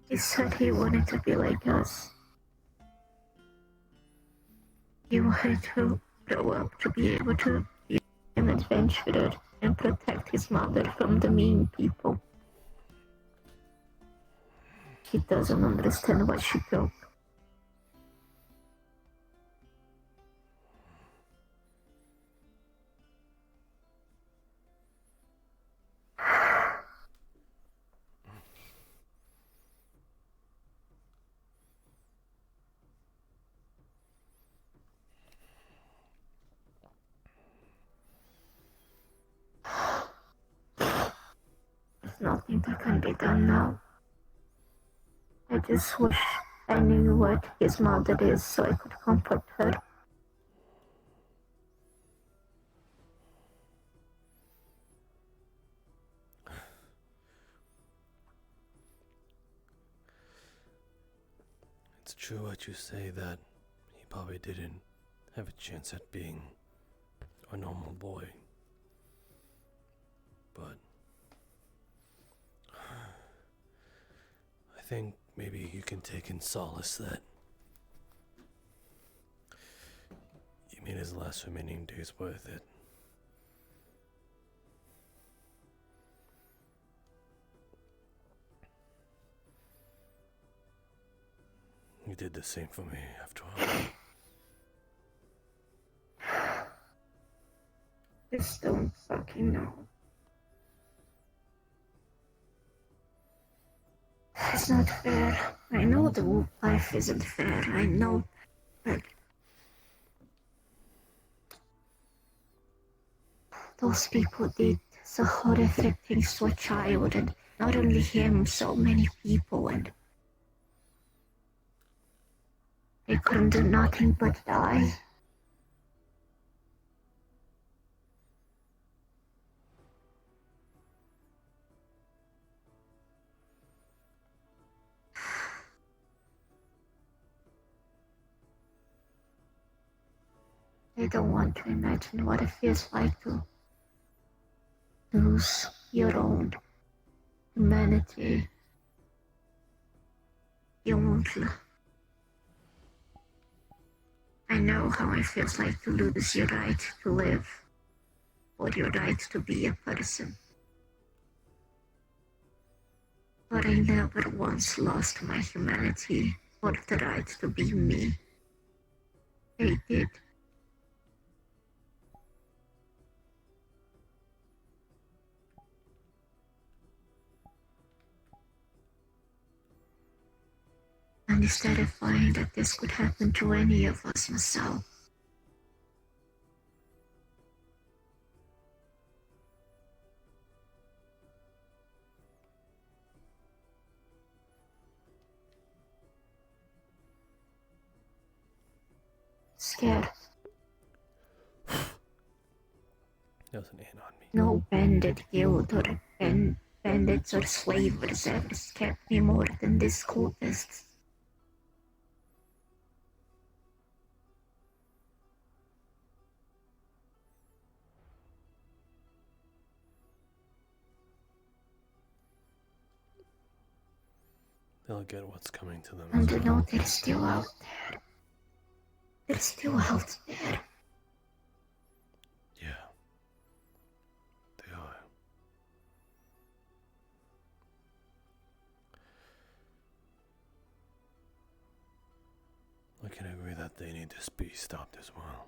He said he wanted to be like us. He wanted to grow up to be able to be an adventurer and protect his mother from the mean people. He doesn't understand what she broke. Nothing that can be done now. I just wish I knew what his mother is so I could comfort her. It's true what you say that he probably didn't have a chance at being a normal boy. But I think maybe you can take in solace that you made his last remaining days worth it. You did the same for me, after all. Just don't fucking know. It's not fair. I know the life isn't fair. I know, but those people did so horrific things to a child, and not only him, so many people, and they couldn't do nothing but die. I don't want to imagine what it feels like to lose your own humanity. You won't. I know how it feels like to lose your right to live, or your right to be a person. But I never once lost my humanity or the right to be me. They did. And it's terrifying that this could happen to any of us, Masou. Scared. There's an ant on me. No bandit guild or bandits or slavers ever scared me more than these cultists. They'll get what's coming to them. And you know they're still out there. They're still out there. Yeah. They are. they need to be stopped as well.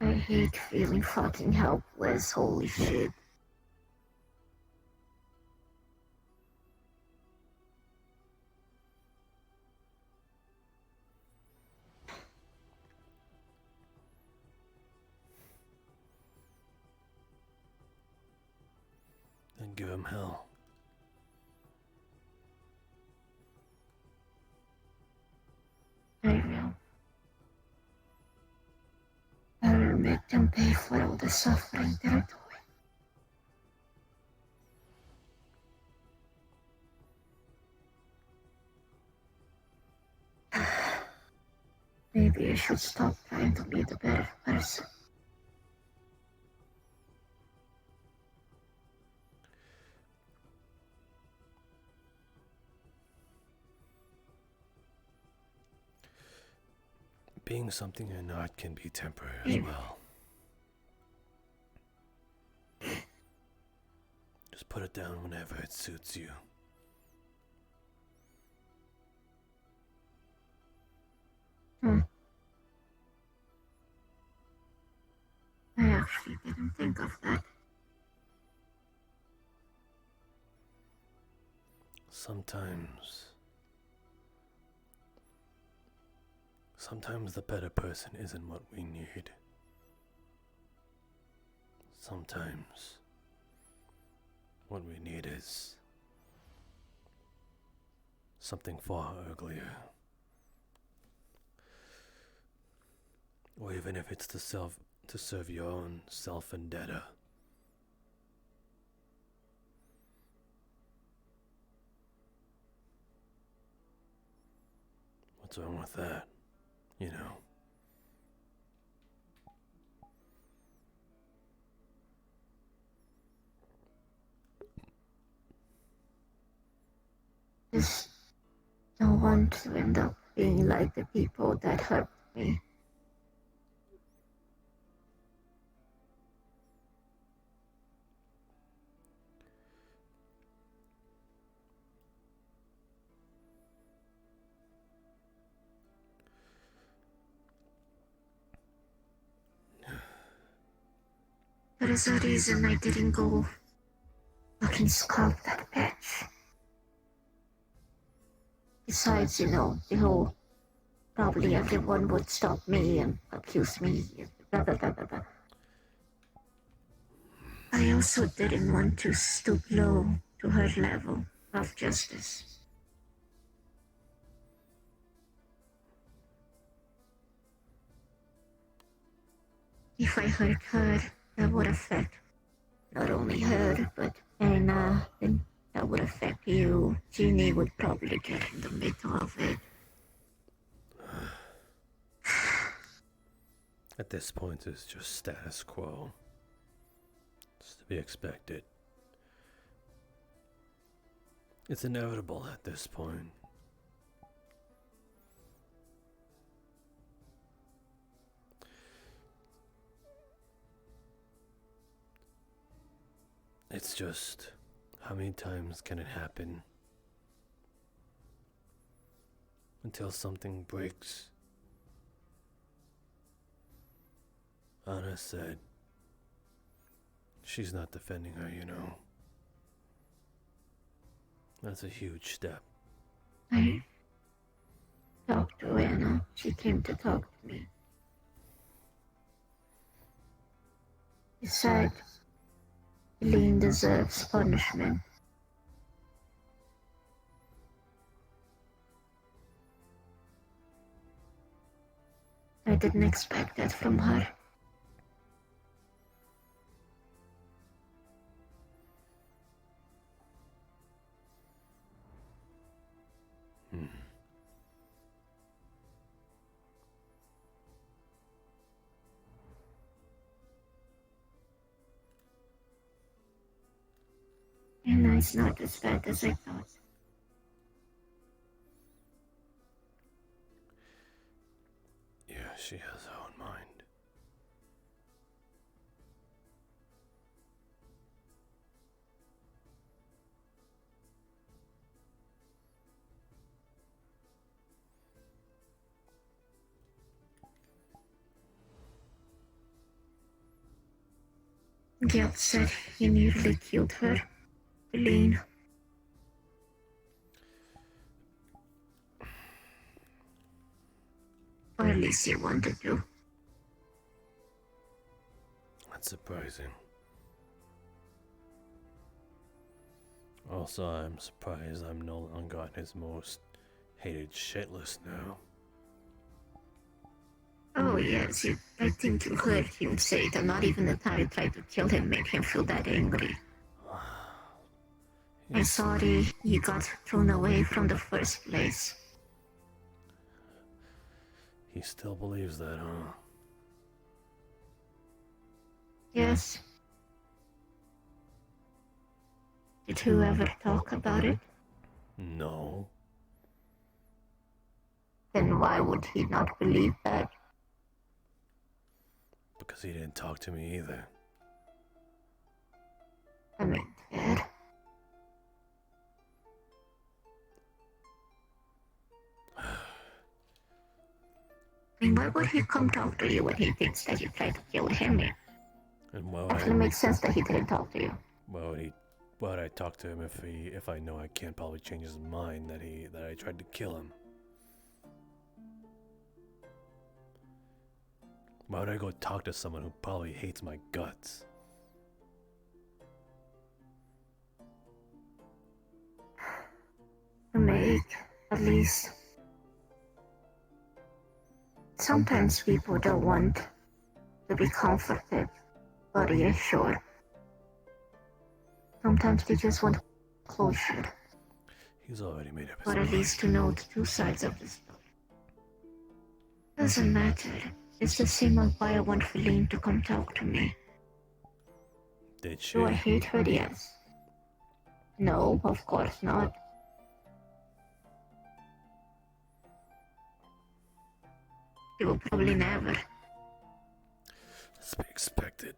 I hate feeling fucking helpless, holy shit. Then give him hell. I will. I will make them pay for all the suffering they're doing. Maybe I should stop trying to be the better person. Being something you're not can be temporary as well. Just put it down whenever it suits you. I actually didn't think of that. Sometimes the better person isn't what we need. Sometimes what we need is something far uglier. Or even if it's to serve your own self-vendetta. What's wrong with that? You know. Just don't want to end up being like the people that hurt me. There is a reason I didn't go fucking scalp that bitch. Besides, you know, the whole probably everyone would stop me and accuse me. Blah, blah, blah, blah, blah. I also didn't want to stoop low to her level of justice. If I hurt her, that would affect not only her, but Anna, and that would affect you. Ginny would probably get in the middle of it. At this point, it's just status quo. It's to be expected. It's inevitable at this point. It's just, how many times can it happen until something breaks? Anna said she's not defending her, you know. That's a huge step. I talked to Anna. She came to talk to me. She said Eileen deserves punishment. I didn't expect that from her. Anna is not as bad as I thought. Yeah, she has her own mind. Gil said he nearly killed her. Eileen. Or at least he wanted to. That's surprising. Also, I'm surprised I'm no longer on his most hated shit list now. Oh yes, I think you heard him say that not even the time you tried to kill him made him feel that angry. I'm sorry you got thrown away from the first place. He still believes that, huh? Yes. Did you ever talk about it? No. Then why would he not believe that? Because he didn't talk to me either. I mean, Dad. I mean, why would he come talk to you when he thinks that you tried to kill him? And why Actually, makes sense that he didn't talk to you. why would I talk to him if I know I can't probably change his mind that I tried to kill him? Why would I go talk to someone who probably hates my guts? Make, at least. Sometimes people don't want to be comforted or reassured. Sometimes they just want closure. He's already made up his Or at mind. least to know the two sides of the story. Doesn't matter. It's the same as why I want Feline to come talk to me. Did she? Do I hate her? Yes. No, of course not. She will probably never. That's to be expected.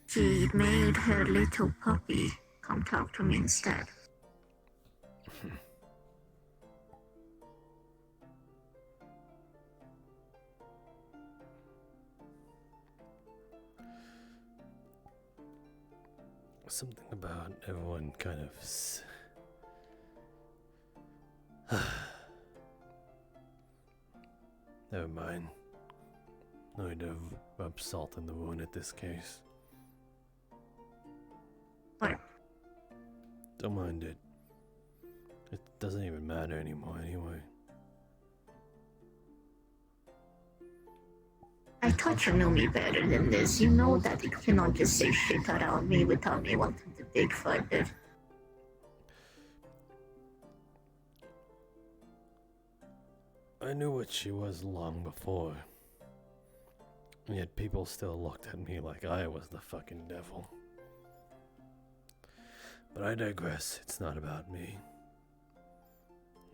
She made her little puppy come talk to me instead. Something about everyone kind of never mind. No need to rub salt in the wound at this case. What? Don't mind it. It doesn't even matter anymore anyway. I thought you knew me better than this. You know that you cannot just say shit around me without me wanting to dig further. I knew what she was long before. And yet people still looked at me like I was the fucking devil. But I digress. It's not about me.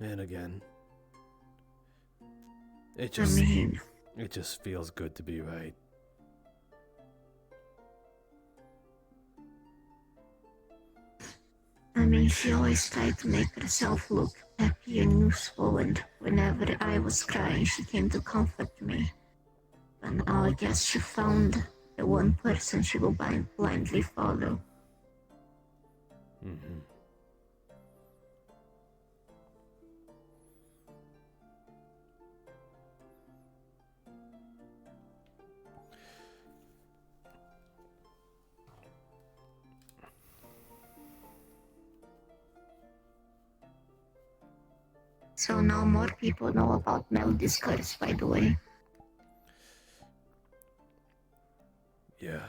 And again, it just feels good to be right. I mean, she always tried to make herself look happy and useful, and whenever I was crying, she came to comfort me. But now I guess she found the one person she will blindly follow. Mm-hmm. So now more people know about Melody's curse, by the way. Yeah.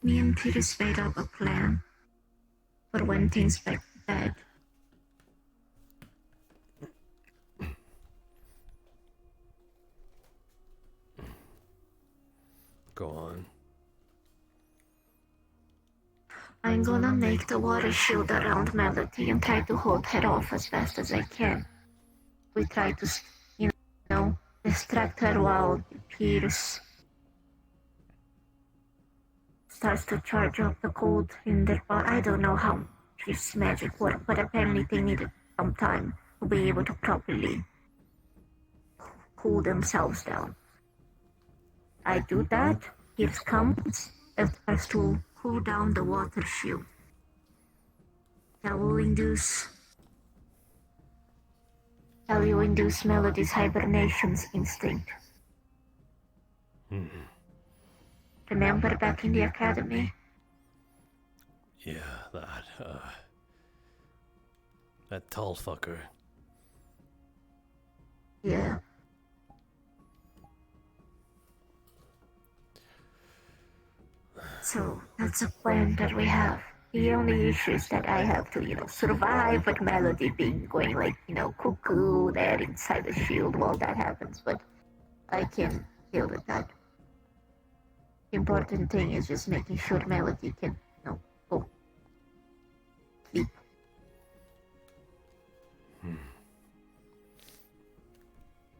Me and Tiris made up a plan for when things get bad. Go on. I'm gonna make the water shield around Melody and try to hold her off as best as I can. We try to, distract her while Pierce starts to charge up the cold in their body. I don't know how this magic works, but apparently they needed some time to be able to properly cool themselves down. I do that, gives comes, and tries to cool down the water shield. That will induce Melody's hibernation's instinct. Remember back in the academy? Yeah, that tall fucker. Yeah. So, that's a plan that we have. The only issue is that I have to, survive with Melody being going like, cuckoo there inside the shield while that happens, but I can deal with that. The important thing is just making sure Melody can, go sleep.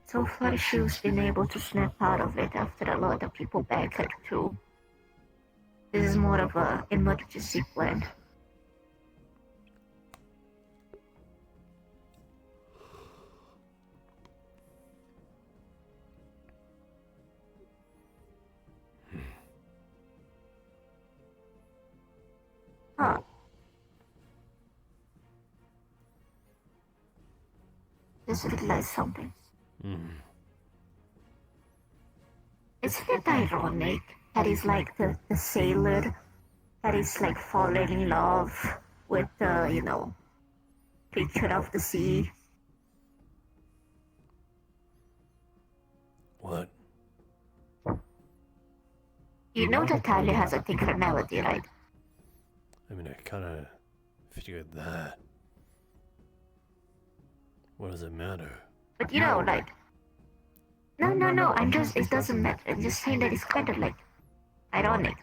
So far, she's been able to snap out of it after a lot of people back her too. This is more of an emergency plan. Huh. Just realized something. Isn't it ironic that he's like the sailor that is like falling in love with the, creature of the sea? What? You know that Talia has a thing for Melody, right? I mean, I kind of figured that. What does it matter? But No, it doesn't matter. I'm just saying that it's kind of like ironic,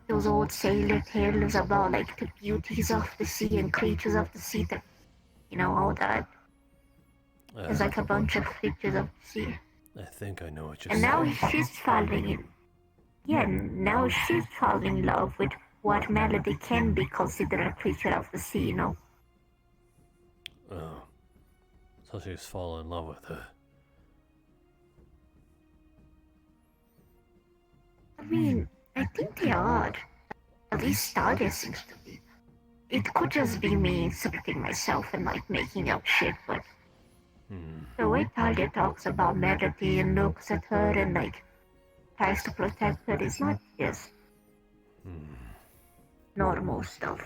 those old sailor tales about like the beauties of the sea and creatures of the sea that, all that. There's like a bunch of creatures of the sea. I think I know what you're And saying. now she's falling in. Yeah, now she's falling in love with what Melody can be considered a creature of the sea, Oh. So she's fallen in love with her. I mean, I think they are. At least Talia seems to be. It could just be me inserting myself and like making up shit, but the way Talia talks about Melody and looks at her and like tries to protect her is not just normal stuff,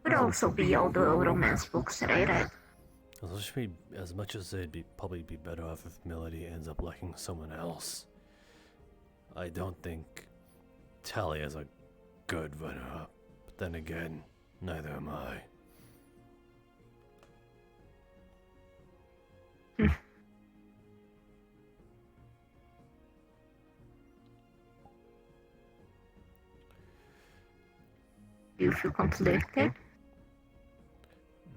Could also be all the romance books that I read. As much as they'd probably be better off if Melody ends up liking someone else, I don't think Talia is a good runner-up. But then again, neither am I. Do you feel conflicted?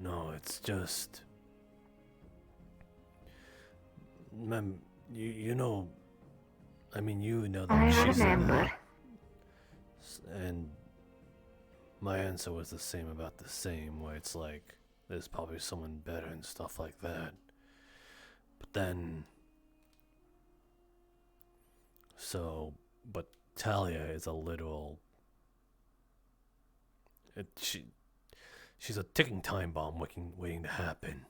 No, it's just... Ma'am, you know that I she's remember. and my answer was the same about the same, where it's like, there's probably someone better and stuff like that. But then... But Talia is a literal... She's a ticking time bomb waiting to happen.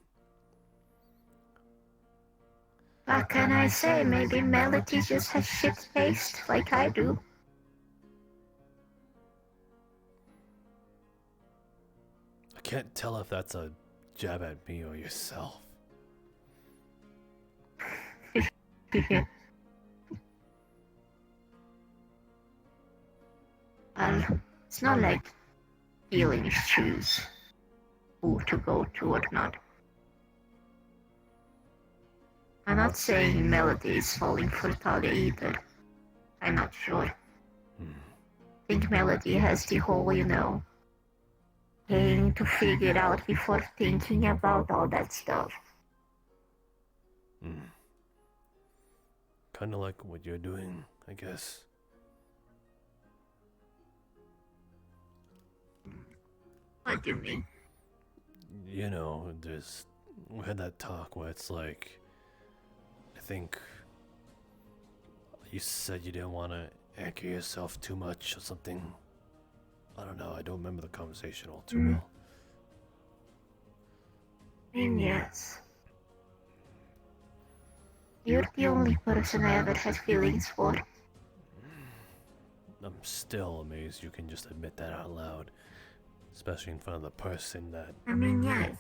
What can I say? Maybe Melody just has shit-faced like I do. I can't tell if that's a jab at me or yourself. Well, it's not like feelings choose who to go to or not. I'm not saying Melody is falling for Talia either. I'm not sure. I think Melody has the whole, thing to figure out before thinking about all that stuff. Kind of like what you're doing, I guess. What do you mean? You know, we had that talk where it's like, I think you said you didn't want to anchor yourself too much or something. I don't know, I don't remember the conversation all too well. I mean, yes. You're the only person I ever had feelings for. I'm still amazed you can just admit that out loud, especially in front of the person that... I mean, yes.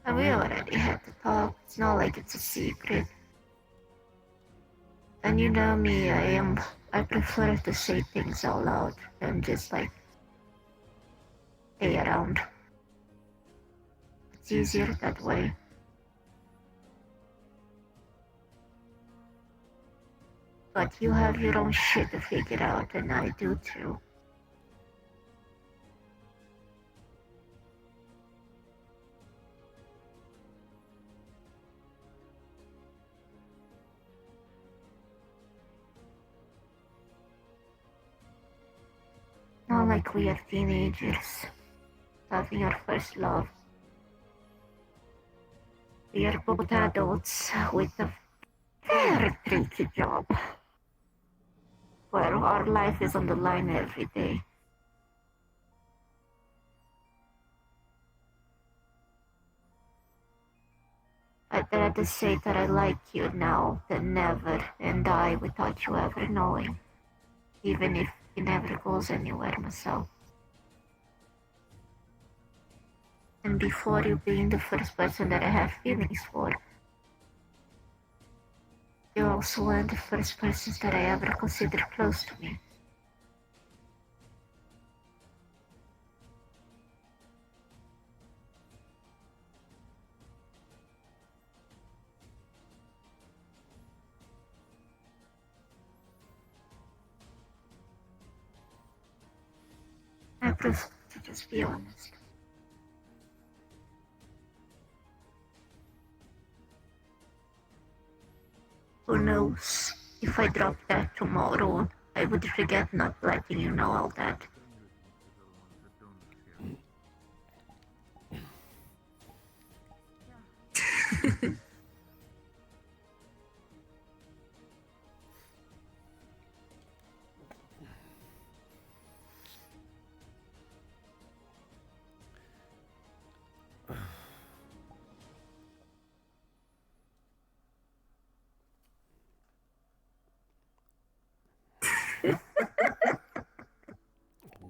But we already had to talk. It's not like it's a secret. And you know me, I prefer to say things out loud than just like stay around. It's easier that way. But you have your own shit to figure out, and I do too. Not like we are teenagers, having our first love. We are both adults with a very tricky job, where our life is on the line every day. I'd rather say that I like you now than never and die without you ever knowing, even if it never goes anywhere myself. And before you being the first person that I have feelings for, you also weren't the first person that I ever considered close to me. I prefer to just be honest. Who knows? If I dropped that tomorrow, I would regret not letting you know all that.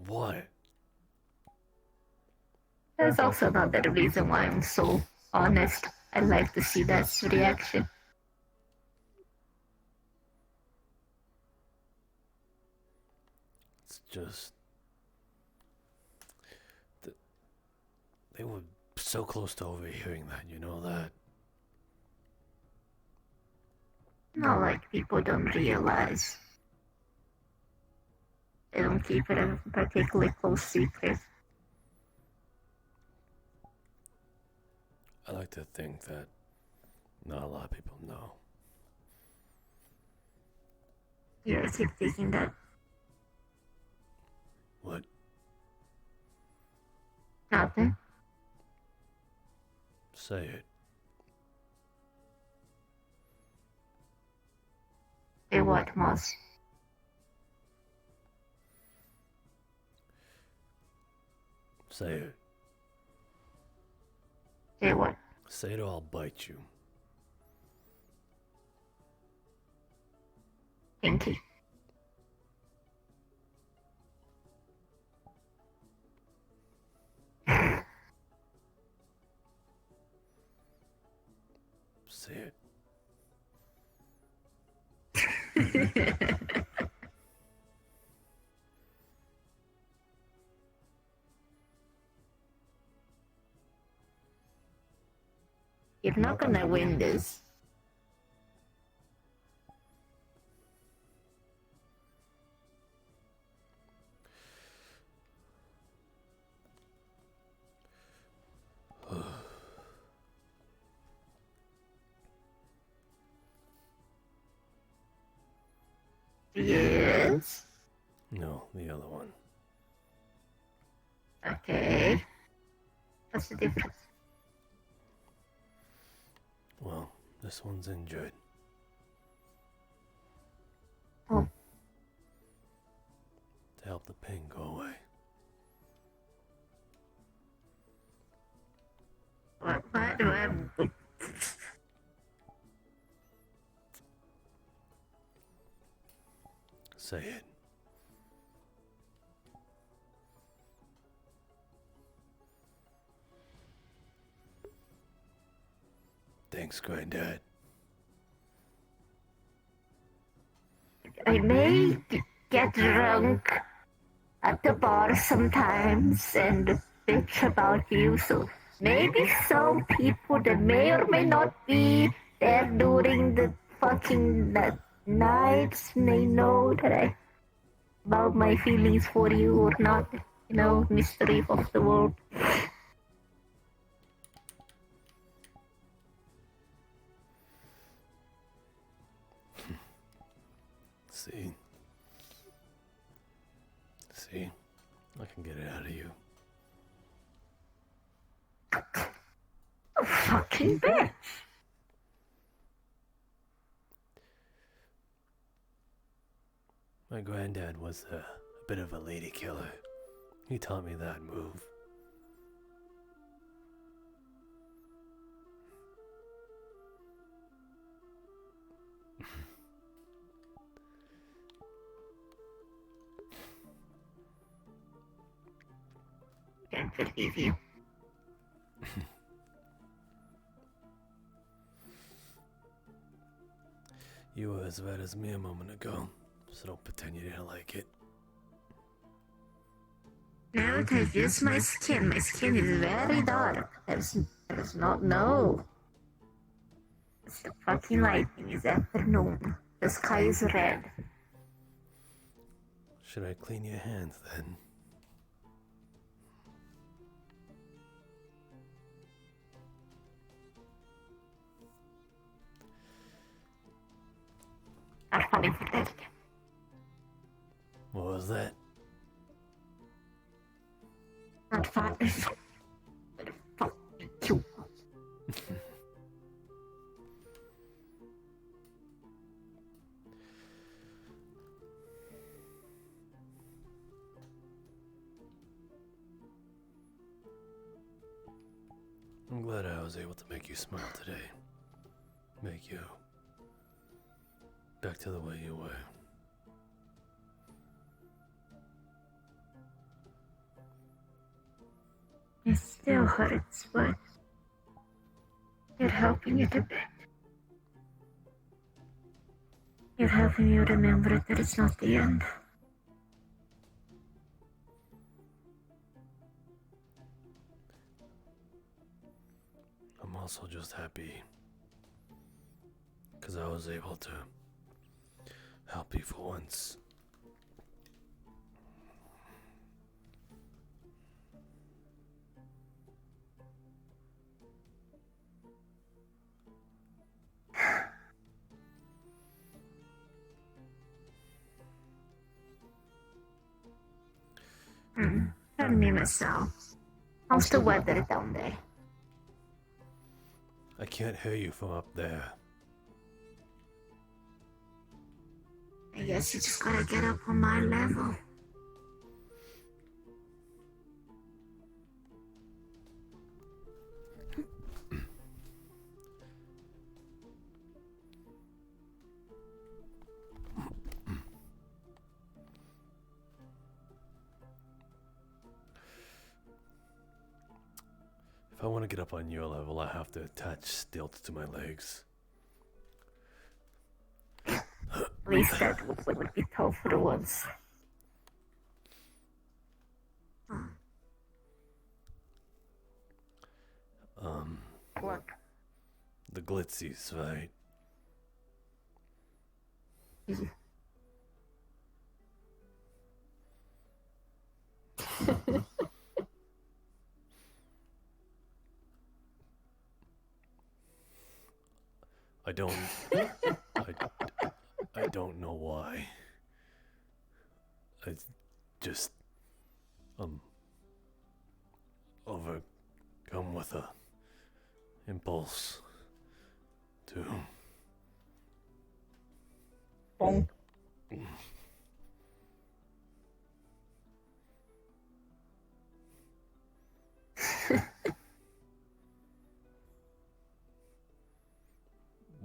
What? There's also another reason why I'm so honest. I like to see that reaction. It's just... They were so close to overhearing that, you know that? Not like people don't realize. They don't keep it a particularly close secret. I like to think that not a lot of people know. Yeah, I keep thinking that. What? Nothing. Say it. Say what, Moss? Say it. Say what? Say it or I'll bite you. Pinky. Say it. You're not gonna win this. Yes. No, the other one. Okay. What's the difference? Well, this one's injured. Oh. To help the pain go away. What do I... Say it. Thanks, Granddad. I may get drunk at the bar sometimes and bitch about you, so maybe some people that may or may not be there during the fucking nights may know that I about my feelings for you or not, you know, mystery of the world. See? See? I can get it out of you. A fucking bitch! My granddad was a bit of a lady killer. He taught me that move. Can't believe you. You were as red as me a moment ago, so don't pretend you didn't like it. Now that I've used my skin is very dark. There's not no. It's the fucking lightning is afternoon. The sky is red. Should I clean your hands then? Not falling for that. What was that? Not falling. Fuck you. I'm glad I was able to make you smile today. Make you back to the way you were. It still hurts, but you're helping it a bit. You're helping you remember that it's not the end. I'm also just happy because I was able to help you for once. Tell me, Masou. How's the weather down there? I can't hear you from up there. I guess you just gotta get up on my level. If I want to get up on your level, I have to attach stilts to my legs. At least that would be tough for the ones. What? The glitzies, right? I don't know why. I just overcome with a impulse to Bonk.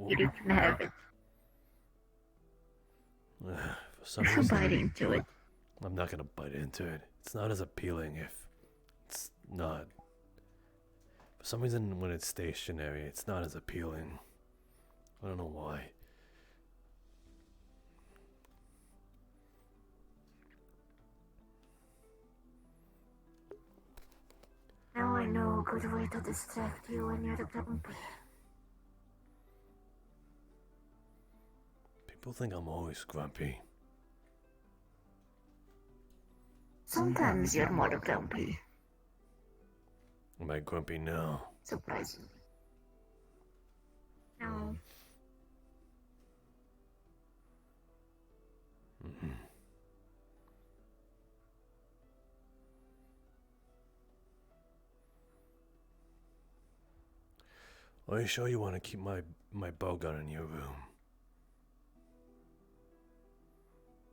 You can have it. For some You should reason, bite into it. I'm not gonna bite into it. It's not as appealing if it's not. For some reason, when it's stationary, it's not as appealing. I don't know why. Now I know a good way to distract you when you're grumpy. People think I'm always grumpy. Sometimes you're more grumpy. Am I grumpy now? Surprisingly. No. Mm-hmm. Are you sure you want to keep my bow gun in your room?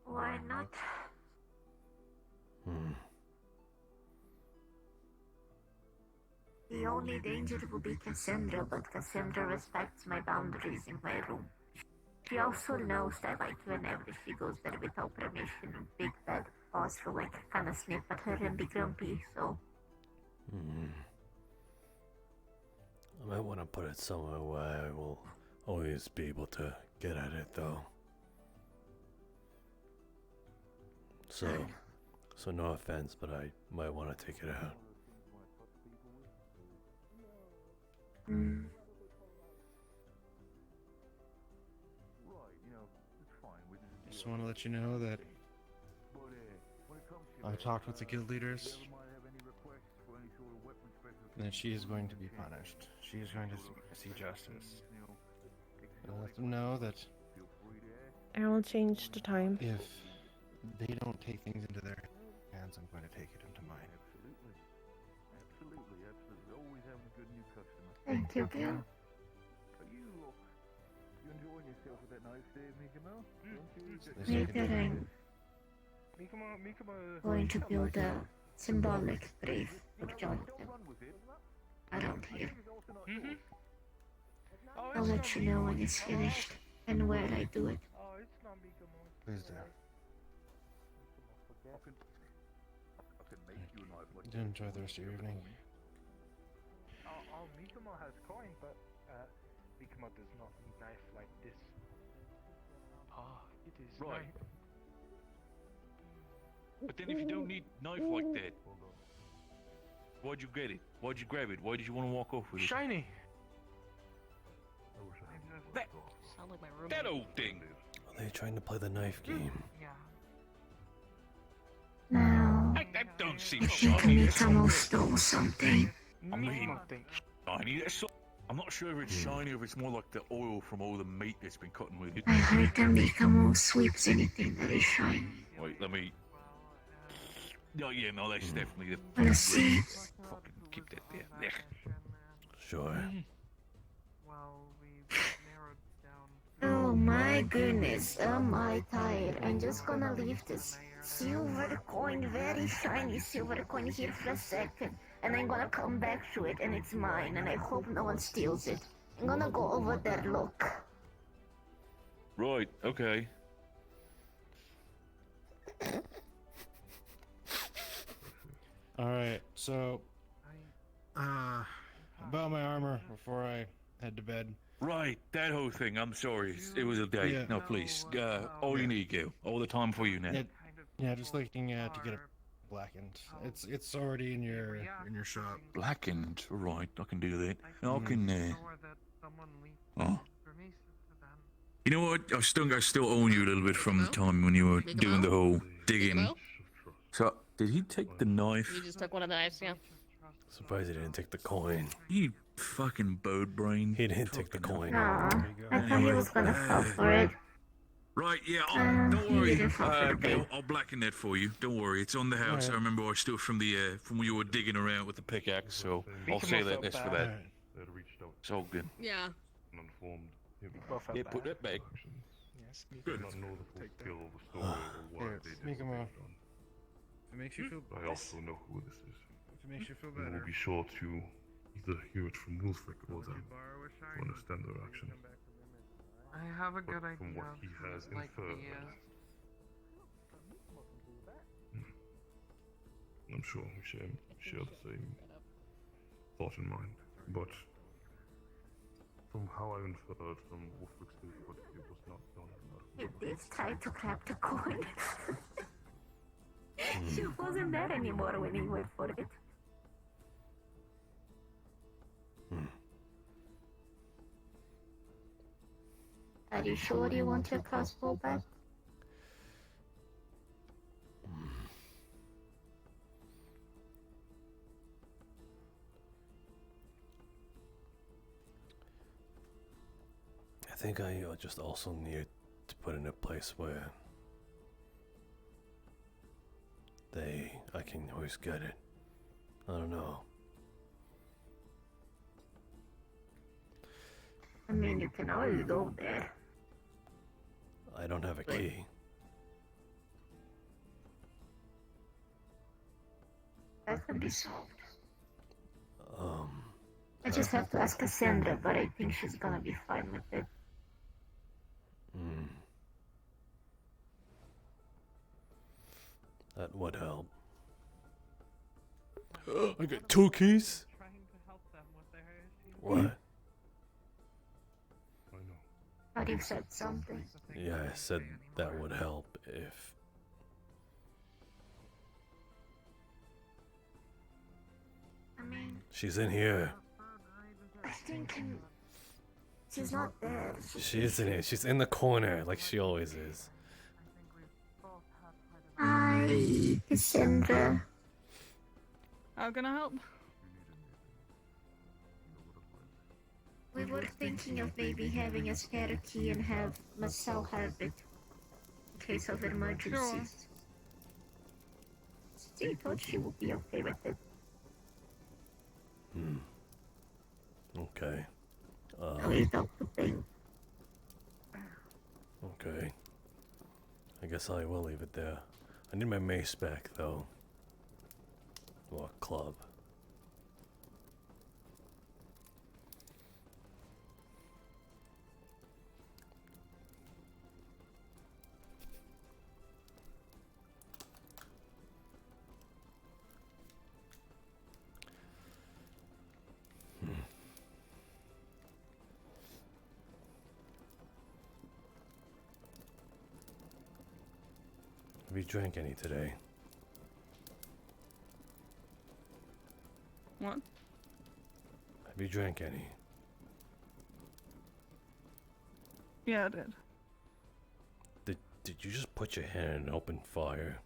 Why not? The only danger will be Cassandra, but Cassandra respects my boundaries in my room. She also knows that, like, whenever she goes there without permission, Big Bad Boss will, like, kind of snip at her and be grumpy, so... I might want to put it somewhere where I will always be able to get at it, though. So no offense, but I might want to take it out. Just want to let you know that I talked with the guild leaders, and that she is going to be punished. She is going to see justice. I'll let them know that I will change the time. if they don't take things into their hands, I'm going to take it into mine. Absolutely. Always having a good new customer. Thank you, Gil. You enjoying yourself with that nice day, Mikamo? Later I'm going to build a symbolic grave for Jonathan around here. I'll let you know when it's finished and where I do it. Please do. Do enjoy the rest of your evening. Mikamo has coin, but Mikamo does not need knife like this. It is Right. knife. But then if you don't need knife like that, why'd you get it? Why'd you grab it? Why did you want to walk off with it? Shiny. That old thing. Are they trying to play the knife game? Now, That don't seem I think shiny. Mikamo stole something. I mean, shiny. I'm not sure if it's shiny or if it's more like the oil from all the meat that's been cutting with it. I heard that Mikamo sweeps anything that is shiny. Wait, let me. Oh yeah, no, that's definitely the. Wanna see? Fucking keep that there. There. Sure. Oh my goodness, am I tired. I'm just gonna leave this silver coin, very shiny silver coin here for a second. And I'm gonna come back to it and it's mine and I hope no one steals it. I'm gonna go over there, look. Right. Okay. Alright, so... about my armor before I head to bed. Right, that whole thing. I'm sorry. It was a day. Yeah. No, please. All you need, Gil. All the time for you now. Yeah, just looking to get it blackened. It's already in your shop. Blackened. Right, I can do that. I can. Oh. You know what? I still own you a little bit from the time when you were doing the whole digging. So, did he take the knife? You just took one of the knives, yeah. Surprised he didn't take the coin. You fucking bird brain. He didn't take the coin. Aw, I thought he was gonna fall for it. Right, yeah, you don't worry. didn't fall for the bait. I'll blacken that for you. Don't worry, it's on the house. Alright. I remember I stole from the from when you were digging around with the pickaxe, so I'll say that that's for that. They had reached out It's all good. Yeah. and informed him. Yeah, put that back. Yes, Good. Did not know the full scale of the story or what they did based on. It makes you feel I also know who this is. If it makes you feel We better. will be sure to either hear it from Wolfric or them to understand their action. I have a good But from idea. what he has like inferred, I'm sure we share the same thought in mind. But from how I inferred from Wolfric's statement, it was not done. It's time to grab the coin. She wasn't there anymore when he went for it. Are you sure you want your crossbow back? I think I just also need to put in a place where I can always get it. I don't know. I mean, you can always go there. I don't have a key. That can be solved. I just have to ask Cassandra, but I think she's gonna be fine with it. That would help. I got 2 keys? Trying to help them with their issues. What? But you said something. Yeah, I said that would help if... I mean, She's in here. I think she's not there. She is in here. She's in the corner like she always is. Hi, Cassandra. How can I help? We were thinking of maybe having a spare key and have Masou have it in case of emergencies. She thought she would be okay with it. Okay. We talked to Bing. Okay. I guess I will leave it there. I need my mace back, though. Or club. Have you drank any today? What? Have you drank any? Yeah, I did. Did you just put your hand in an open fire?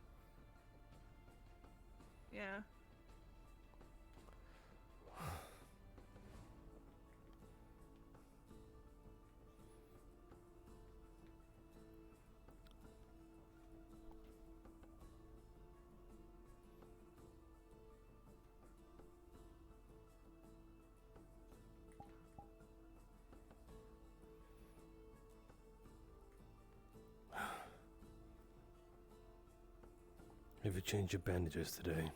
Yeah. Have you changed your bandages today?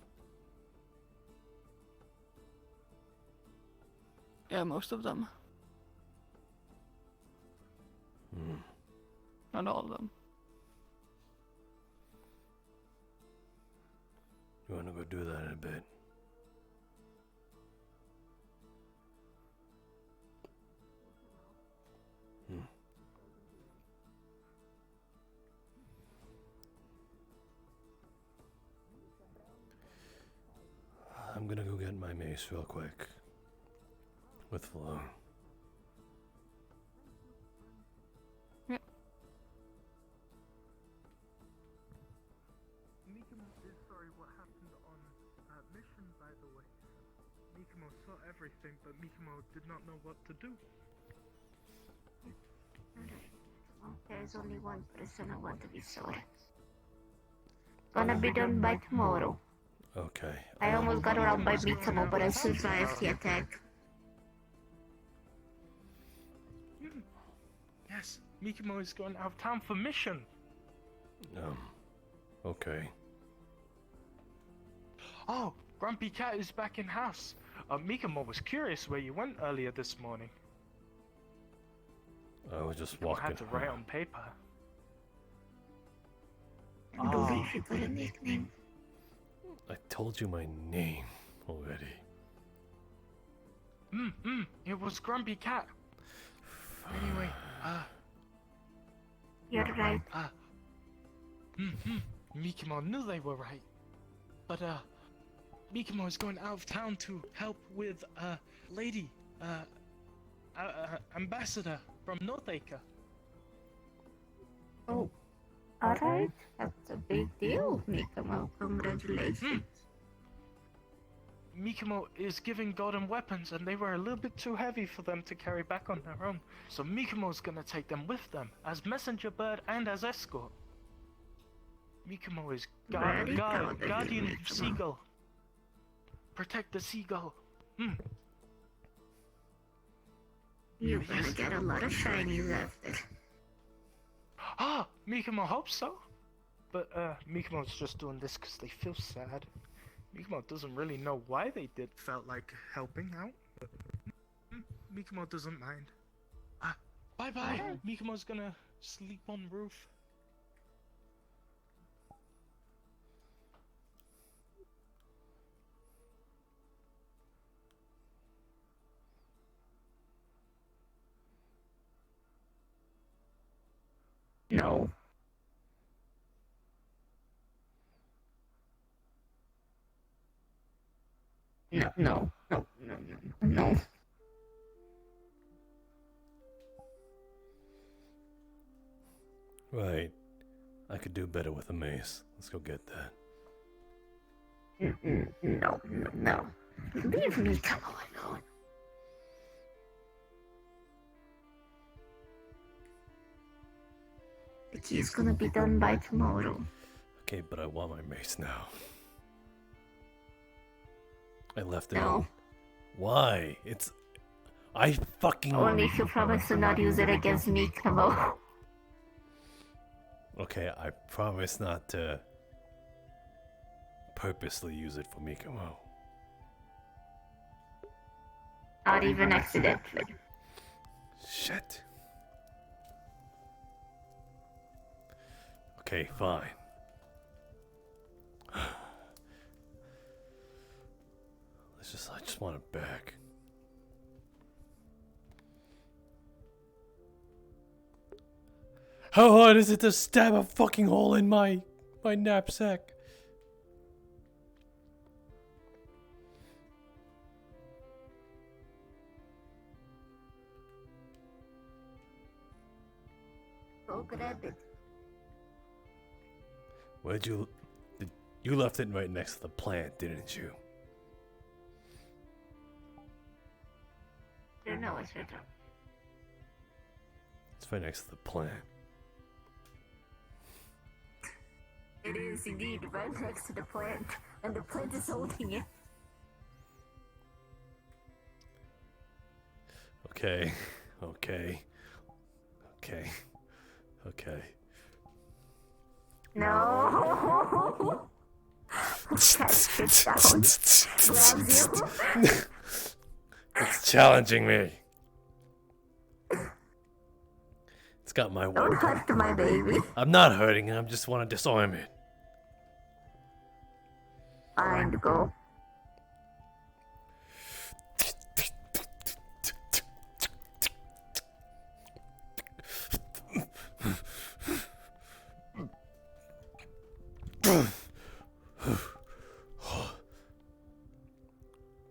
Yeah, most of them. Not all of them. You wanna go do that in a bit? I'm gonna go get my mace real quick. With Flo. Yep. Mikimo is sorry what happened on mission, by the way. Mikimo saw everything, but Mikimo did not know what to do. There's only one person I want to be sorry. Gonna be done by tomorrow. Okay. I almost got robbed by Mikamo, but I survived the attack. Yes, Mikimo is going out of town for mission. Okay. Oh, Grumpy Cat is back in house. Mikamo was curious where you went earlier this morning. I was just I walking. had to write on paper. I believe you got a nickname. I told you my name already. It was Grumpy Cat. Anyway, You're right. Mikimo knew they were right. But, Mikimo is going out of town to help with, lady, ambassador from Northaker. Oh, alright. That's a big deal, Mikamo. Congratulations. Mikimo is giving golden weapons, and they were a little bit too heavy for them to carry back on their own. So Mikimo's gonna take them with them, as messenger bird and as escort. Mikimo is guardian seagull. Protect the seagull. You're gonna get a lot of shinies after. Mikimo hopes so. But, Mikimo's just doing this because they feel sad. Mikimo doesn't really know why they felt like helping out. But, Mikimo doesn't mind. Bye-bye. Mikimo's gonna sleep on roof. No. No. Right. I could do better with a mace. Let's go get that. No. Leave Mikamo alone. The key's gonna be done by tomorrow. Okay, but I want my mace now. I left it. No. Why? I fucking. Only if you promise to not use it against Mikamo. Okay, I promise not to purposely use it for Mikamo. Not even accidentally. Shit. Okay, fine. I just want it back. How hard is it to stab a fucking hole in my knapsack? Go grab it. You left it right next to the plant, didn't you? I don't know what's written. It's right next to the plant. It is indeed right next to the plant, and the plant is holding it. Okay. No! Cat sits down, grabs you. It's challenging me. It's got my Don't weapon. hurt my baby. I'm not hurting him, I just want to disarm it. Fine, go.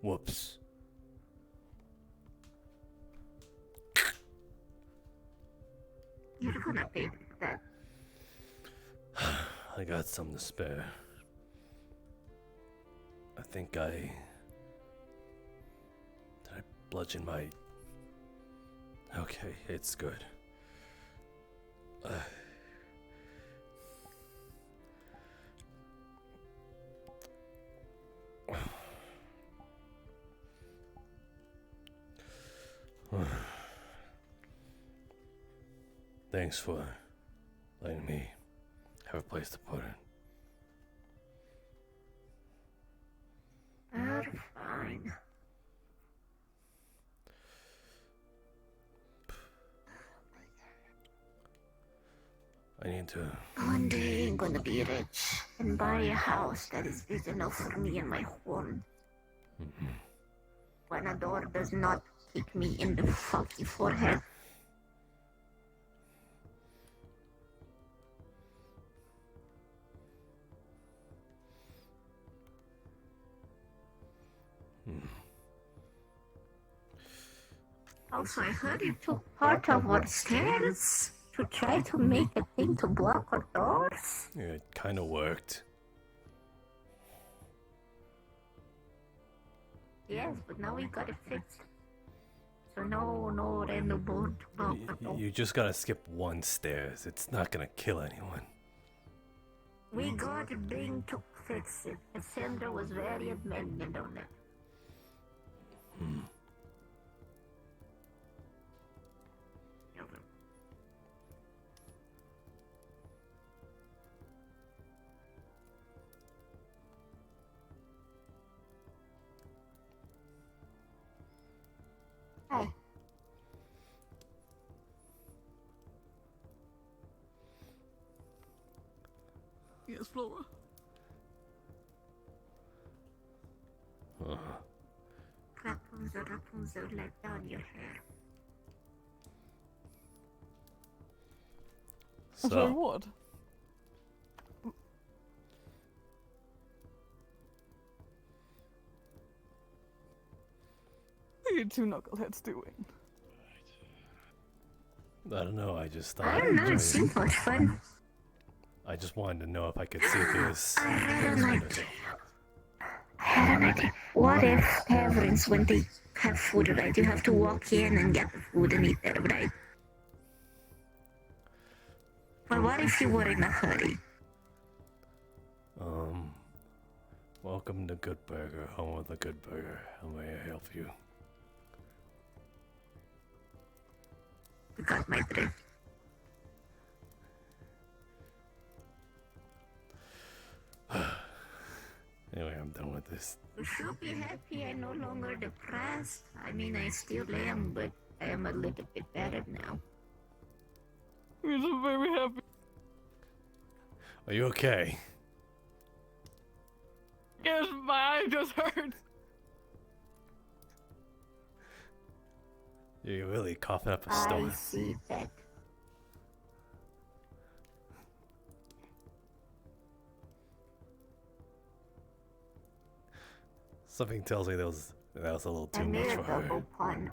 Whoops. You're gonna pay that. I got some to spare. I think Did I bludgeon my... Okay, it's good. Thanks for letting me have a place to put it. You're fine. I need to. One day I'm gonna be rich and buy a house that is big enough for me and my home. When a door does not kick me in the fucking forehead. Also, I heard you took part of our stairs to try to make a thing to block our doors. Yeah, it kind of worked. Yes, but now we got it fixed. So no random board to block our door. You just gotta skip one stairs. It's not gonna kill anyone. We got a thing to fix it. Cassandra was very adamant on it. Hi. Yes, Flora. Rapunzel, let down your hair. I'm sorry, what? What are you two knuckleheads doing? I don't know. I just thought. I don't know, it seemed much fun. I just wanted to know if I could see if it was. I had an idea. What if taverns, when they have food, right, you have to walk in and get the food and eat it, right? But what if you were in a hurry? Welcome to Good Burger, home of the Good Burger. How may I help you? You got my drift. Anyway, I'm done with this. You should be happy I'm no longer depressed. I mean, I still am, but I am a little bit better now. We're so very happy. Are you okay? Yes, my eye just hurts. You're really coughing up a storm. I see that. Something tells me that was a little too I made much a for her. double pun.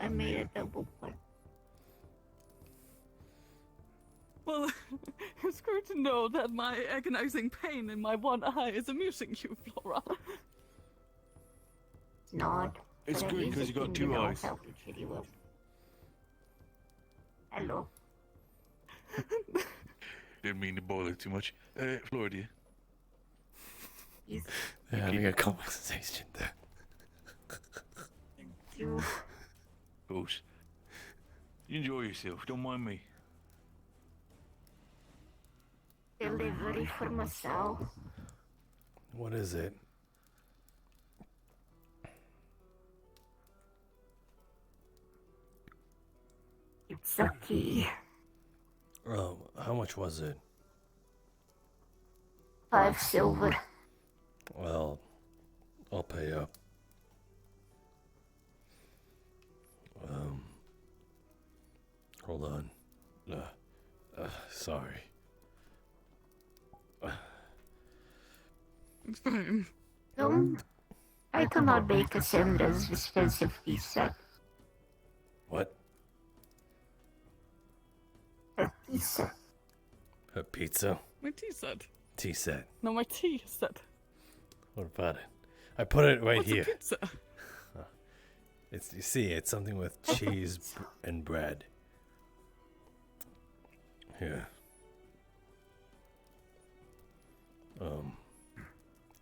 I made a double pun. Well, it's great to know that my agonizing pain in my one eye is amusing you, Flora. Not. It's but at good least 'cause you got it two didn't eyes. help you, Kitty Wolf. Hello. Didn't mean to boil it too much. Flora, dear. They're having a conversation there. You. Of course. You enjoy yourself. Don't mind me. Delivery for Masou. What is it? It's a key. Oh, how much was it? 5 silver. Well, I'll pay up. Hold on. Sorry. It's fine. I cannot make Cassandra's expensive pizza. What? Her pizza. A pizza? My tea set. Tea set. No, my tea set. What about it? I put it right What's here. a pizza? It's, you see, it's something with cheese and bread. Yeah.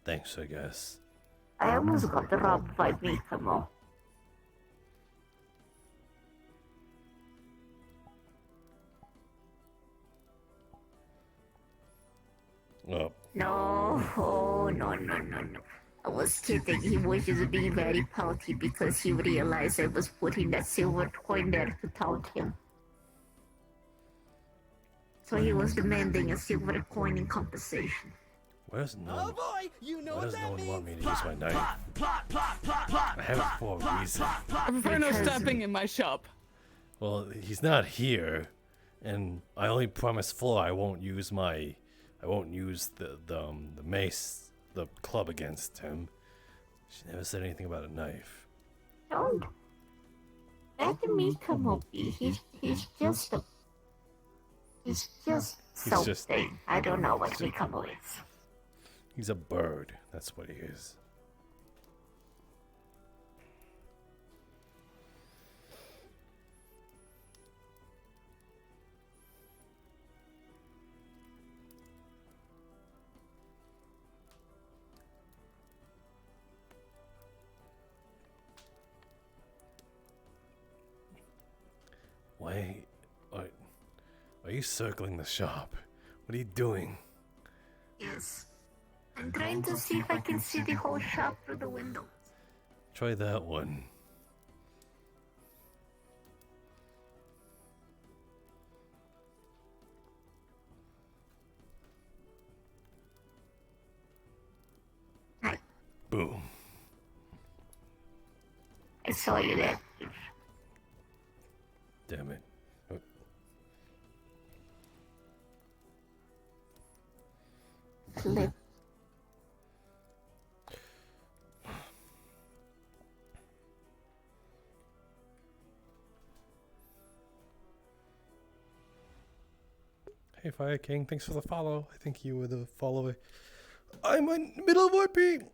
Thanks, I guess. I almost got robbed by Mikamo. Oh. No, oh, no. I was kidding. He was just being very pouty because he realized I was putting that silver coin there to taunt him. So he was demanding a silver coin in compensation. Why does no one, boy, you know why does what no that one means? want me to use my knife? I have it for a reason. I prefer no stabbing in my shop. Well, he's not here, and I only promised Flora I won't use the mace, the club against him. She never said anything about a knife. Don't let Mikamo be. He's just something. I don't know what Mikamo is. He's a bird. That's what he is. Why are you circling the shop? What are you doing? Yes. I'm trying to see if I can see the whole shop through the window. Try that one. Hi. Boom. I saw you there. Damn it. Oh. Flip. Hey Fire King, thanks for the follow. I think you were the follower. I'm in the middle of RP.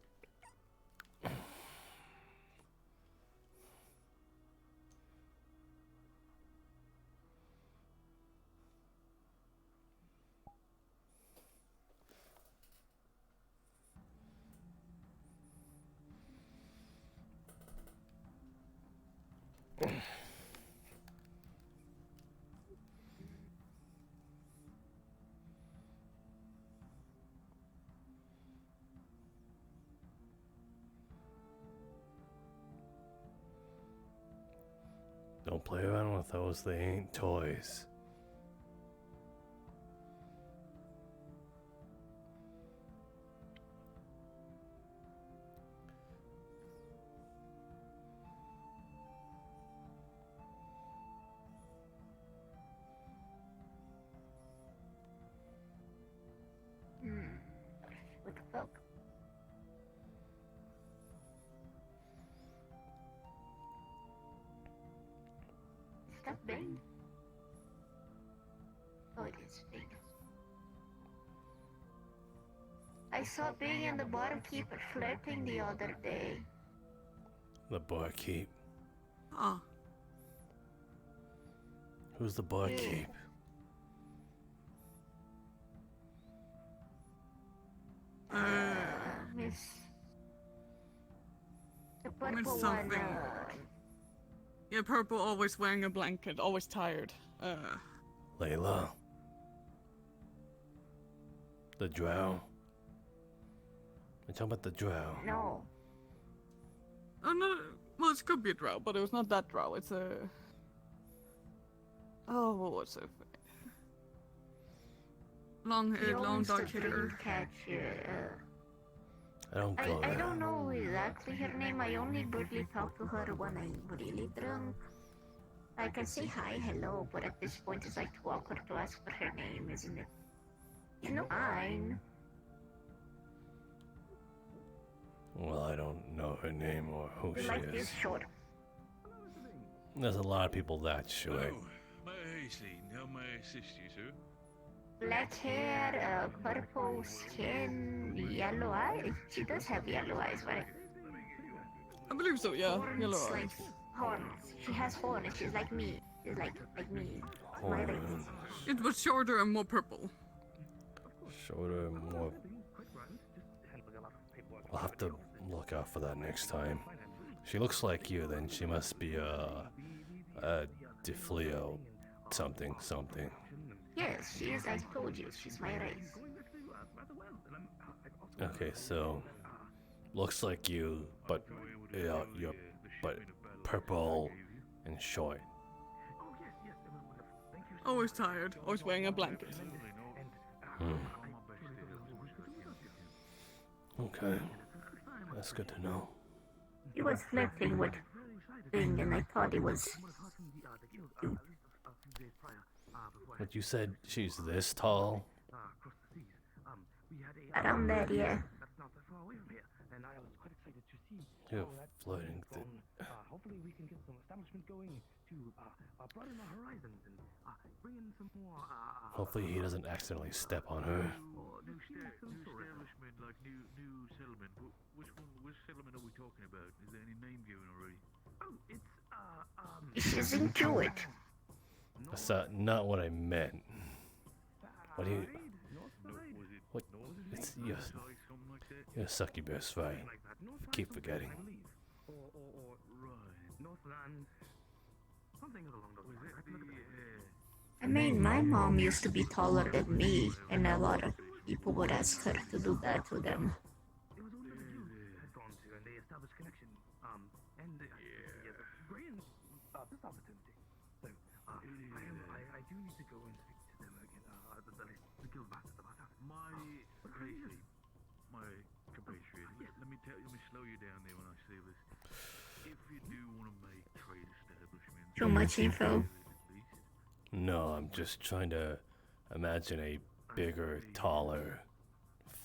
Don't play around with those, they ain't toys. What the fuck? Is that Bing? Oh, it is Bing. I saw Bing and the barkeeper flirting the other day. The barkeep. Oh. Who's the barkeep? Miss. The purple Miss one. something. Yeah, purple, always wearing a blanket, always tired. Layla. The drow. We're talking about the drow. No. Oh no, well it could be a drow, but it was not that drow. It's a. Oh, what was it? Long-haired, long dark hair. I don't go I there. don't know exactly her name. I only barely talk to her when I'm really drunk. I can say hi, hello, but at this point it's like too awkward to ask for her name, isn't it? You know mine. Well, I don't know her name or who You she like is. this short. There's a lot of people that short. Oh, my Aisley, how may I assist you, sir? Black hair, purple skin, yellow eyes. She does have yellow eyes, right? I believe so, yeah. Horns, Yellow like eyes. Horns. She has horns. She's like me. She's like me. My race. It was shorter and more purple. Shorter and more. I'll have to look out for that next time. She looks like you, then she must be a Defleo something. Yes, she is. I told you. She's my race. Okay, so looks like you, but you're purple and short. Always tired. Always wearing a blanket. Okay, that's good to know. He was flirting with thing, and I thought it was. But you said she's this tall? Around that, yeah. You're flirting. Hopefully we can get some establishment going to broaden our horizons and bring in some more. Hopefully he doesn't accidentally step on her. New establishment, like new settlement. Which settlement are we talking about? Is there any name given already? Oh, it's She's into it. That's not what I meant. What do you? What? It's you. You're a succubus, right? Keep forgetting. I mean, my mom used to be taller than me, and a lot of people would ask her to do that to them. I do need to go and speak to them again. The guild masters about that. My compatriot. Let me slow you down there when I say this. If you do want to make trade establishments, Too much info. No, I'm just trying to imagine a bigger, taller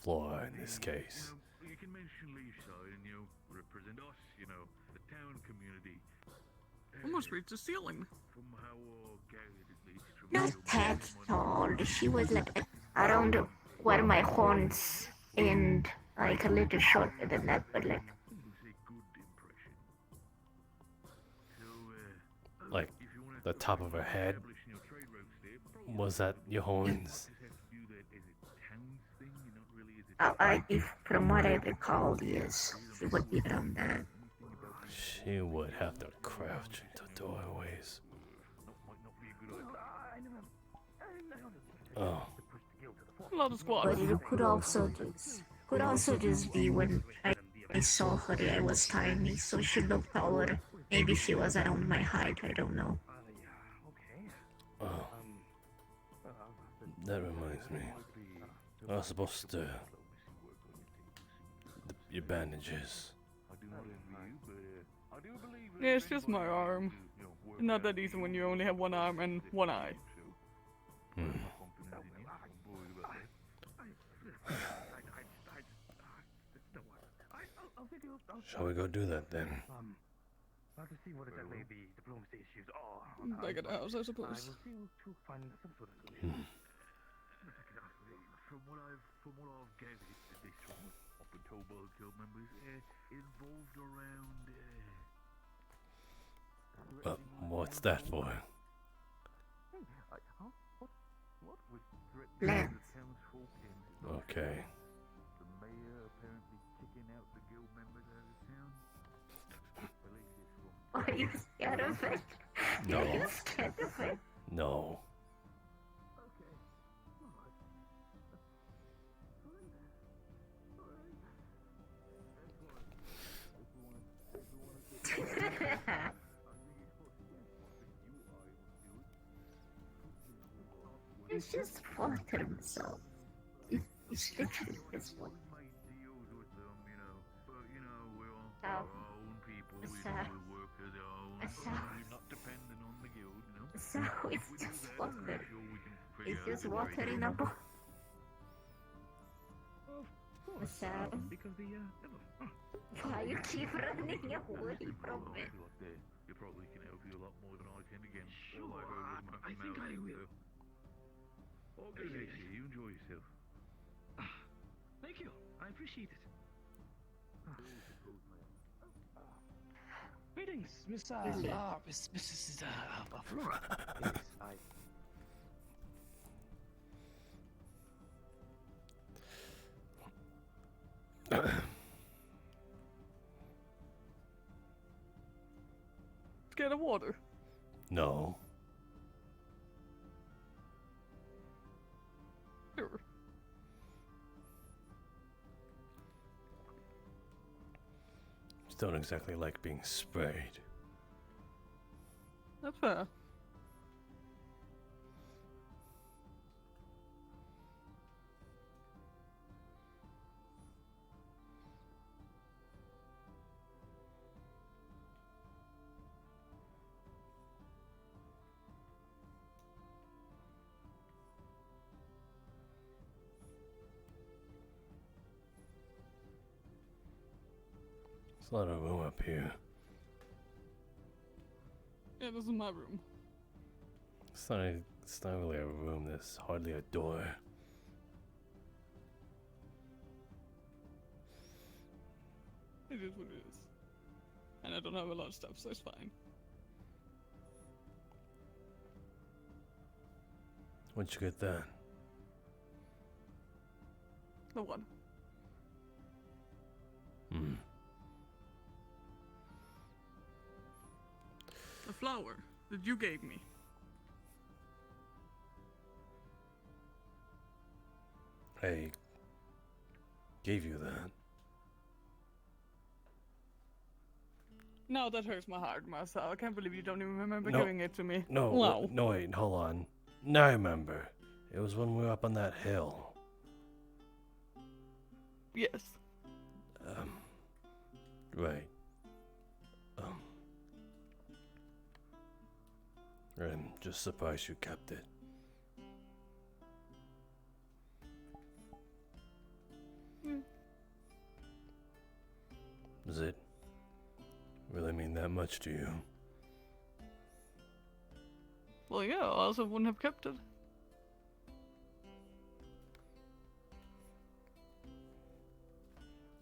floor in this case. You can mention Leafside and represent us, the town community. Almost reached the ceiling. From how gathered at least. Not that tall. She was like around where my horns end, like a little shorter than that, but like the top of her head. Was that your horns? From what I recall, yes, she would be around that. She would have to crouch into doorways. Oh. A lot of squats. But it could also just be when I saw her, I was tiny, so she looked taller. Maybe she was around my height, I don't know. Oh. That reminds me. I was supposed to... your bandages. Yeah, it's just my arm. Not that easy when you only have one arm and one eye. Shall we go do that then? I'll have to see what exactly the diplomacy issues are. Back at the house, I suppose. I will see to find some sort of solution. From what I've gathered, this from up and told by the guild members, involved around. What's that for? Land. Okay. The mayor apparently kicking out the guild members out of town. Are you scared of it? No. Are you scared of it? No. It's just water himself. It's literally this one. So it's just water. It's just water in a bowl. So, why you keep running away from it? You probably can help you a lot more than I can again. Sure, I think I will. Okay, you enjoy yourself. Thank you. I appreciate it. Wait Greetings, Miss Mrs. Flora. Yes, I. Let's get a water. No. Sure. Just don't exactly like being sprayed. That's fair. There's a lot of room up here. Yeah, this is my room. It's not really a room, there's hardly a door. It is what it is. And I don't have a lot of stuff, so it's fine. Where'd you get that? The one. Hmm. The flower that you gave me. I gave you that. No, that hurts my heart, Masou. I can't believe you don't even remember No. giving it to me. No, Wow. no, wait, hold on. Now I remember. It was when we were up on that hill. Yes. Right. I'm just surprised you kept it. Does it really mean that much to you? Well, yeah, I also wouldn't have kept it.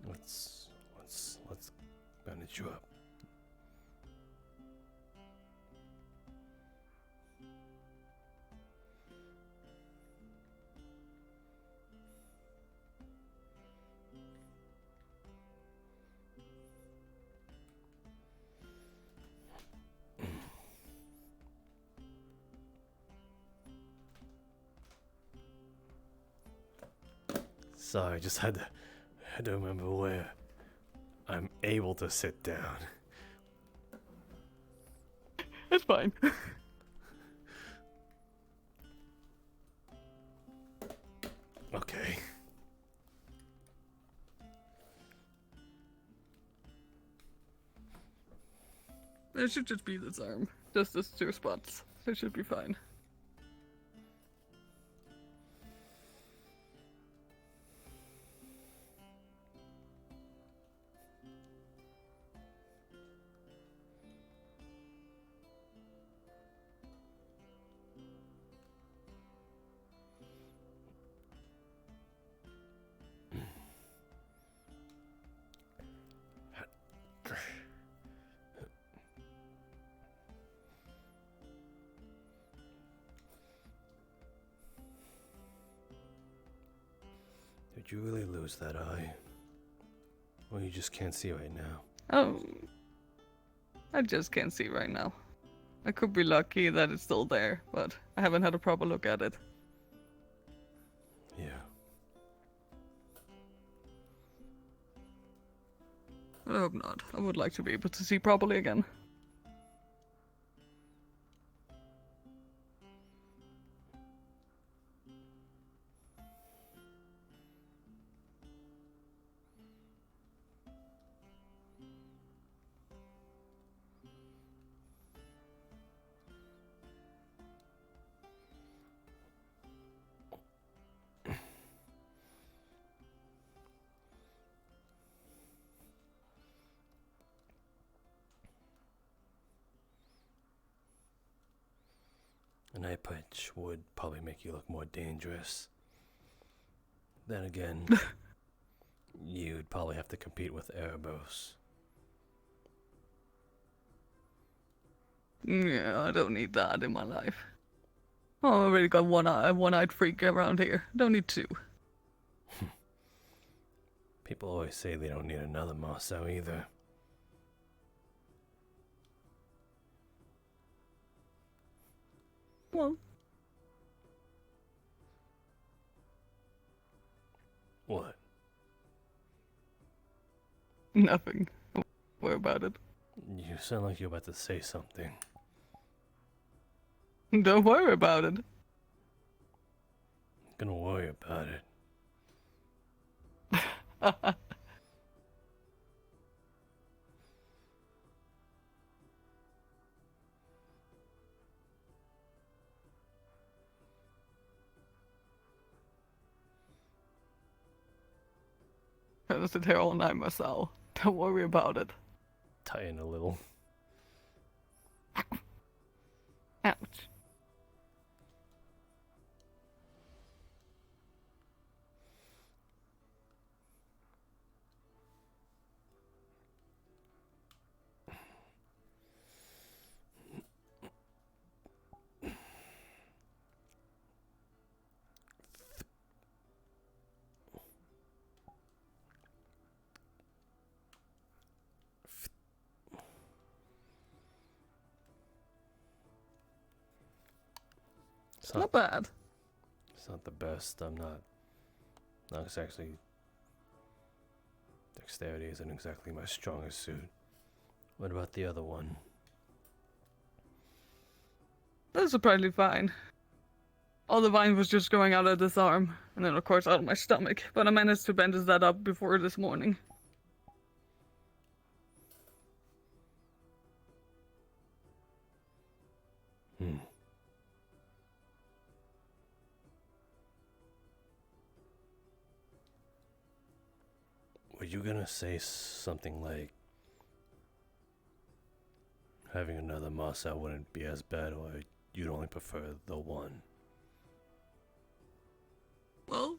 Let's bandage you up. Sorry, just had to remember where I'm able to sit down. It's fine. Okay. It should just be this arm. Just these two spots. It should be fine. Did you really lose that eye? Or you just can't see right now? Oh, I just can't see right now. I could be lucky that it's still there, but I haven't had a proper look at it. Yeah. I hope not. I would like to be able to see properly again. An eye patch would probably make you look more dangerous. Then again, you'd probably have to compete with Erebos. Yeah, I don't need that in my life. Oh, I already got one-eyed freak around here. Don't need two. People always say they don't need another Masou either. Well. What? Nothing. Don't worry about it. You sound like you're about to say something. Don't worry about it. I'm gonna worry about it. I'm gonna sit here all night myself. Don't worry about it. Tighten a little. Ouch. It's not bad. It's not the best. I'm not exactly. Dexterity isn't exactly my strongest suit. What about the other one? That's surprisingly fine. All the vine was just going out of this arm, and then of course out of my stomach, but I managed to bandage that up before this morning. Were you gonna say something like having another Masou wouldn't be as bad, or you'd only prefer the one? Well,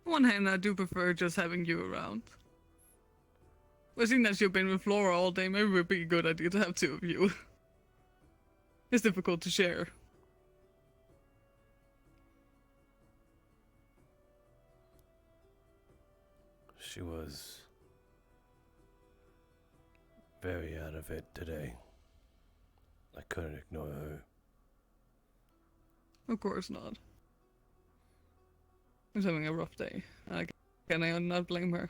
on one hand, I do prefer just having you around. But seeing that you've been with Flora all day, maybe it would be a good idea to have two of you. It's difficult to share. She was very out of it today. I couldn't ignore her. Of course not. I was having a rough day. Can I not blame her?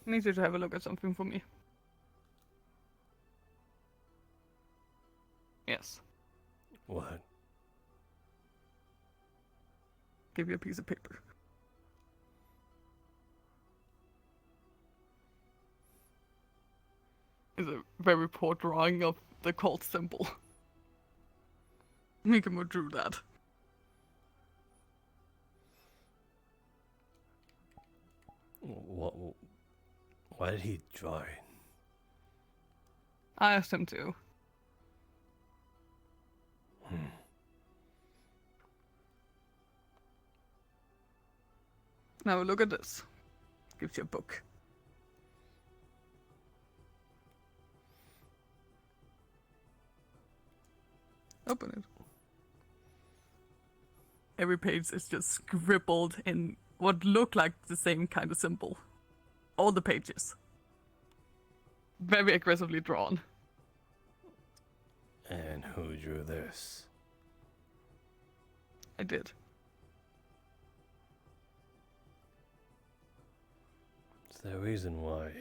I need you to have a look at something for me. Yes. What? Give you a piece of paper. Is a very poor drawing of the cult symbol. Mikamo drew that. What? Why did he draw it? I asked him to. Now look at this. Gives you a book. Open it. Every page is just scribbled in what look like the same kind of symbol. All the pages. Very aggressively drawn. And who drew this? I did. Is there a reason why?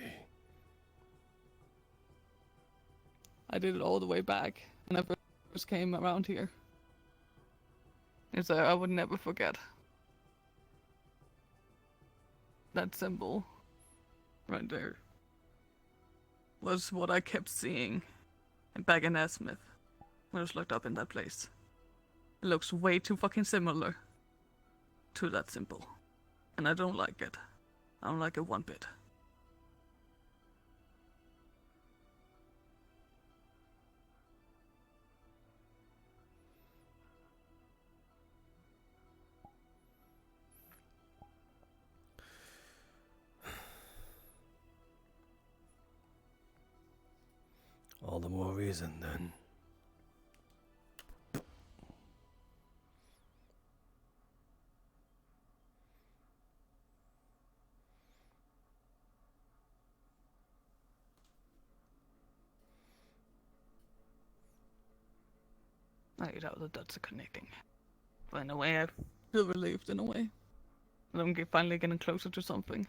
I did it all the way back when I first came around here. So I would never forget. That symbol right there was what I kept seeing back in Smith when I was locked up in that place. It looks way too fucking similar to that symbol. And I don't like it. I don't like it one bit. All the more reason then. I doubt that that's a connecting. But in a way, I feel relieved in a way. That I'm finally getting closer to something.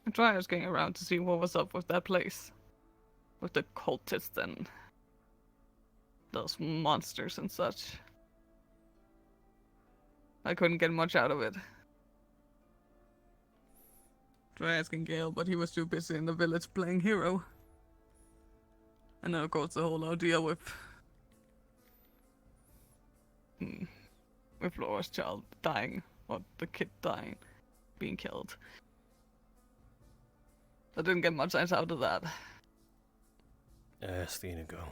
I tried asking around to see what was up with that place. With the cultists and those monsters and such. I couldn't get much out of it. Tried asking Gale, but he was too busy in the village playing hero. And then of course the whole idea with Laura's child dying, or the kid dying, being killed. I didn't get much sense out of that. Ask Inigo.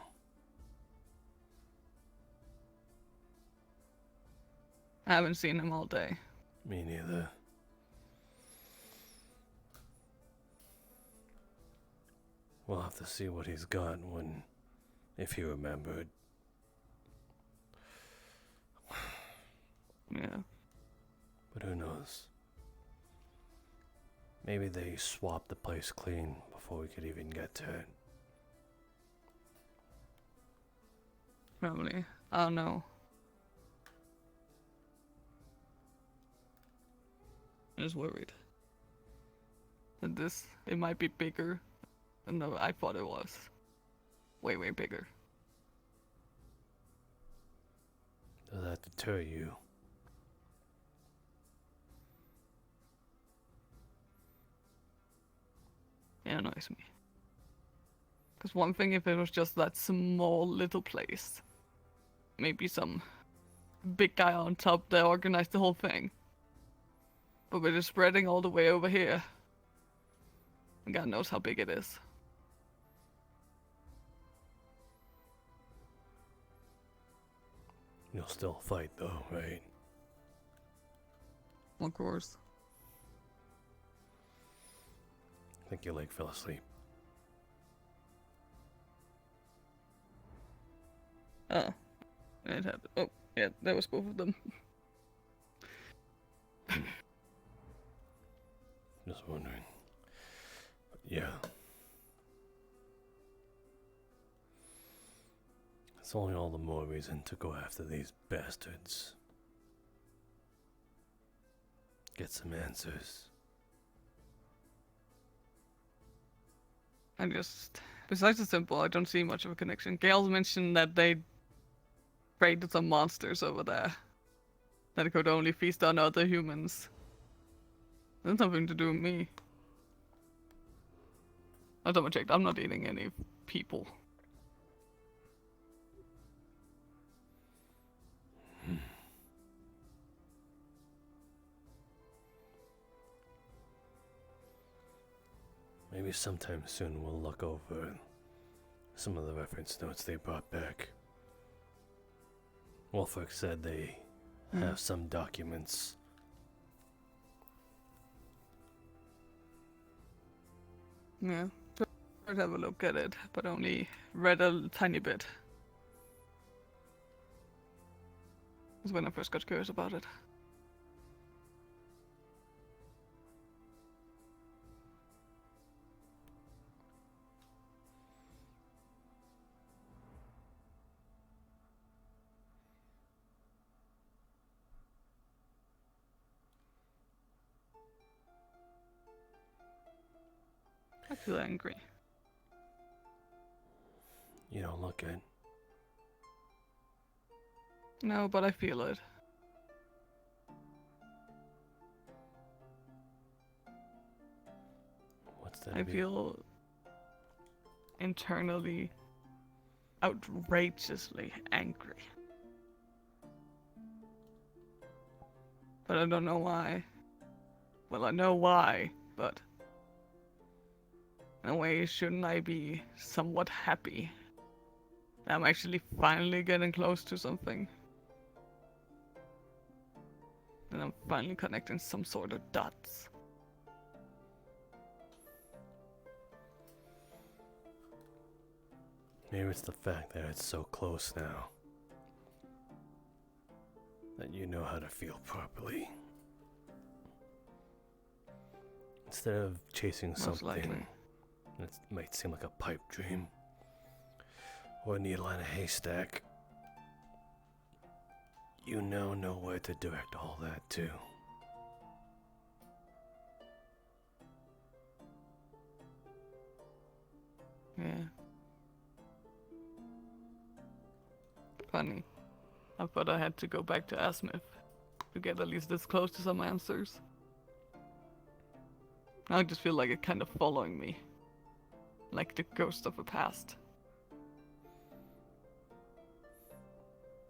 I haven't seen him all day. Me neither. We'll have to see what he's got if he remembered. Yeah. But who knows? Maybe they swapped the place clean before we could even get to it. Probably. I don't know. I'm just worried. That it might be bigger than I thought it was. Way, way bigger. Does that deter you? It annoys me. Because one thing if it was just that small little place. Maybe some big guy on top that organized the whole thing. But we're just spreading all the way over here. And God knows how big it is. You'll still fight though, right? Of course. I think your leg fell asleep. Oh. It had. Oh, yeah, that was both of them. Just wondering. But yeah. It's only all the more reason to go after these bastards. Get some answers. Besides the simple, I don't see much of a connection. Gale mentioned that they created some monsters over there that could only feast on other humans. That's nothing to do with me. I'll double check. I'm not eating any people. Maybe sometime soon we'll look over some of the reference notes they brought back. Wolfric said they have some documents. Yeah, I'd have a look at it, but only read a tiny bit. That's when I first got curious about it. I feel angry. You don't look it. No, but I feel it. What's that? I feel internally outrageously angry. But I don't know why. Well, I know why, but In a way, shouldn't I be somewhat happy that I'm actually finally getting close to something? And I'm finally connecting some sort of dots. Maybe it's the fact that it's so close now. That you know how to feel properly. Instead of chasing Most something likely. that might seem like a pipe dream. Or a needle in a haystack. You now know where to direct all that to. Yeah. Funny. I thought I had to go back to Asmith to get at least this close to some answers. I just feel like it kind of following me. Like the ghost of a past.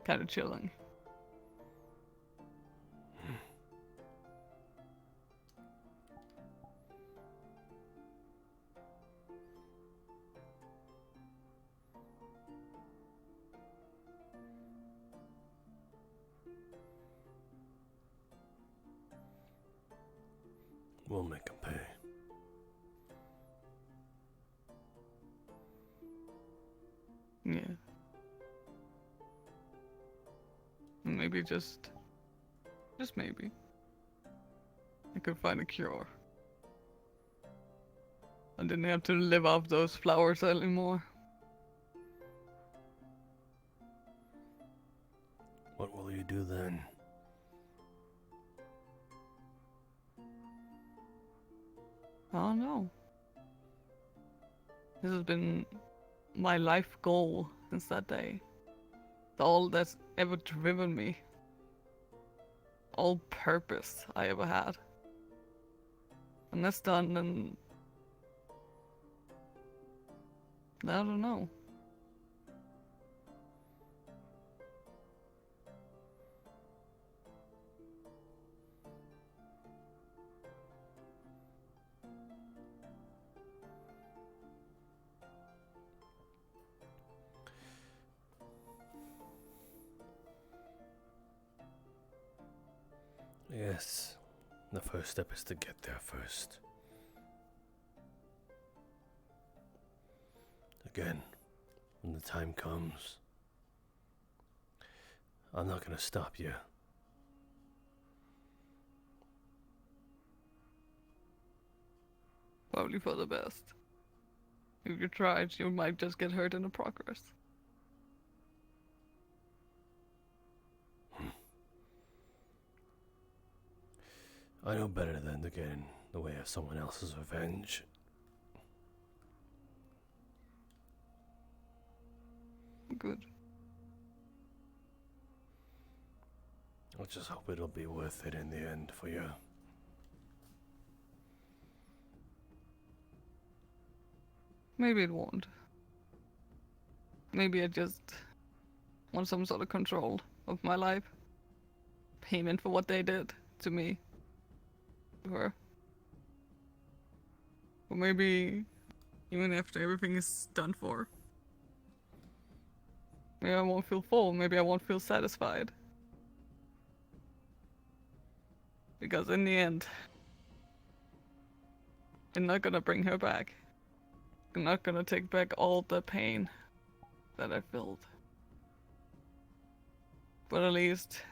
Kind of chilling. We'll make him pay. Yeah. Maybe just maybe, I could find a cure. I didn't have to live off those flowers anymore. What will you do then? I don't know. This has been my life goal since that day. All that's ever driven me. All purpose I ever had. And that's done, and I don't know. Yes, the first step is to get there first. Again, when the time comes, I'm not gonna stop you. Probably for the best. If you tried, you might just get hurt in the progress. I know better than to get in the way of someone else's revenge. Good. I just hope it'll be worth it in the end for you. Maybe it won't. Maybe I just want some sort of control of my life. Payment for what they did to me. To her. Or maybe even after everything is done for. Maybe I won't feel full, maybe I won't feel satisfied. Because in the end, I'm not gonna bring her back. I'm not gonna take back all the pain that I felt. But at least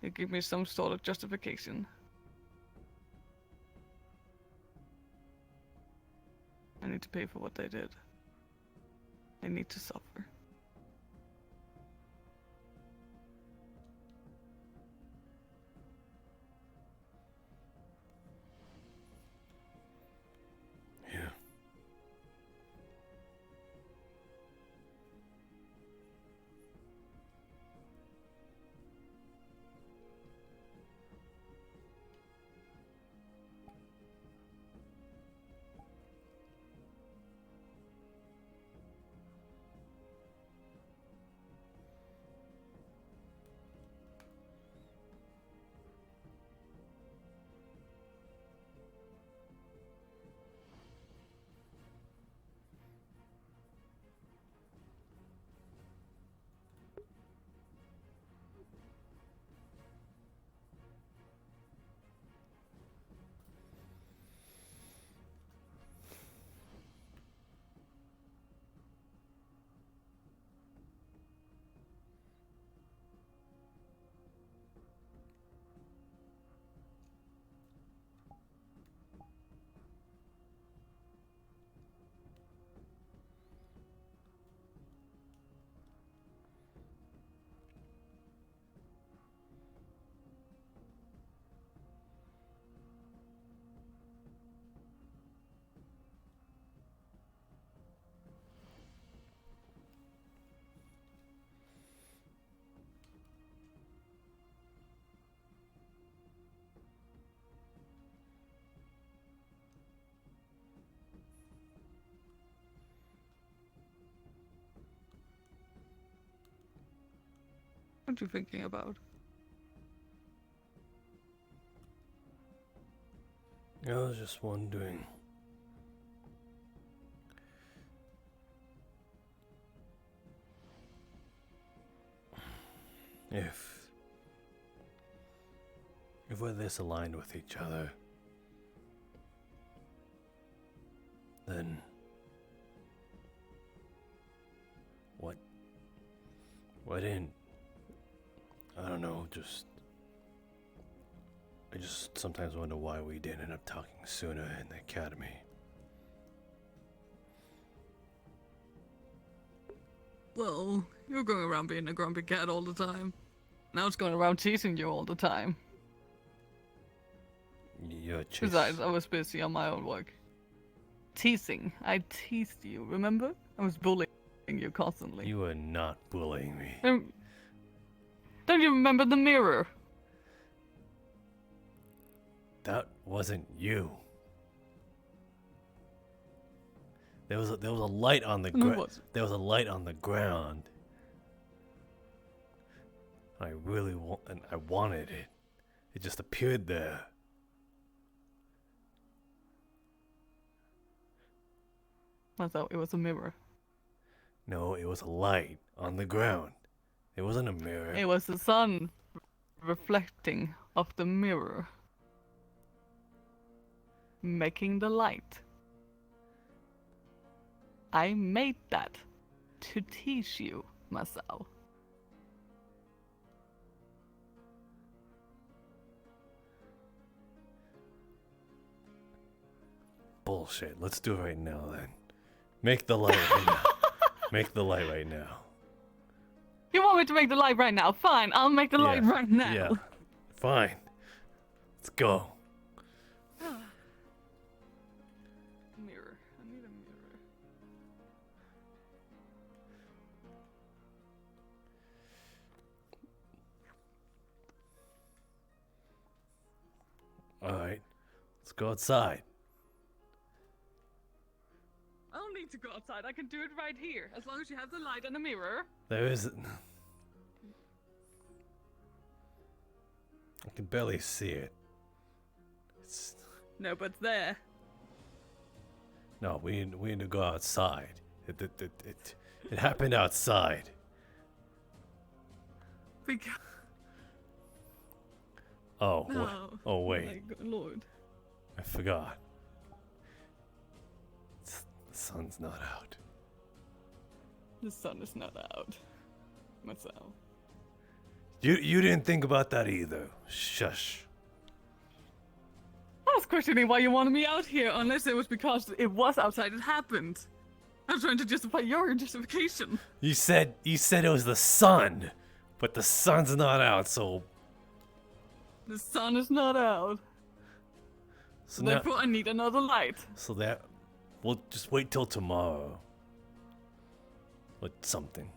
it gave me some sort of justification. I need to pay for what they did. They need to suffer. Yeah. What are you thinking about? I was just wondering. If we're this aligned with each other, then why didn't, I don't know, I just sometimes wonder why we didn't end up talking sooner in the academy. Well, you're going around being a grumpy cat all the time. Now it's going around teasing you all the time. You're Besides, I was busy on my own work. Teasing. I teased you, remember? I was bullying you constantly. You were not bullying me. Don't you remember the mirror? That wasn't you. There was a light on the ground. There was a light on the ground. I wanted it. It just appeared there. I thought it was a mirror. No, it was a light on the ground. It wasn't a mirror. It was the sun reflecting off the mirror, making the light. I made that to teach you, Masou. Bullshit. Let's do it right now then. Make the light right now. Make the light right now. You want me to make the light right now? Fine, I'll make the light right now. Yeah. Fine. Let's go. Mirror. I need a mirror. Alright. Let's go outside. I don't need to go outside. I can do it right here, as long as you have the light and the mirror. There isn't. I can barely see it. No, but it's there. No, we need to go outside. It happened outside. Because... Oh, No. oh wait. My good lord. I forgot. The sun's not out. The sun is not out. Masou. You didn't think about that either. Shush. I was questioning why you wanted me out here, unless it was because it was outside it happened. I'm trying to justify your justification. You said it was the sun, but the sun's not out, so The sun is not out. So Therefore, I need another light. So that we'll just wait till tomorrow. With something.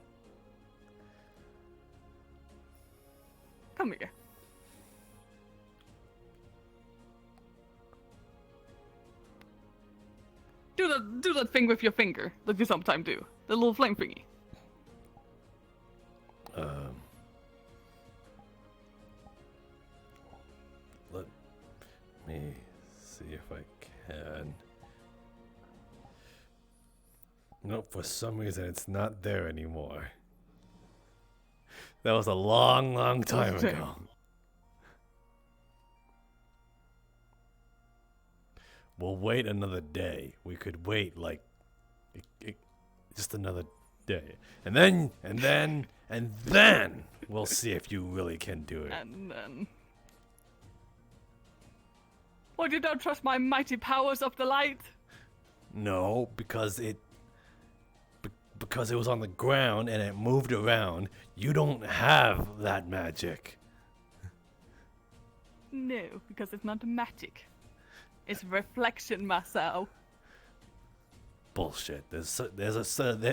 Come here. Do that thing with your finger that you sometimes do. The little flame thingy. Let me see if I can. Nope, for some reason it's not there anymore. That was a long, long time ago. We'll wait another day. We could wait like just another day. And then we'll see if you really can do it. And then... What, you don't trust my mighty powers of the light? No, because it was on the ground and it moved around. You don't have that magic. No, because it's not magic. It's reflection, Masou. Bullshit. There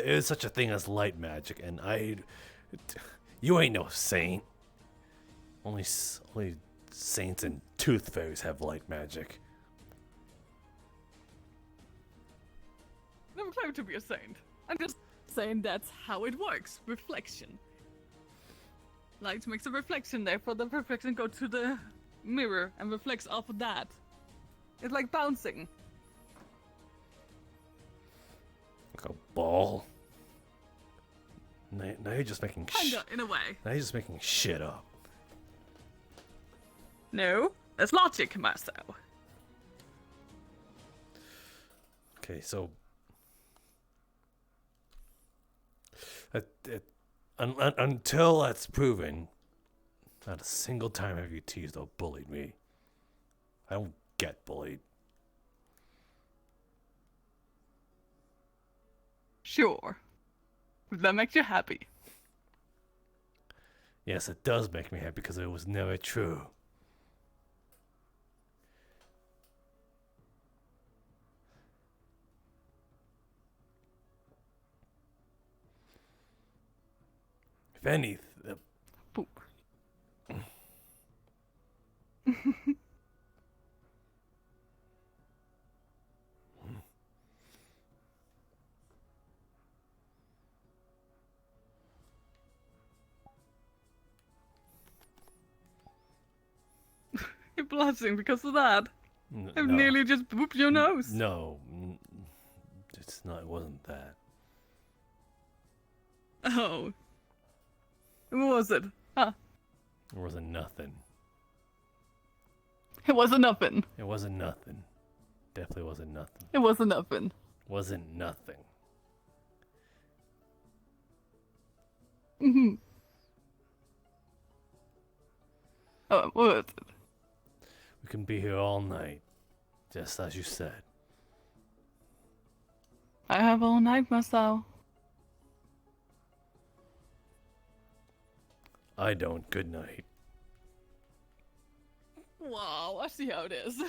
is such a thing as light magic, and you ain't no saint. Only saints and tooth fairies have light magic. Never claimed to be a saint. I'm just saying that's how it works. Reflection. Light makes a reflection, therefore the reflection goes to the mirror and reflects off of that. It's like bouncing. Like a ball. Now you're just making Kinda, in a way. Now you're just making shit up. No, that's logic, Masou. Okay, so until that's proven, not a single time have you teased or bullied me. I don't get bullied. Sure. If that makes you happy. Yes, it does make me happy because it was never true. If anything... Poop. You're blushing because of that. I've no. nearly just booped your nose. No, it's not. It wasn't that. Oh. What was it? Huh? It wasn't nothing. It wasn't nothing. It wasn't nothing. Definitely wasn't nothing. It wasn't nothing. Wasn't nothing. Mm-hmm. Oh, what was it? We can be here all night, just as you said. I have all night, Masou. I don't. Good night. Wow, I see how it is.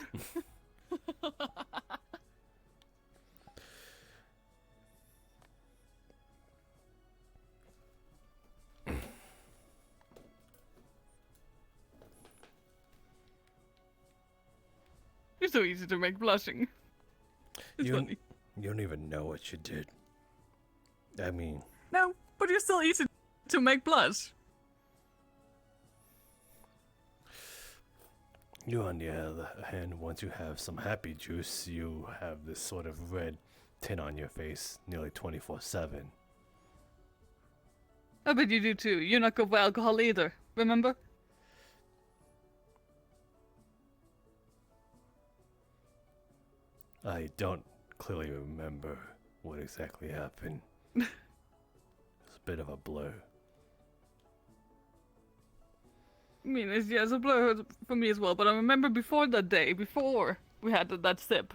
You're so easy to make blushing. It's funny. You don't even know what you did. I mean... No, but you're still easy to make blush. You, on the other hand, once you have some happy juice, you have this sort of red tint on your face nearly 24/7. I bet you do too. You're not good with alcohol either, remember? I don't clearly remember what exactly happened. It's a bit of a blur. I mean, it's a blur for me as well, but I remember before that day, before we had that sip,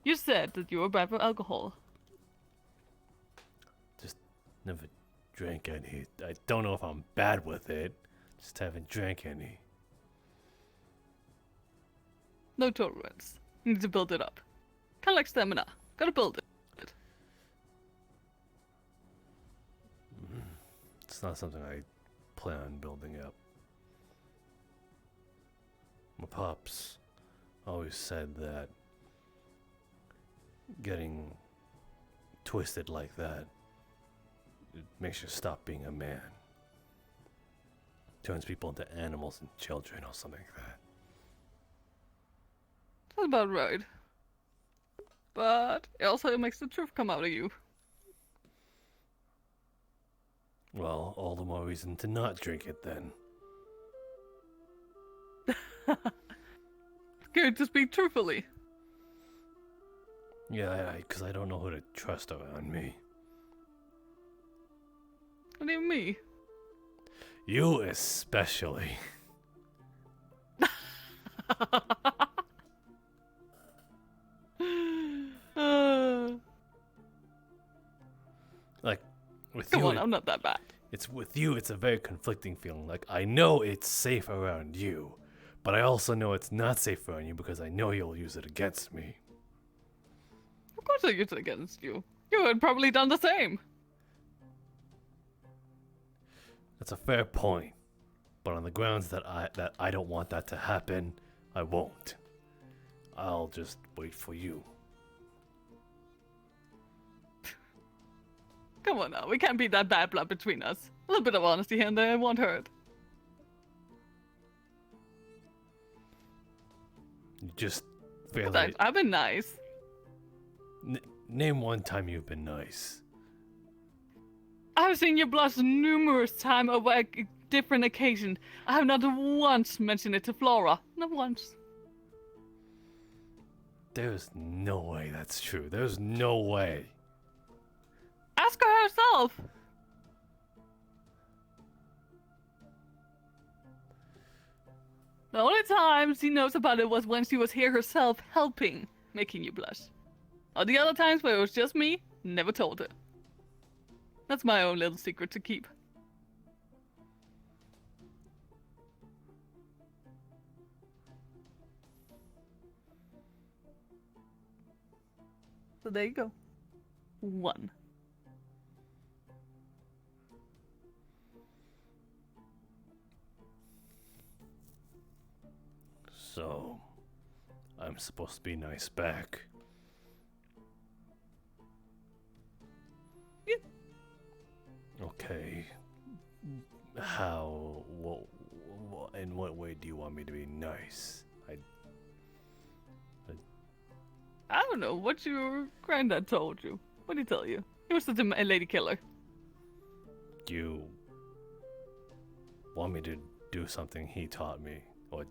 you said that you were bad for alcohol. Just never drank any. I don't know if I'm bad with it. Just haven't drank any. No tolerance. You need to build it up. Kinda like stamina. Gotta build it. It's not something I plan on building up. My pops always said that getting twisted like that, it makes you stop being a man. Turns people into animals and children or something like that. That's about right. But it also makes the truth come out of you. Well, all the more reason to not drink it then. Scared to speak truthfully. Yeah, because I don't know who to trust around me. What do you mean? You especially. Like, with Come you, on, I'm not that bad. It's with you, it's a very conflicting feeling. Like, I know it's safe around you, but I also know it's not safe around you because I know you'll use it against me. Of course I use it against you. You had probably done the same. That's a fair point, but on the grounds that I don't want that to happen, I won't. I'll just wait for you. Come on now, we can't be that bad blood between us. A little bit of honesty here and there won't hurt. You just failed But it. I've been nice. Name one time you've been nice. I've seen you blush numerous times over different occasions. I have not once mentioned it to Flora. Not once. There's no way that's true. There's no way. Ask her herself. The only time she knows about it was when she was here herself helping, making you blush. All the other times where it was just me, never told her. That's my own little secret to keep. So there you go. 1. So, I'm supposed to be nice back. Yeah. Okay. How? In what way do you want me to be nice? I don't know what your granddad told you. What did he tell you? He was such a lady killer. You want me to do something he taught me, or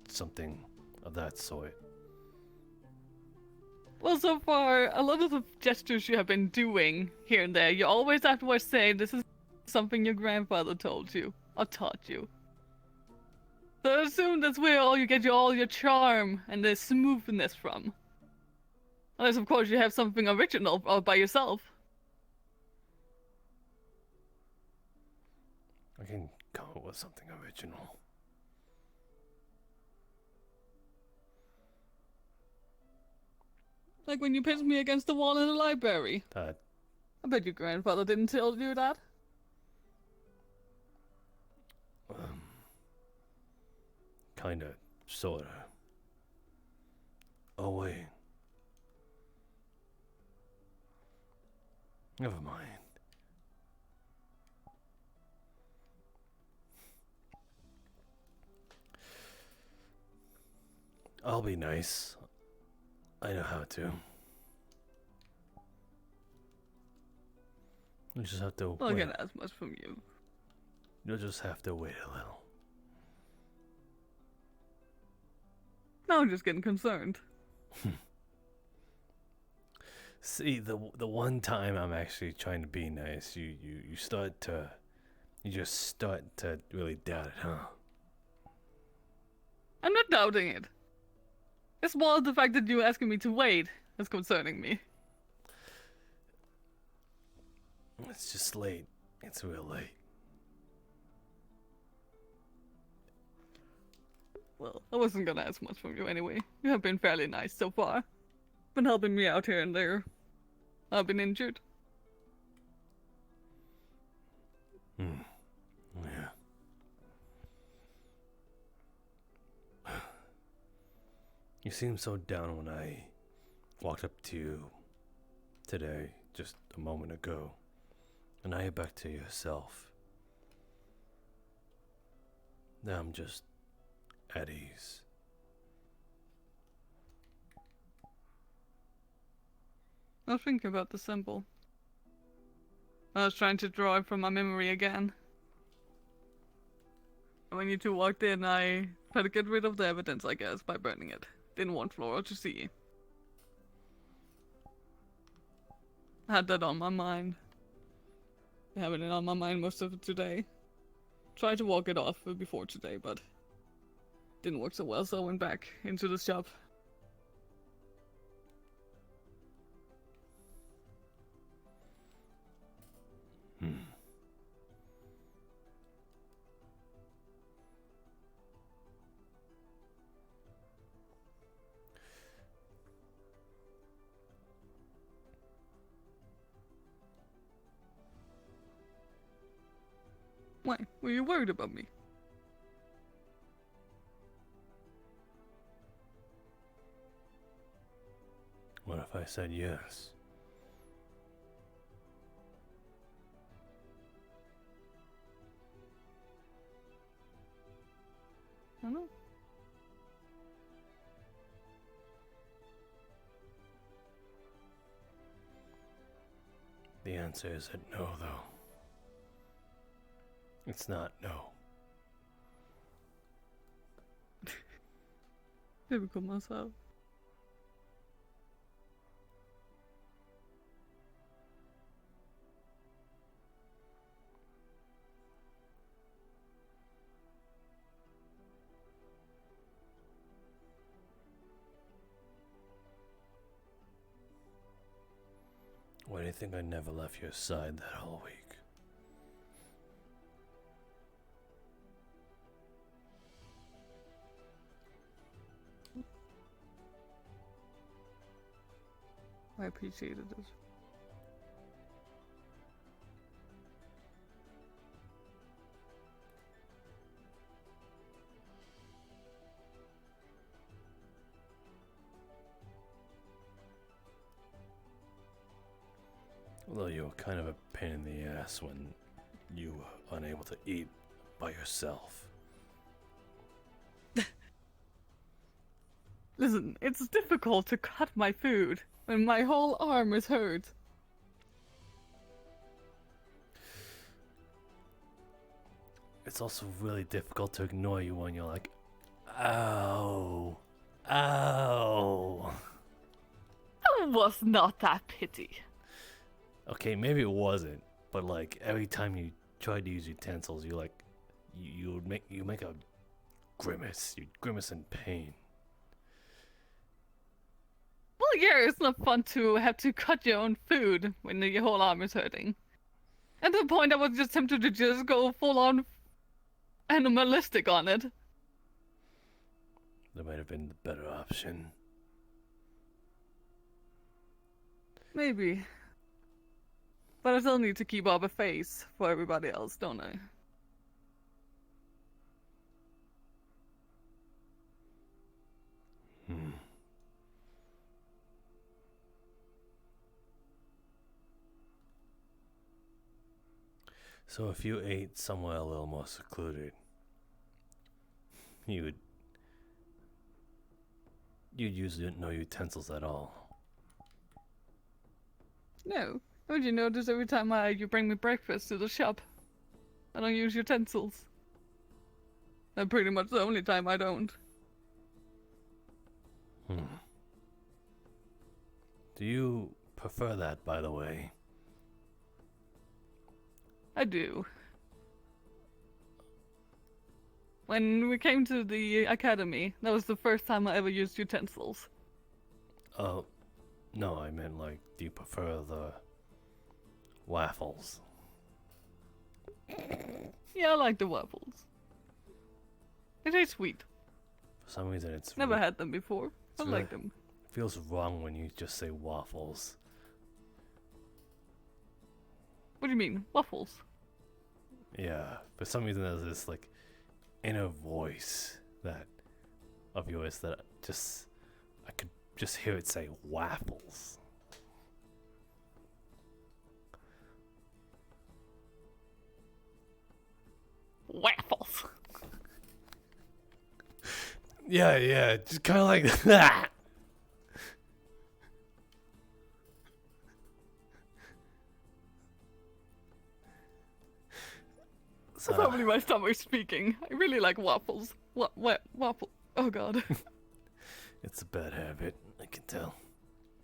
something of that sort? Well, so far, a lot of the gestures you have been doing here and there, you always afterwards say this is something your grandfather told you, or taught you. So I assume that's where you get all your charm and the smoothness from. Unless, of course, you have something original all by yourself. I can come up with something original. Like when you pinned me against the wall in the library. That. I bet your grandfather didn't tell you that. Kinda, sorta. Oh wait. Never mind. I'll be nice. I know how to. You just have to I'll wait. get as much from you. You'll just have to wait a little. Now I'm just getting concerned. See, the one time I'm actually trying to be nice, you just start to really doubt it, huh? I'm not doubting it. It's more the fact that you asking me to wait that's concerning me. It's just late. It's real late. Well, I wasn't gonna ask much from you anyway. You have been fairly nice so far. Been helping me out here and there. I've been injured. Yeah. You seemed so down when I walked up to you today, just a moment ago. And now you're back to yourself. Now I'm just at ease. I was thinking about the symbol. I was trying to draw it from my memory again. When you two walked in, I tried to get rid of the evidence, I guess, by burning it. Didn't want Flora to see. I had that on my mind. I have it on my mind most of today. Tried to walk it off before today, but didn't work so well, so I went back into the shop. Why? Were you worried about me? What if I said yes? I don't know. answer isn't no, though. It's not no. Typical Masou. Why do you think I never left your side that whole week? I appreciated it. Although you were kind of a pain in the ass when you were unable to eat by yourself. Listen, it's difficult to cut my food when my whole arm is hurt. It's also really difficult to ignore you when you're like, ow, ow. It was not that pity. Okay, maybe it wasn't, but like every time you tried to use utensils, you like, you make a grimace. You grimace in pain. Well, yeah, it's not fun to have to cut your own food when your whole arm is hurting. At the point, I was just tempted to just go full-on animalistic on it. That might have been the better option. Maybe. But I still need to keep up a face for everybody else, don't I? So if you ate somewhere a little more secluded, you'd use no utensils at all. No. Don't you notice every time you bring me breakfast to the shop, I don't use utensils? That's pretty much the only time I don't. Do you prefer that, by the way? I do. When we came to the academy, that was the first time I ever used utensils. Oh, no, I meant like, do you prefer the waffles? Yeah, I like the waffles. They taste sweet. For some reason, it's Never had them before. I really, like them. It feels wrong when you just say waffles. What do you mean, waffles? Yeah, for some reason there's this like inner voice that of yours that just I could just hear it say waffles. Waffles. Yeah, just kind of like that. That's probably my stomach speaking. I really like waffles. Waffle. Oh god. It's a bad habit, I can tell.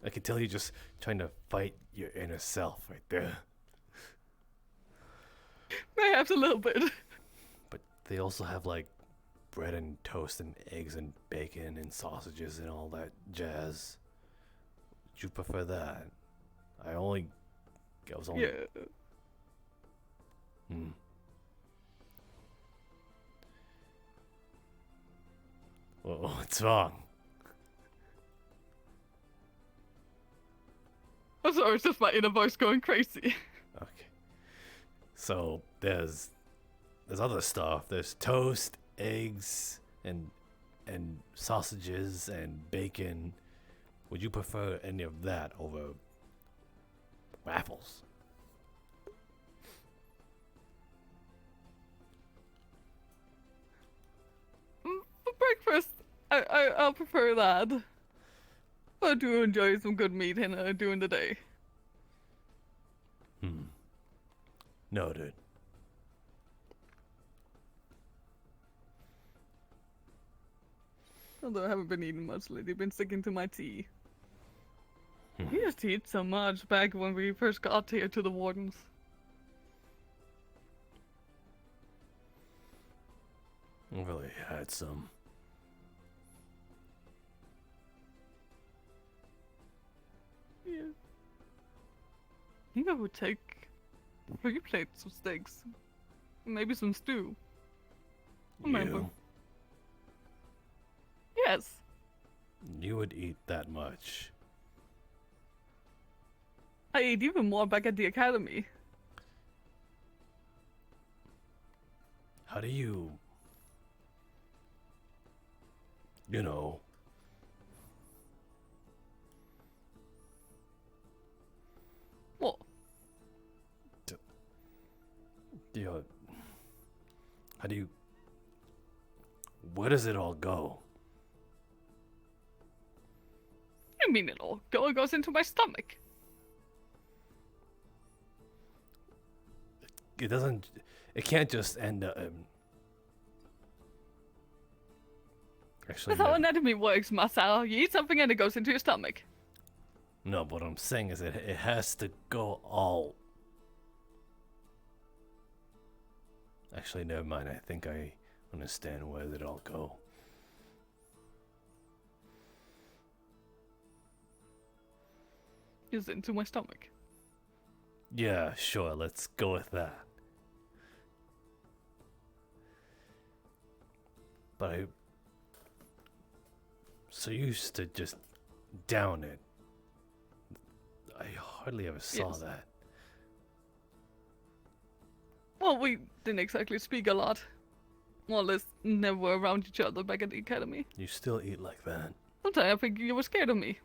I can tell you're just trying to fight your inner self right there. Perhaps a little bit. But they also have like bread and toast and eggs and bacon and sausages and all that jazz. Would you prefer that? I was only... Yeah. Whoa, what's wrong? I'm sorry, it's just my inner voice going crazy. Okay. So there's other stuff. There's toast, eggs, and sausages and bacon. Would you prefer any of that over waffles? For breakfast, I'll prefer that. But I do enjoy some good meat during the day. Hmm. Noted. Although I haven't been eating much lately, been sticking to my tea. We used to eat so much back when we first got here to the Wardens. I've really had some. Yeah. I think I would take 3 plates of steaks. Maybe some stew. Remember. You? Yes. You would eat that much. I ate even more back at the academy. How do you... You know... What? How do you... Where does it all go? You mean it all goes into my stomach? It doesn't... It can't just end up... Actually, That's how no. anatomy works, Masou. You eat something and it goes into your stomach. No, but what I'm saying is it has to go all... Actually, never mind. I think I understand where it all go. Is into my stomach. Yeah, sure. Let's go with that. But I... So you used to just down it. I hardly ever saw Yes. that. Well, we didn't exactly speak a lot. More or less never were around each other back at the academy. You still eat like that. Sometimes I think you were scared of me.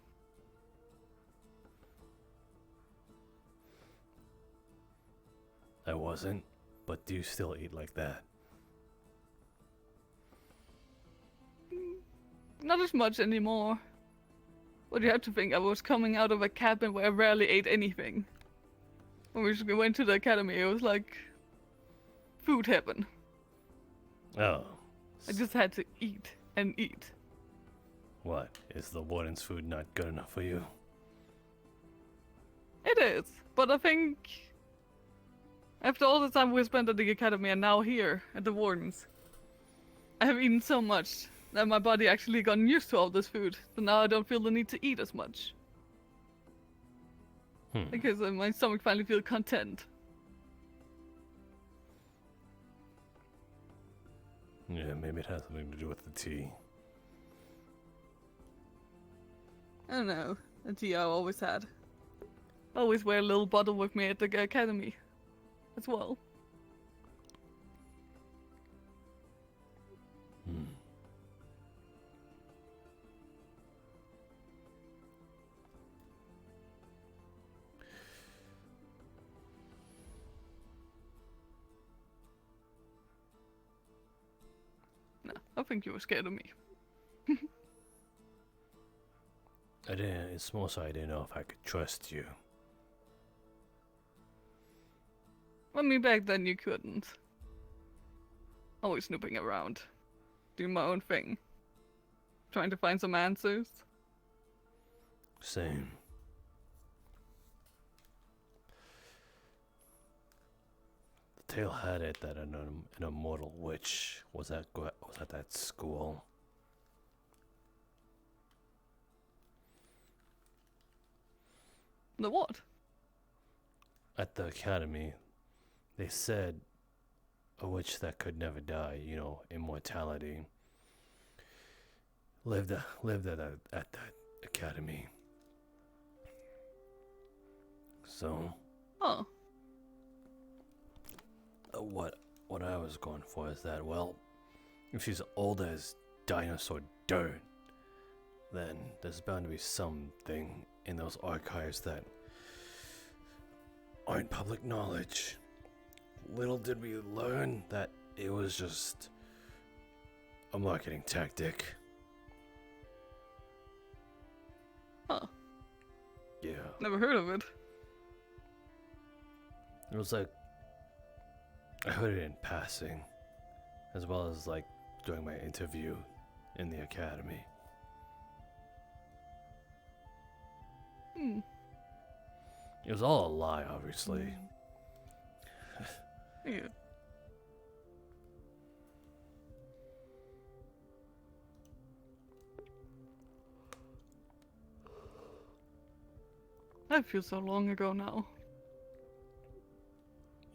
I wasn't, but do you still eat like that? Not as much anymore. But you have to think I was coming out of a cabin where I rarely ate anything. When we went to the academy, it was like food heaven. Oh. I just had to eat and eat. What? Is the Warden's food not good enough for you? It is, but I think after all the time we spent at the academy and now here at the Wardens, I have eaten so much that my body actually gotten used to all this food, so now I don't feel the need to eat as much. Because my stomach finally feels content. Yeah, maybe it has something to do with the tea. I don't know, the tea I always had. Always wear a little bottle with me at the academy as well. No, I think you were scared of me. I didn't. It's more so I didn't know if I could trust you. Well, me back then you couldn't. Always snooping around. Doing my own thing. Trying to find some answers. Same. The tale had it that an immortal witch was at that school. The what? At the academy, they said a witch that could never die, you know, immortality, lived at that academy. So, Oh. What I was going for is that, well, if she's old as dinosaur dirt, then there's bound to be something in those archives that aren't public knowledge. Little did we learn that it was just a marketing tactic. Huh. Yeah. Never heard of it. It was like I heard it in passing, as well as like during my interview in the academy. It was all a lie, obviously. Yeah. That feels so long ago now.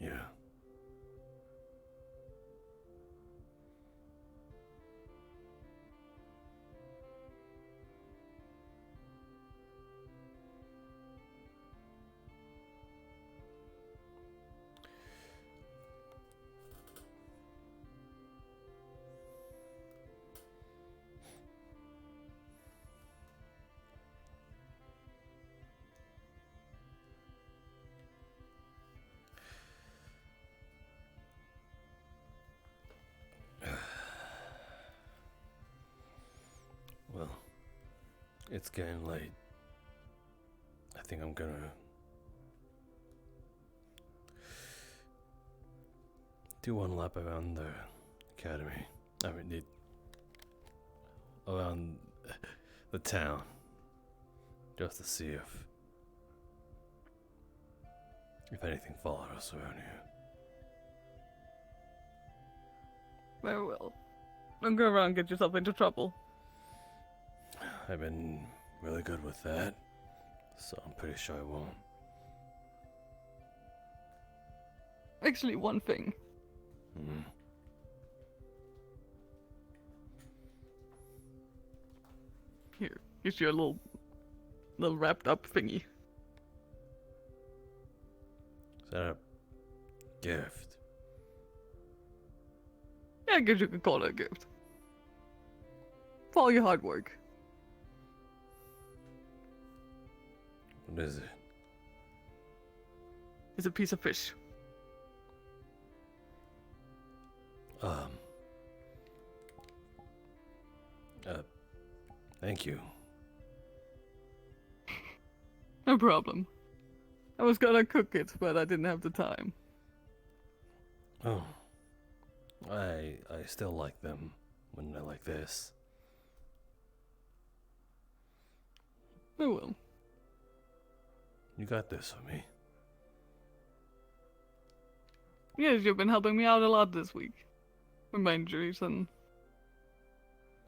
Yeah. Well, it's getting late. I think I'm gonna do one lap around the academy. I mean, around the town, just to see if anything followed us around here. Very well. Don't go around and get yourself into trouble. I've been really good with that, so I'm pretty sure I won't. Actually, one thing. Here's your little wrapped up thingy. Is that a gift? Yeah, I guess you could call it a gift. For all your hard work. What is it? It's a piece of fish. Thank you. No problem. I was gonna cook it, but I didn't have the time. Oh. I still like them when they're like this. I will. You got this for me. Yes, you've been helping me out a lot this week. With my injuries and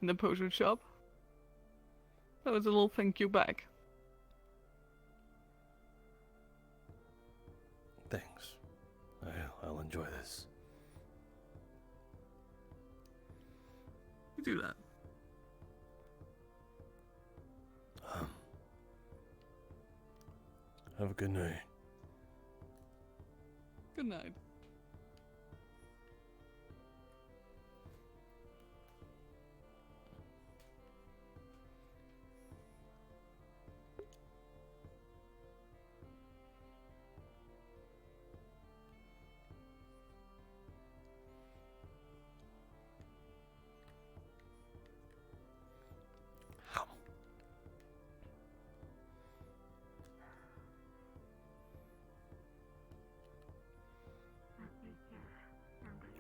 in the potion shop. That was a little thank you back. Thanks. I'll enjoy this. You do that. Have a good night. Good night.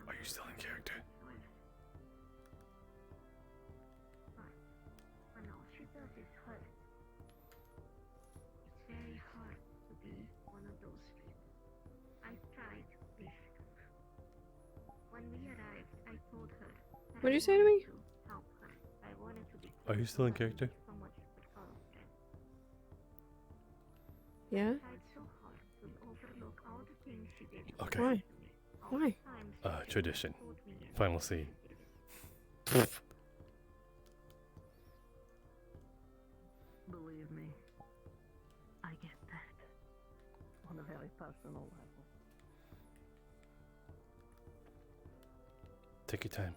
Are you still in character? When all she does is hurt. It's very hard to be one of those people. I tried this. When we arrived, I told her that What'd you I say to me? wanted to help her. I wanted to be Are you still in character? so much with all of them. Yeah? I tried so hard to overlook all the things she did. Okay. Why? Why? Tradition. Final scene. Believe me, I get that on a very personal level. Take your time.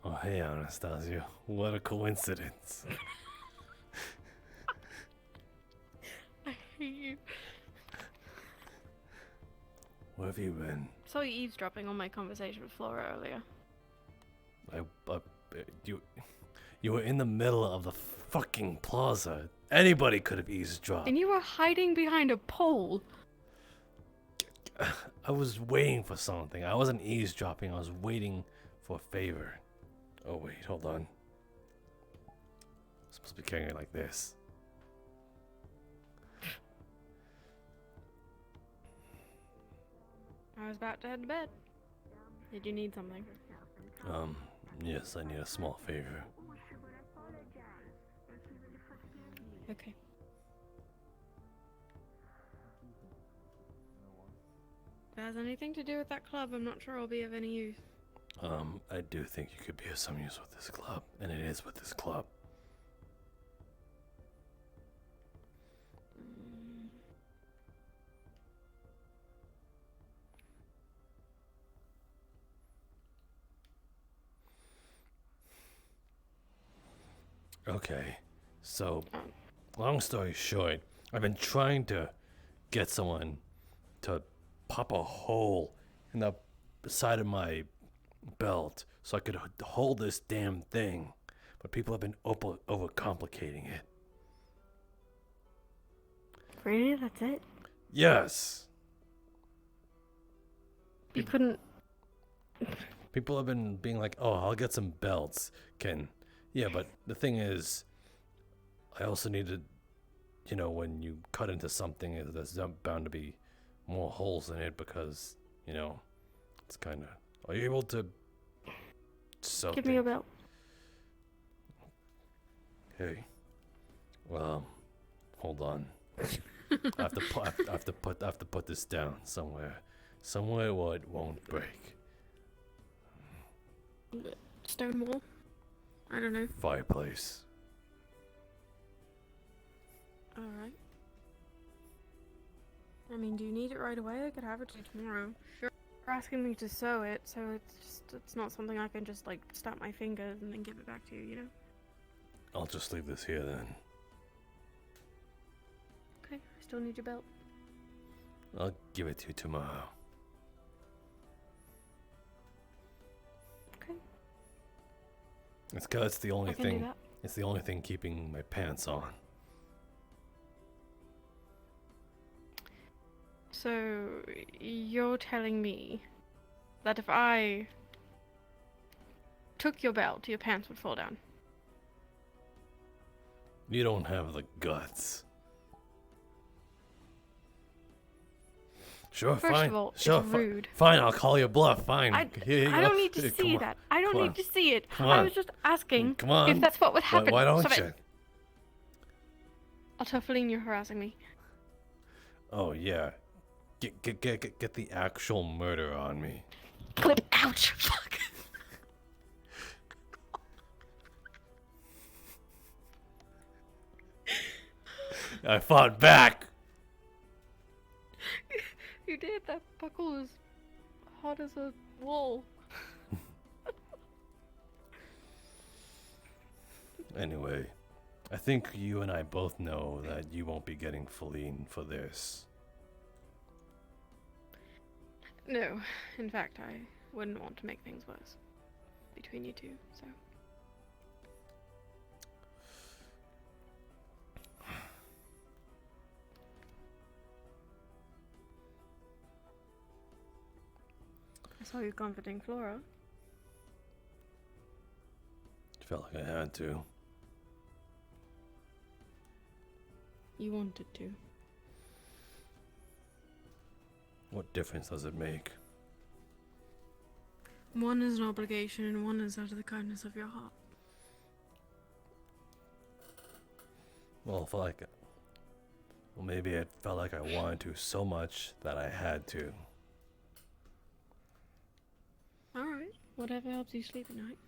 Oh, hey, Anastasia. What a coincidence. I hate you. Where have you been? Saw you eavesdropping on my conversation with Flora earlier. You were in the middle of the fucking plaza. Anybody could have eavesdropped. And you were hiding behind a pole. I was waiting for something. I wasn't eavesdropping. I was waiting for a favor. Oh wait, hold on. I'm supposed to be carrying it like this. I was about to head to bed. Did you need something? Yes, I need a small favor. Okay. If it has anything to do with that club, I'm not sure I'll be of any use. I do think you could be of some use with this club, and it is with this club. Okay, so, long story short, I've been trying to get someone to pop a hole in the side of my belt so I could hold this damn thing, but people have been overcomplicating it. Really? That's it? Yes! You couldn't... People have been being like, oh, I'll get some belts. Yeah, but the thing is, I also need to, you know, when you cut into something, there's bound to be more holes in it because, you know, it's kind of... Are you able to sell Give me a belt. Okay. Well, hold on. I have to put this down somewhere where it won't break. Stone wall? I don't know. Fireplace. Alright. I mean, do you need it right away? I could have it to you tomorrow. Sure. You're asking me to sew it, so it's not something I can just, like, snap my fingers and then give it back to you, you know? I'll just leave this here then. Okay, I still need your belt. I'll give it to you tomorrow. Okay. It's 'cause it's the only I can do thing. that. It's the only thing keeping my pants on. So, you're telling me that if I took your belt, your pants would fall down? You don't have the guts. Sure, First fine. of all, sure, it's rude. Fine, I'll call your bluff. Fine. I Here you don't go. need to Come see on. that. I don't Come need on. to see it. Come I on. was just asking Come on. if that's what would happen. Why don't Stop you? it. I'll tell Feline you're harassing me. Oh yeah. Get the actual murder on me. Clip. Ouch. Fuck. I fought back. You did. That buckle is hot as a wall. Anyway, I think you and I both know that you won't be getting Feline for this. No, in fact, I wouldn't want to make things worse between you two, so. I saw you comforting Flora. Felt like I had to. You wanted to. What difference does it make? One is an obligation and one is out of the kindness of your heart. Well, maybe it felt like I wanted to so much that I had to. Alright, whatever helps you sleep at night.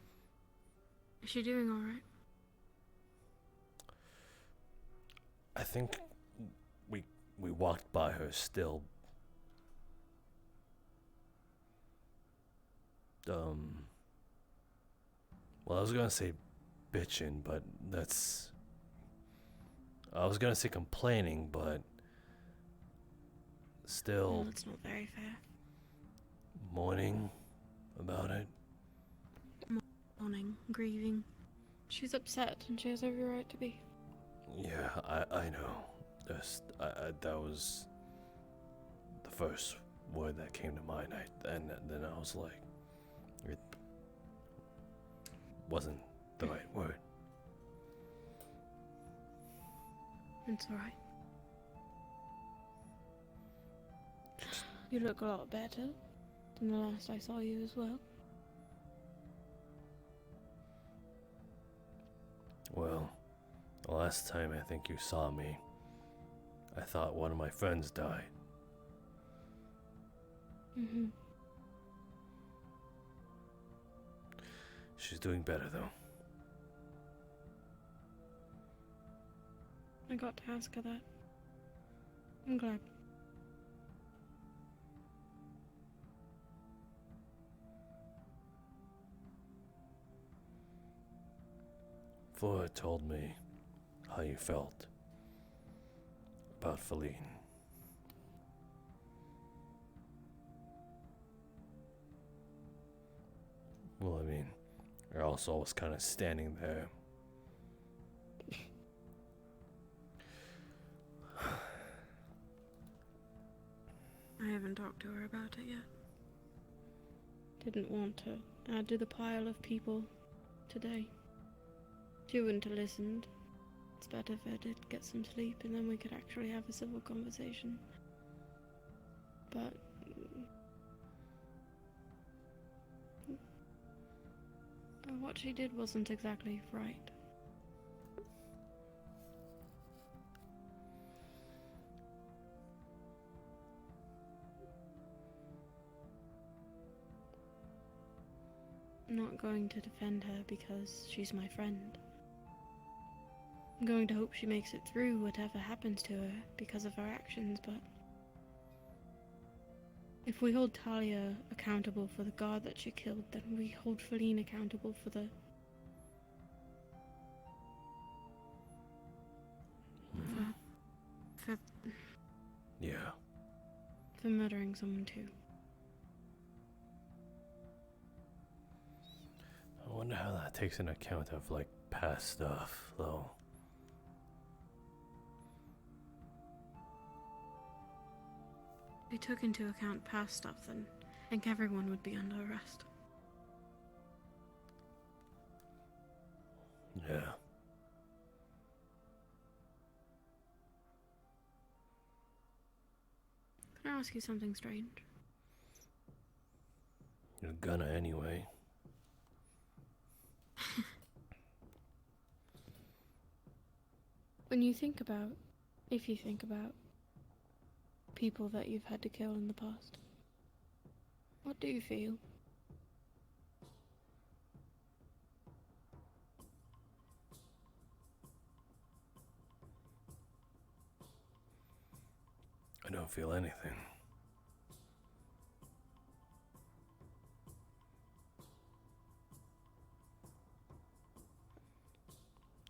Is she doing alright? I think we walked by her still. Well, I was gonna say bitching, but that's... I was gonna say complaining, but still... Well, that's not very fair. mourning about it. Mourning, grieving. She's upset, and she has every right to be. Yeah, I know. That was the first word that came to mind. And then I was like, it wasn't the right word. It's alright. You look a lot better than the last I saw you as well. Well, the last time I think you saw me, I thought one of my friends died. Mm-hmm. She's doing better though. I got to ask her that. I'm glad. Flora told me how you felt about Feline. Well, I mean, I also was kind of standing there. I haven't talked to her about it yet. Didn't want to add to the pile of people today. She wouldn't have listened. It's better if I did get some sleep and then we could actually have a civil conversation. But what she did wasn't exactly right. I'm not going to defend her because she's my friend. I'm going to hope she makes it through whatever happens to her because of her actions, but if we hold Talia accountable for the guard that she killed, then we hold Feline accountable for the... For Yeah. for murdering someone too. I wonder how that takes into account of, like, past stuff, though. If we took into account past stuff, then I think everyone would be under arrest. Yeah. Can I ask you something strange? You're gonna anyway. When you think about, if you think about people that you've had to kill in the past, what do you feel? I don't feel anything.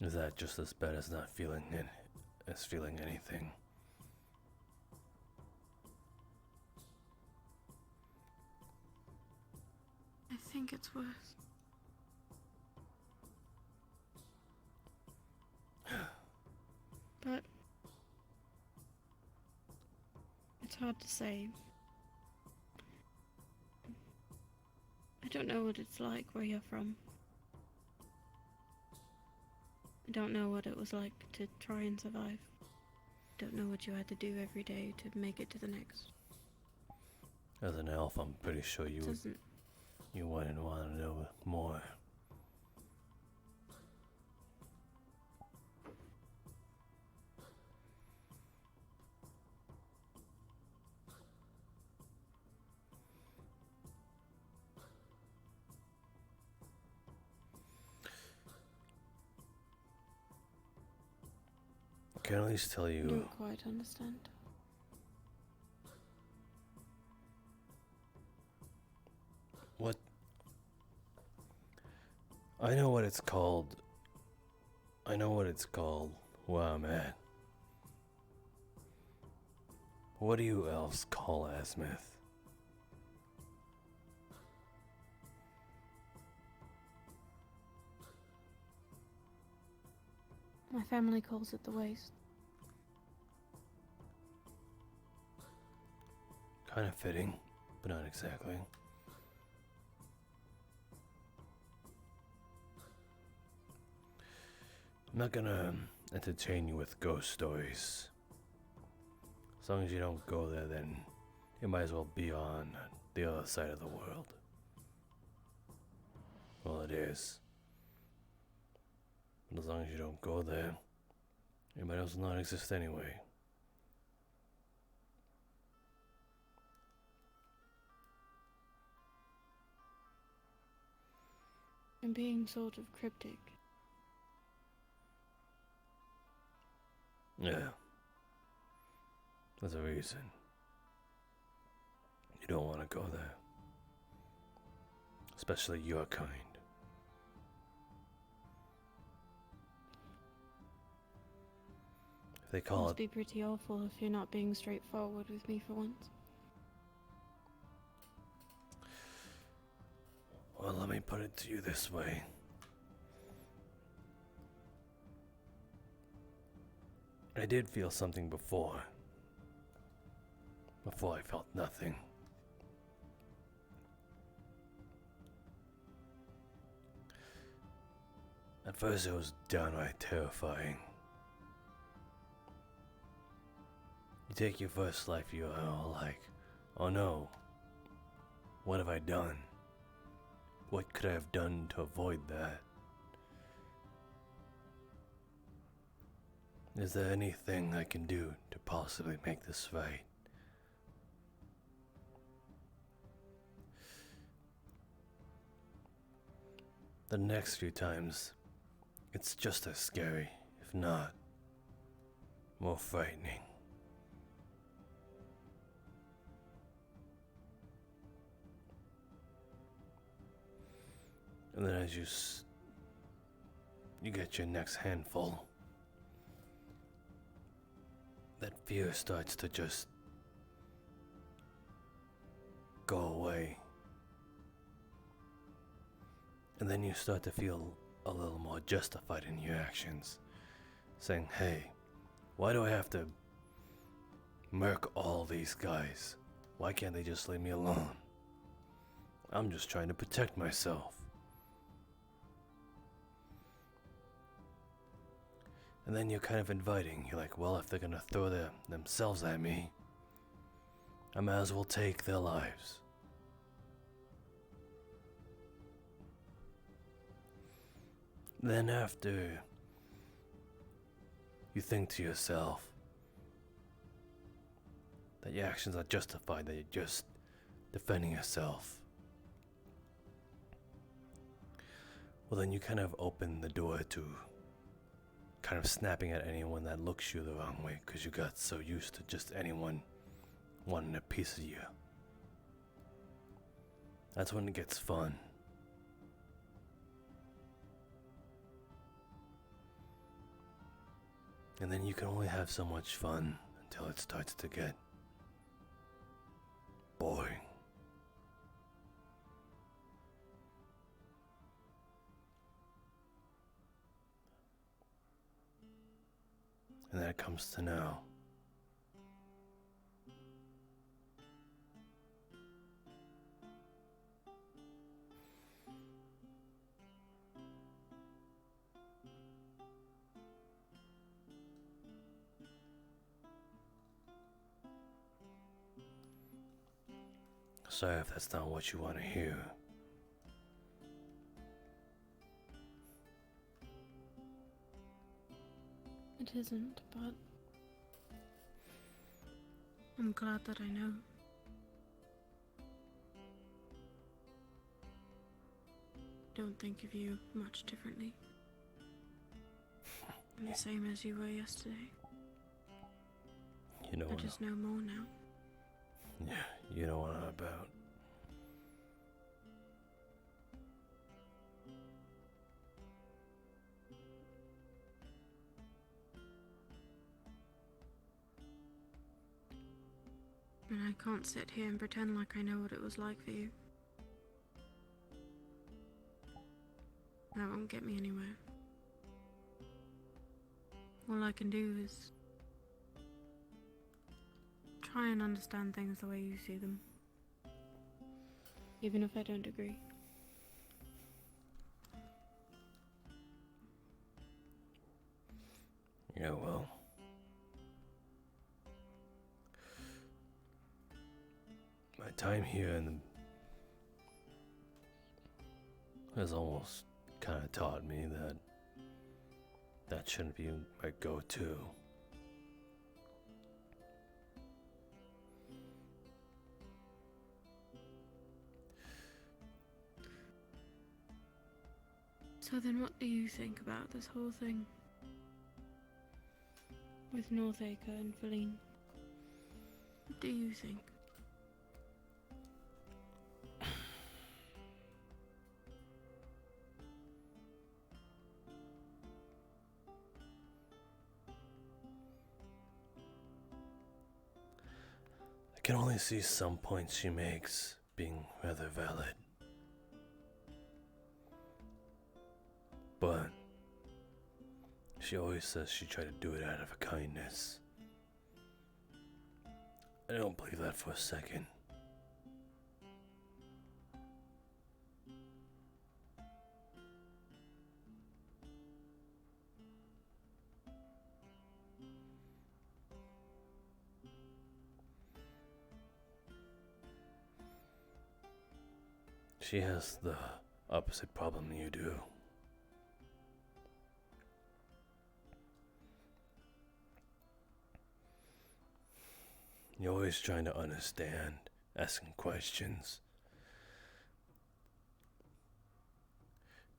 Is that just as bad as not feeling it, as feeling anything? I think it's worse. But it's hard to say. I don't know what it's like where you're from. I don't know what it was like to try and survive. Don't know what you had to do every day to make it to the next. As an elf, I'm pretty sure you wouldn't want to know more. I can at least tell I you. don't quite understand. What? I know what it's called. I know what it's called where I'm at. What do you elves call Asmith? My family calls it the waste. Kind of fitting, but not exactly. I'm not gonna entertain you with ghost stories. As long as you don't go there, then you might as well be on the other side of the world. Well, it is. But as long as you don't go there, you might as well not exist anyway. I'm being sort of cryptic. Yeah. There's a reason. You don't want to go there. Especially your kind. If they call Must it... be pretty awful if you're not being straightforward with me for once. Well, let me put it to you this way. I did feel something before. Before I felt nothing. At first it was downright terrifying. You take your first life, you're all like, oh no, what have I done? What could I have done to avoid that? Is there anything I can do to possibly make this right? The next few times, it's just as scary, if not more frightening. And then as you get your next handful, that fear starts to just go away. And then you start to feel a little more justified in your actions, saying, hey, why do I have to murk all these guys? Why can't they just leave me alone? I'm just trying to protect myself. And then you're kind of inviting. You're like, well, if they're gonna throw themselves at me, I might as well take their lives. Then after you think to yourself that your actions are justified, that you're just defending yourself, well, then you kind of open the door to kind of snapping at anyone that looks you the wrong way because you got so used to just anyone wanting a piece of you. That's when it gets fun. And then you can only have so much fun until it starts to get boring. And then it comes to now. Sorry if that's not what you want to hear. It isn't, but I'm glad that I know. Don't think of you much differently. I'm the same as you were yesterday. You know I what? just know more now. Yeah, you know what I'm about. And I can't sit here and pretend like I know what it was like for you. That won't get me anywhere. All I can do is try and understand things the way you see them. Even if I don't agree. Yeah, well. My time here has almost kind of taught me that shouldn't be my go-to. So then what do you think about this whole thing? With Northacre and Feline? What do you think? I can only see some points she makes being rather valid. But she always says she tried to do it out of a kindness. I don't believe that for a second. She has the opposite problem you do. You're always trying to understand, asking questions,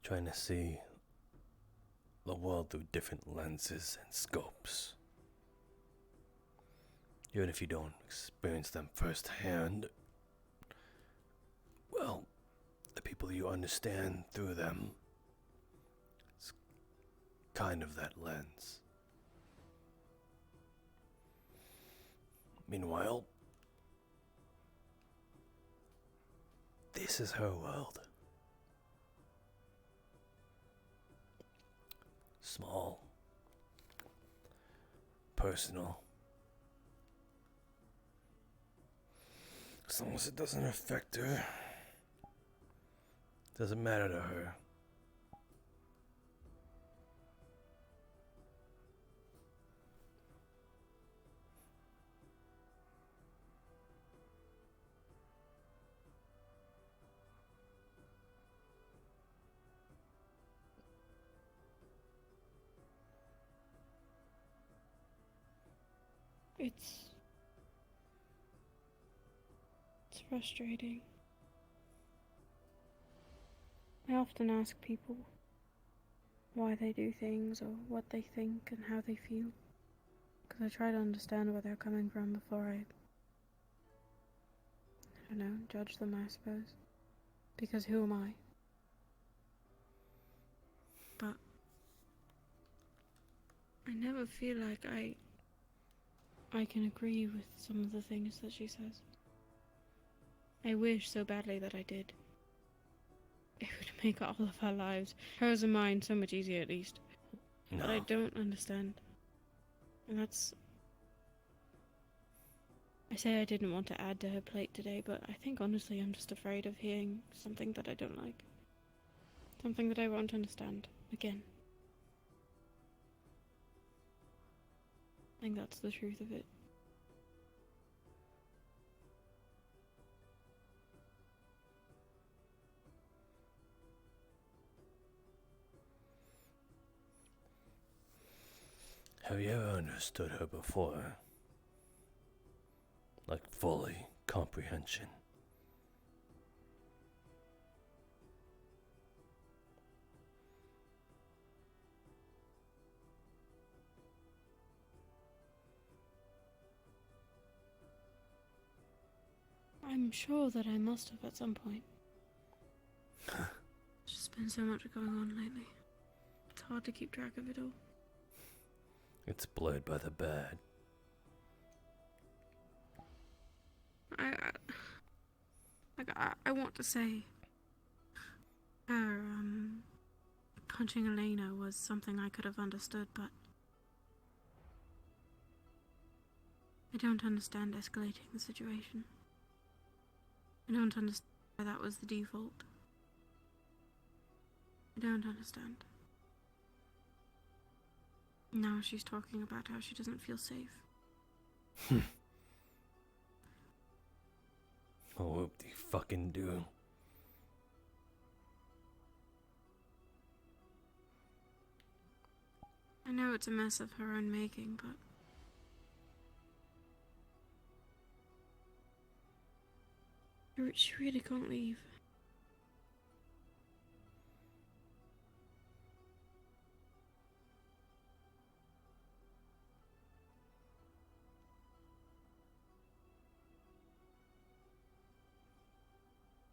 trying to see the world through different lenses and scopes. Even if you don't experience them firsthand, well, the people you understand through them, it's kind of that lens. Meanwhile, this is her world. Small, personal. As long as it doesn't affect her, it doesn't matter to her. It's frustrating. I often ask people why they do things or what they think and how they feel. Because I try to understand where they're coming from before I don't know, judge them, I suppose. Because who am I? But I never feel like I can agree with some of the things that she says. I wish so badly that I did. It would make all of our lives, hers and mine, so much easier at least. No. But I don't understand. And that's... I say I didn't want to add to her plate today, but I think honestly I'm just afraid of hearing something that I don't like. Something that I won't understand again. I think that's the truth of it. Have you ever understood her before? Like fully comprehension? I'm sure that I must have at some point. There's just been so much going on lately. It's hard to keep track of it all. It's blurred by the bad. I want to say her punching Elena was something I could have understood, but I don't understand escalating the situation. I don't understand why that was the default. I don't understand. Now she's talking about how she doesn't feel safe. Oh, whoop de fucking do. I know it's a mess of her own making, but she really can't leave.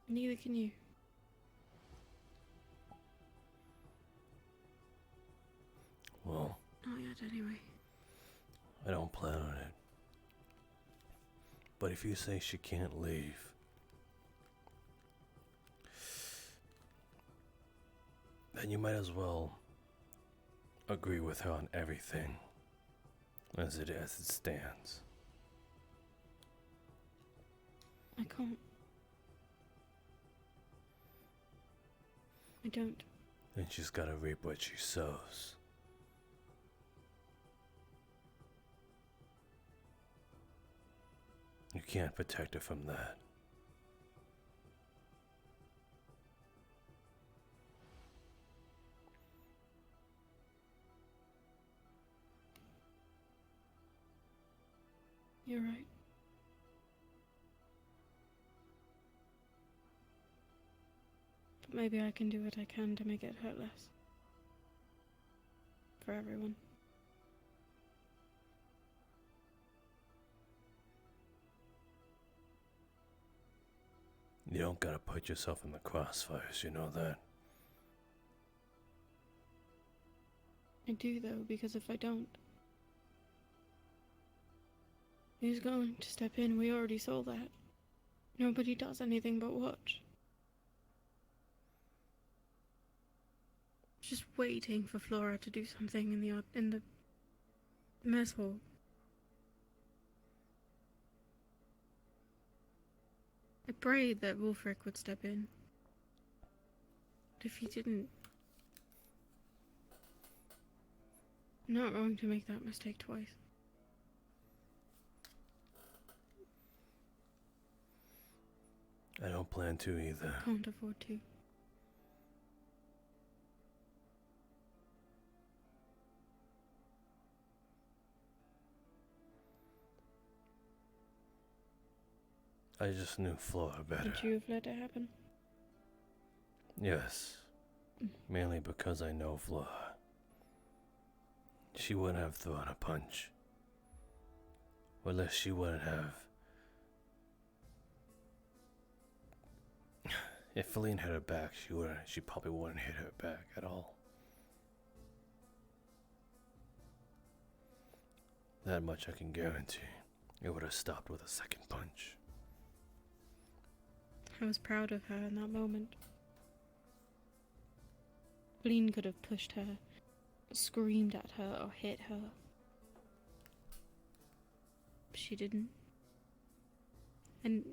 Neither can you. Well, Not yet, anyway. I don't plan on it. But if you say she can't leave, then you might as well agree with her on everything as it stands. I can't. I don't. Then she's gotta reap what she sows. You can't protect her from that. You're right. But maybe I can do what I can to make it hurt less. For everyone. You don't gotta put yourself in the crossfires, you know that? I do, though, because if I don't, who's going to step in? We already saw that. Nobody does anything but watch. Just waiting for Flora to do something in the mess hall. I prayed that Wulfric would step in. But if he didn't, I'm not going to make that mistake twice. I don't plan to either. Can't afford to. I just knew Flora better. Would you have let it happen? Yes. Mainly because I know Flora. She wouldn't have thrown a punch. Or less she wouldn't have. If Feline hit her back, she probably wouldn't hit her back at all. That much I can guarantee. It would have stopped with a second punch. I was proud of her in that moment. Feline could have pushed her, screamed at her, or hit her. But she didn't. And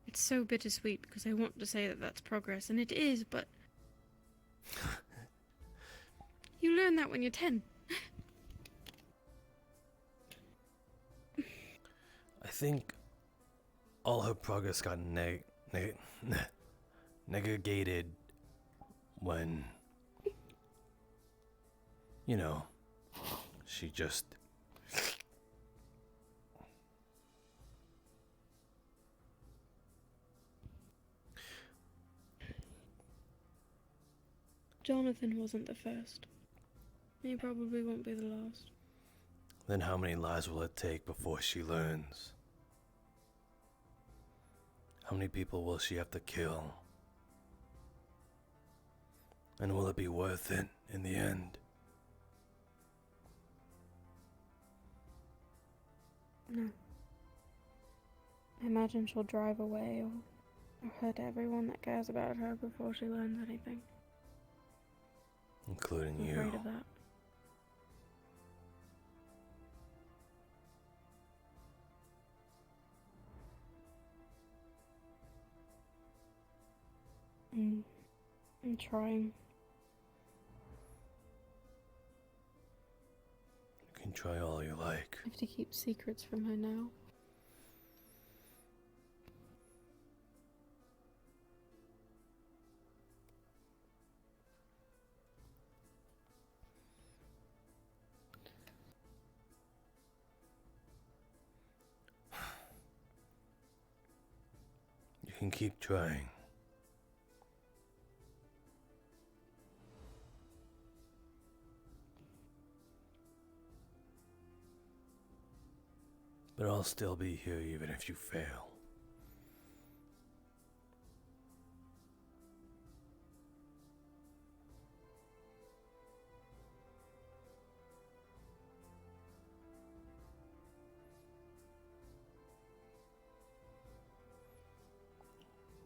it's so bittersweet because I want to say that that's progress, and it is, but you learn that when you're 10. I think all her progress got negated when, you know, she just Jonathan wasn't the first. He probably won't be the last. Then how many lives will it take before she learns? How many people will she have to kill? And will it be worth it in the end? No. I imagine she'll drive away or hurt everyone that cares about her before she learns anything. Including I'm you. afraid of that. I'm trying. You can try all you like. I have to keep secrets from her now. You can keep trying. But I'll still be here even if you fail.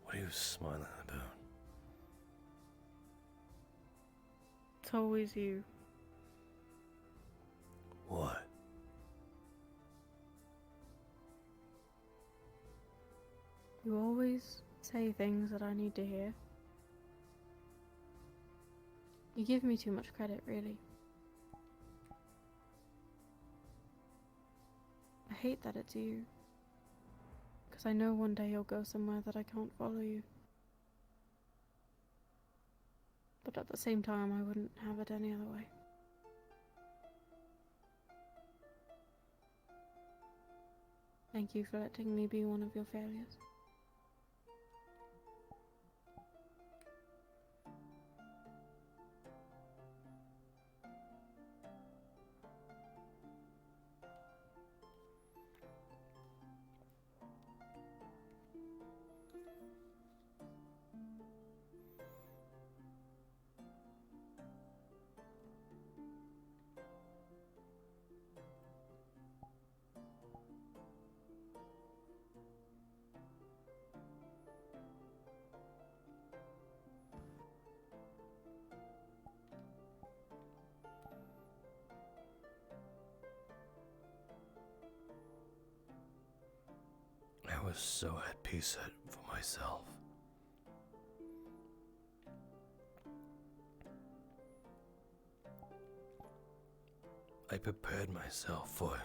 What are you smiling about? It's always you. What? You always say things that I need to hear. You give me too much credit, really. I hate that it's you. Because I know one day you'll go somewhere that I can't follow you. But at the same time, I wouldn't have it any other way. Thank you for letting me be one of your failures. I was so at peace for myself. I prepared myself for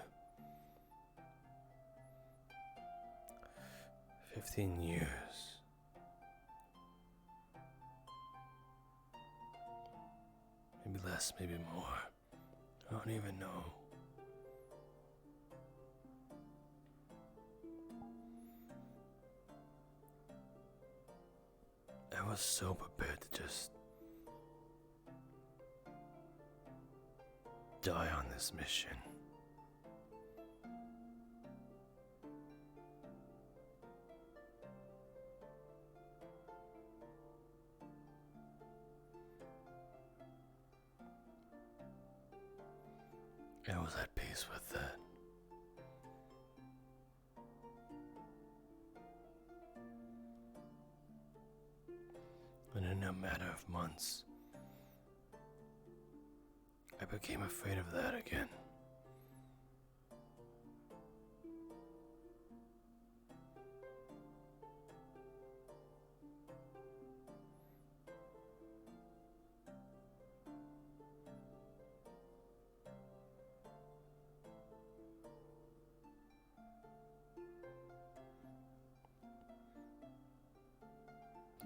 15 years. Maybe less, maybe more. I don't even know. I was so prepared to just die on this mission. I was at peace with that. And in a matter of months, I became afraid of that again.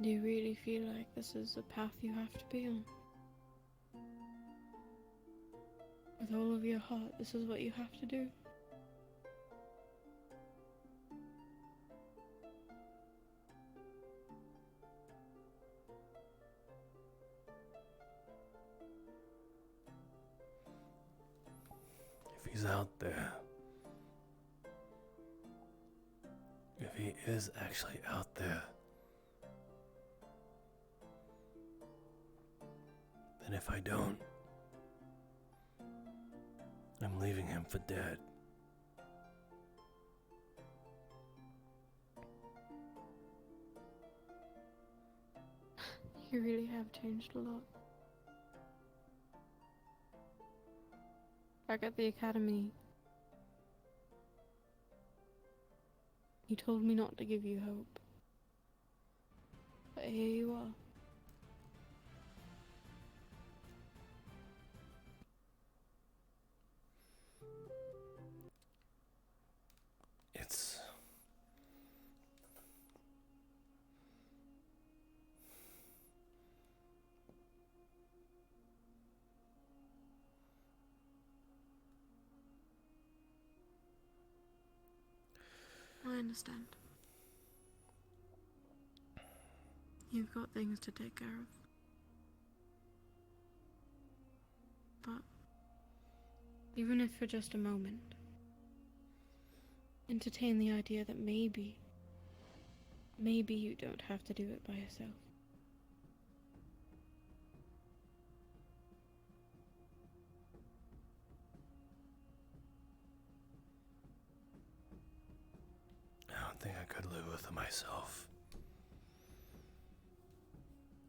Do you really feel like this is the path you have to be on? With all of your heart, this is what you have to do? If he's out there, if he is actually out there, then if I don't, I'm leaving him for dead. You really have changed a lot. Back at the academy, you told me not to give you hope. But here you are. understand. You've got things to take care of. But even if for just a moment, entertain the idea that maybe you don't have to do it by yourself. I don't think I could live with myself.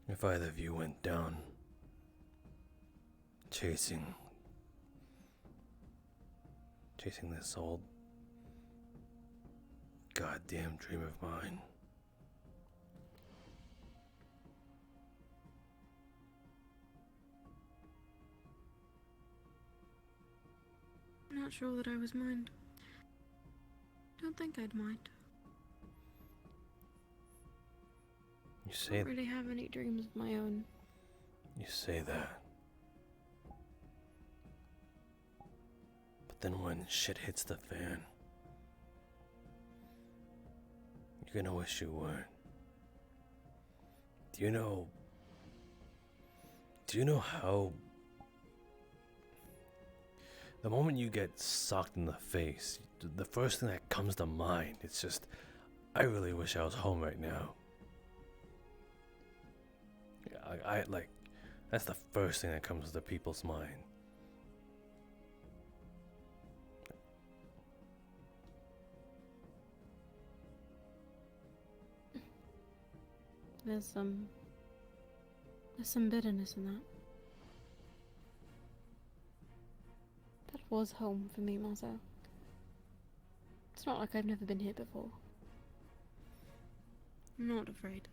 If either of you went down chasing this old goddamn dream of mine. I'm not sure that I was mind. Don't think I'd mind. You I say don't really have any dreams of my own. You say that. But then when shit hits the fan, you're gonna wish you weren't. Do you know how the moment you get socked in the face, the first thing that comes to mind, it's just, I really wish I was home right now. I like, that's the first thing that comes to people's mind. There's some bitterness in that. That was home for me, Masou. It's not like I've never been here before. I'm not afraid.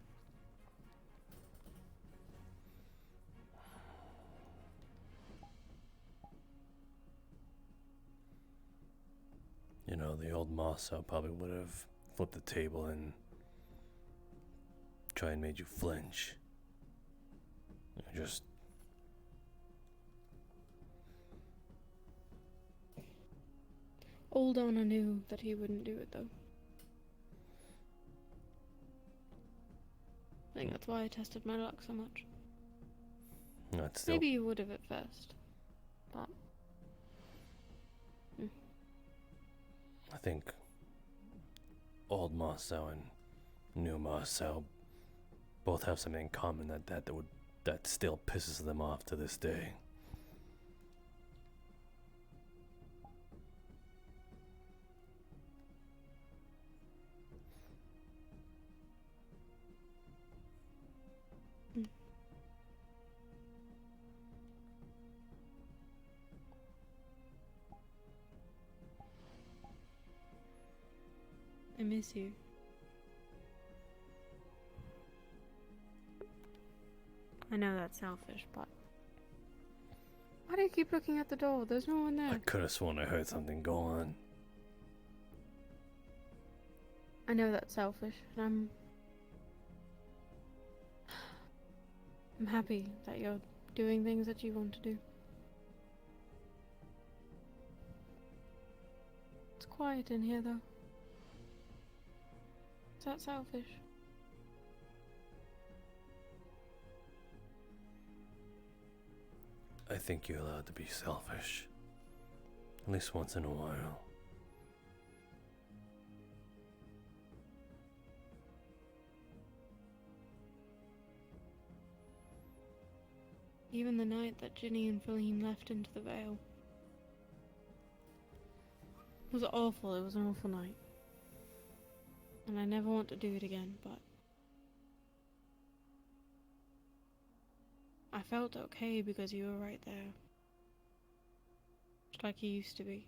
You know, the old Masou probably would have flipped the table and tried and made you flinch. Just Old Donna knew that he wouldn't do it, though. I think that's why I tested my luck so much. That's still, Maybe you would have at first, but... I think old Masou and new Masou both have something in common that still pisses them off to this day. I miss you. I know that's selfish, but... Why do you keep looking at the door? There's no one there. I could have sworn I heard something go on. I know that's selfish, and I'm happy that you're doing things that you want to do. It's quiet in here, though. Is that selfish? I think you're allowed to be selfish. At least once in a while. Even the night that Ginny and Feline left into the Vale was awful. It was an awful night. And I never want to do it again, but I felt okay because you were right there. Just like you used to be.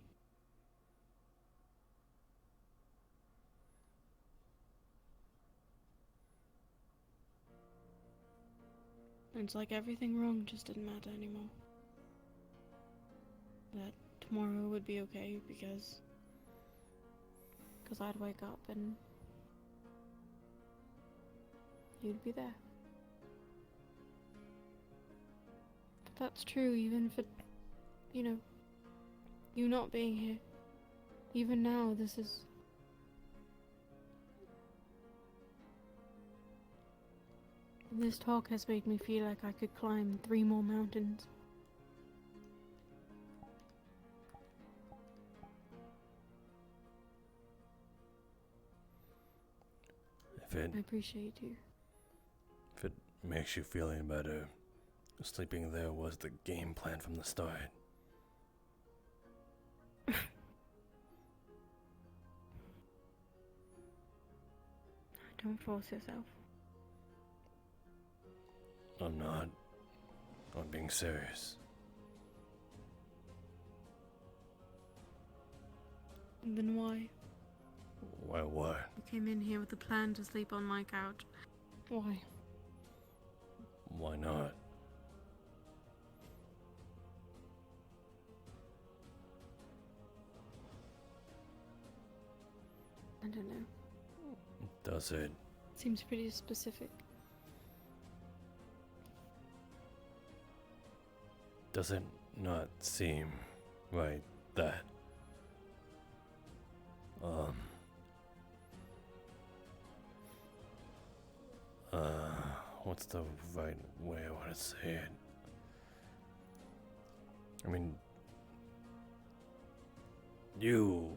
And it's like everything wrong just didn't matter anymore. That tomorrow would be okay because I'd wake up and you'd be there. But that's true even for, you not being here. Even now, this is This talk has made me feel like I could climb 3 more mountains. I appreciate you. If it makes you feel any better, sleeping there was the game plan from the start. Don't force yourself. I'm not. I'm being serious. Then why? Why what? You came in here with a plan to sleep on my couch. Why? Why not? I don't know. Does it? Seems pretty specific. Does it not seem right that what's the right way I want to say it? I mean, you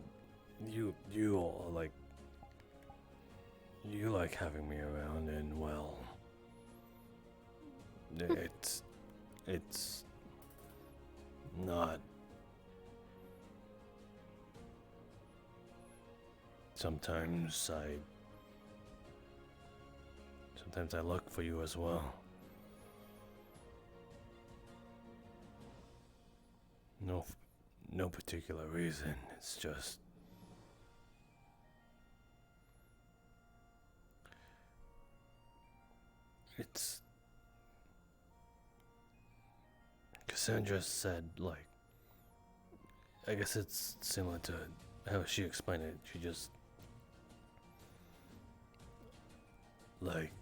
all like, you like having me around, and well, it's not. Sometimes I look for you as well. No particular reason. It's just Cassandra said, like, I guess it's similar to how she explained it. She just, like,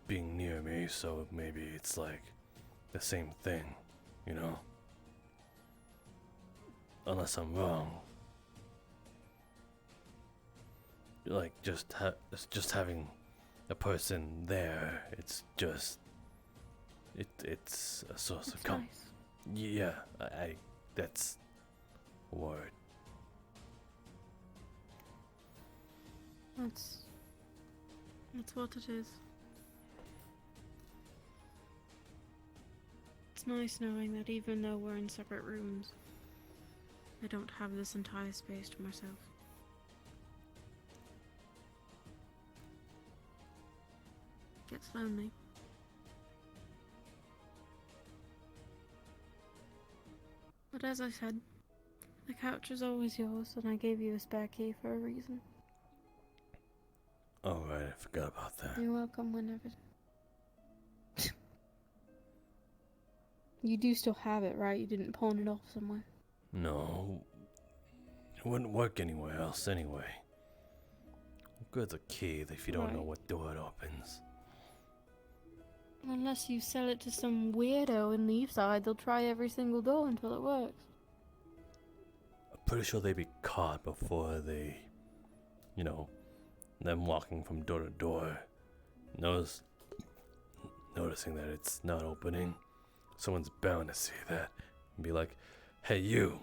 being near me, so maybe it's like the same thing, you know? Unless I'm wrong. Like, just having a person there, it's just, it's a source of comfort. Yeah, that's a word. That's what it is. It's nice knowing that even though we're in separate rooms, I don't have this entire space to myself. It gets lonely. But as I said, the couch is always yours, and I gave you a spare key for a reason. Oh right, I forgot about that. You're welcome whenever. You do still have it, right? You didn't pawn it off somewhere. No, it wouldn't work anywhere else anyway. What good's a key if you don't know what door it opens? Unless you sell it to some weirdo in Leafside, they'll try every single door until it works. I'm pretty sure they'd be caught before they, you know, them walking from door to door, noticing that it's not opening. Someone's bound to see that and be like, hey you,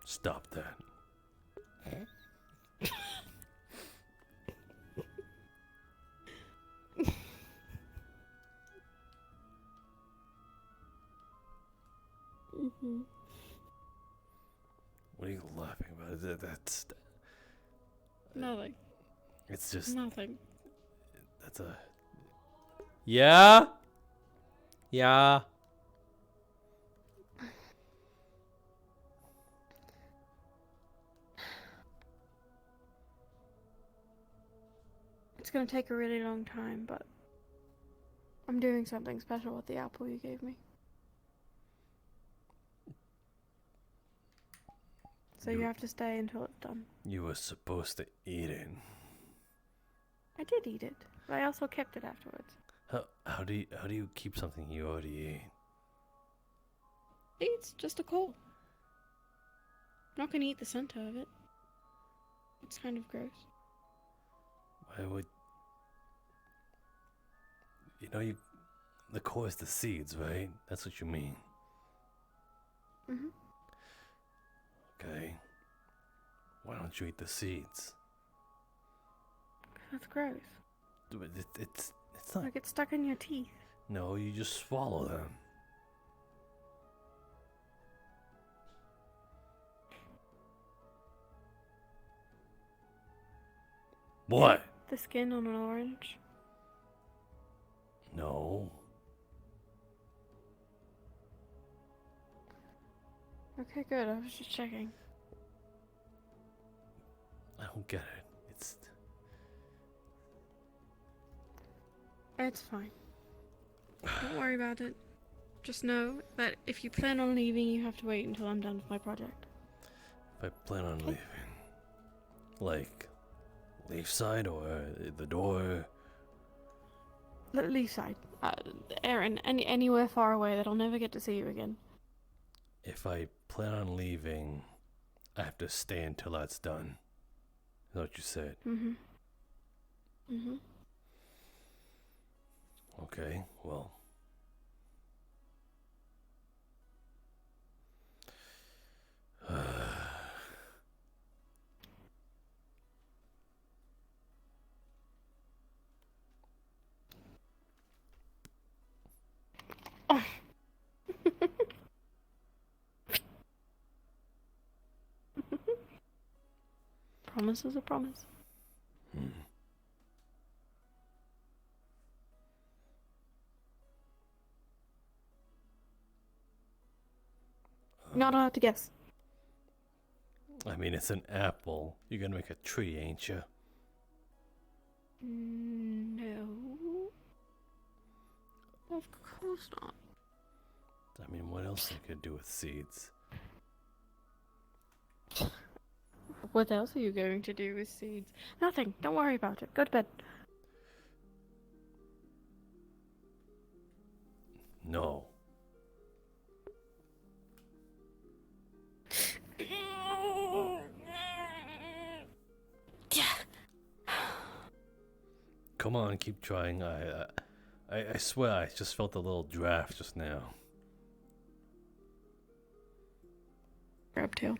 stop that. Mm-hmm. What are you laughing about? That's Nothing. It's just nothing. That's a yeah. Yeah. It's gonna take a really long time, but I'm doing something special with the apple you gave me. So you have to stay until it's done. You were supposed to eat it. I did eat it, but I also kept it afterwards. How do you keep something you already ate? It's just a coal. I'm not gonna eat the center of it. It's kind of gross. I would. You know, the core is the seeds, right? That's what you mean. Mhm. Okay. Why don't you eat the seeds? That's gross. But it's not. Like it's stuck in your teeth. No, you just swallow them. What? The skin on an orange. No. Okay, good. I was just checking. I don't get it. It's fine. Don't worry about it. Just know that if you plan on leaving, you have to wait until I'm done with my project. If I plan on leaving, like, leaf side or the door. Leaf side. Aaron, anywhere far away that I'll never get to see you again. If I plan on leaving, I have to stay until that's done. Is that what you said? Mhm. Mhm. Okay, well. Promise is a promise. Not allowed to guess. I mean, it's an apple. You're gonna make a tree, ain't you? No. Of course not. I mean, what else they could do with seeds? What else are you going to do with seeds? Nothing. Don't worry about it. Go to bed. No. Come on, keep trying. I swear, I just felt a little draft just now. Grab tail.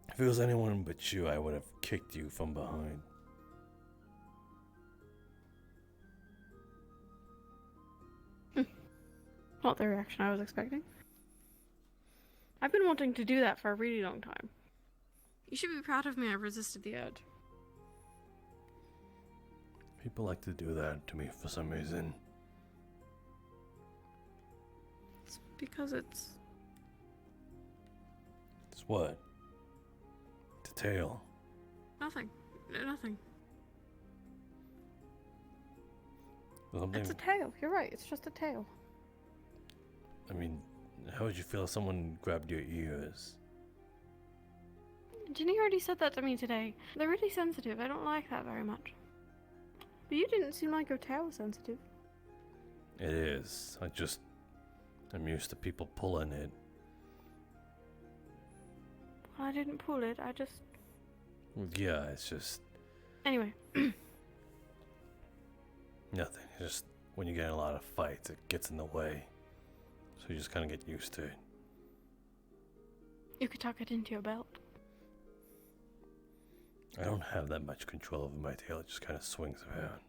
If it was anyone but you, I would have kicked you from behind. Not the reaction I was expecting. I've been wanting to do that for a really long time. You should be proud of me. I resisted the urge. People like to do that to me for some reason. It's because it's... It's what? It's a tail. Nothing. Nothing. Something. It's a tail. You're right. It's just a tail. I mean, how would you feel if someone grabbed your ears? Ginny already said that to me today. They're really sensitive. I don't like that very much. But you didn't seem like your tail was sensitive. It is. I'm used to people pulling it. Well, I didn't pull it. I just... Yeah, it's just Anyway. nothing. It's just when you get in a lot of fights, it gets in the way. So you just kind of get used to it. You could tuck it into your belt. I don't have that much control over my tail. It just kind of swings around.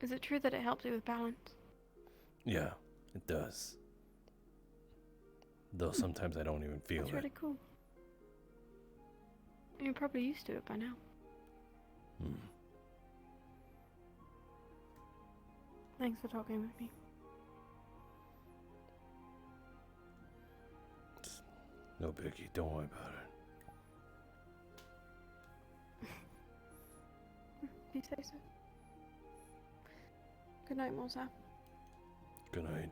Is it true that it helps you with balance? Yeah, it does. Though sometimes I don't even feel That's it. really cool. You're probably used to it by now. Thanks for talking with me. No biggie. Don't worry about it. You say so. Good night, Mozart. Good night.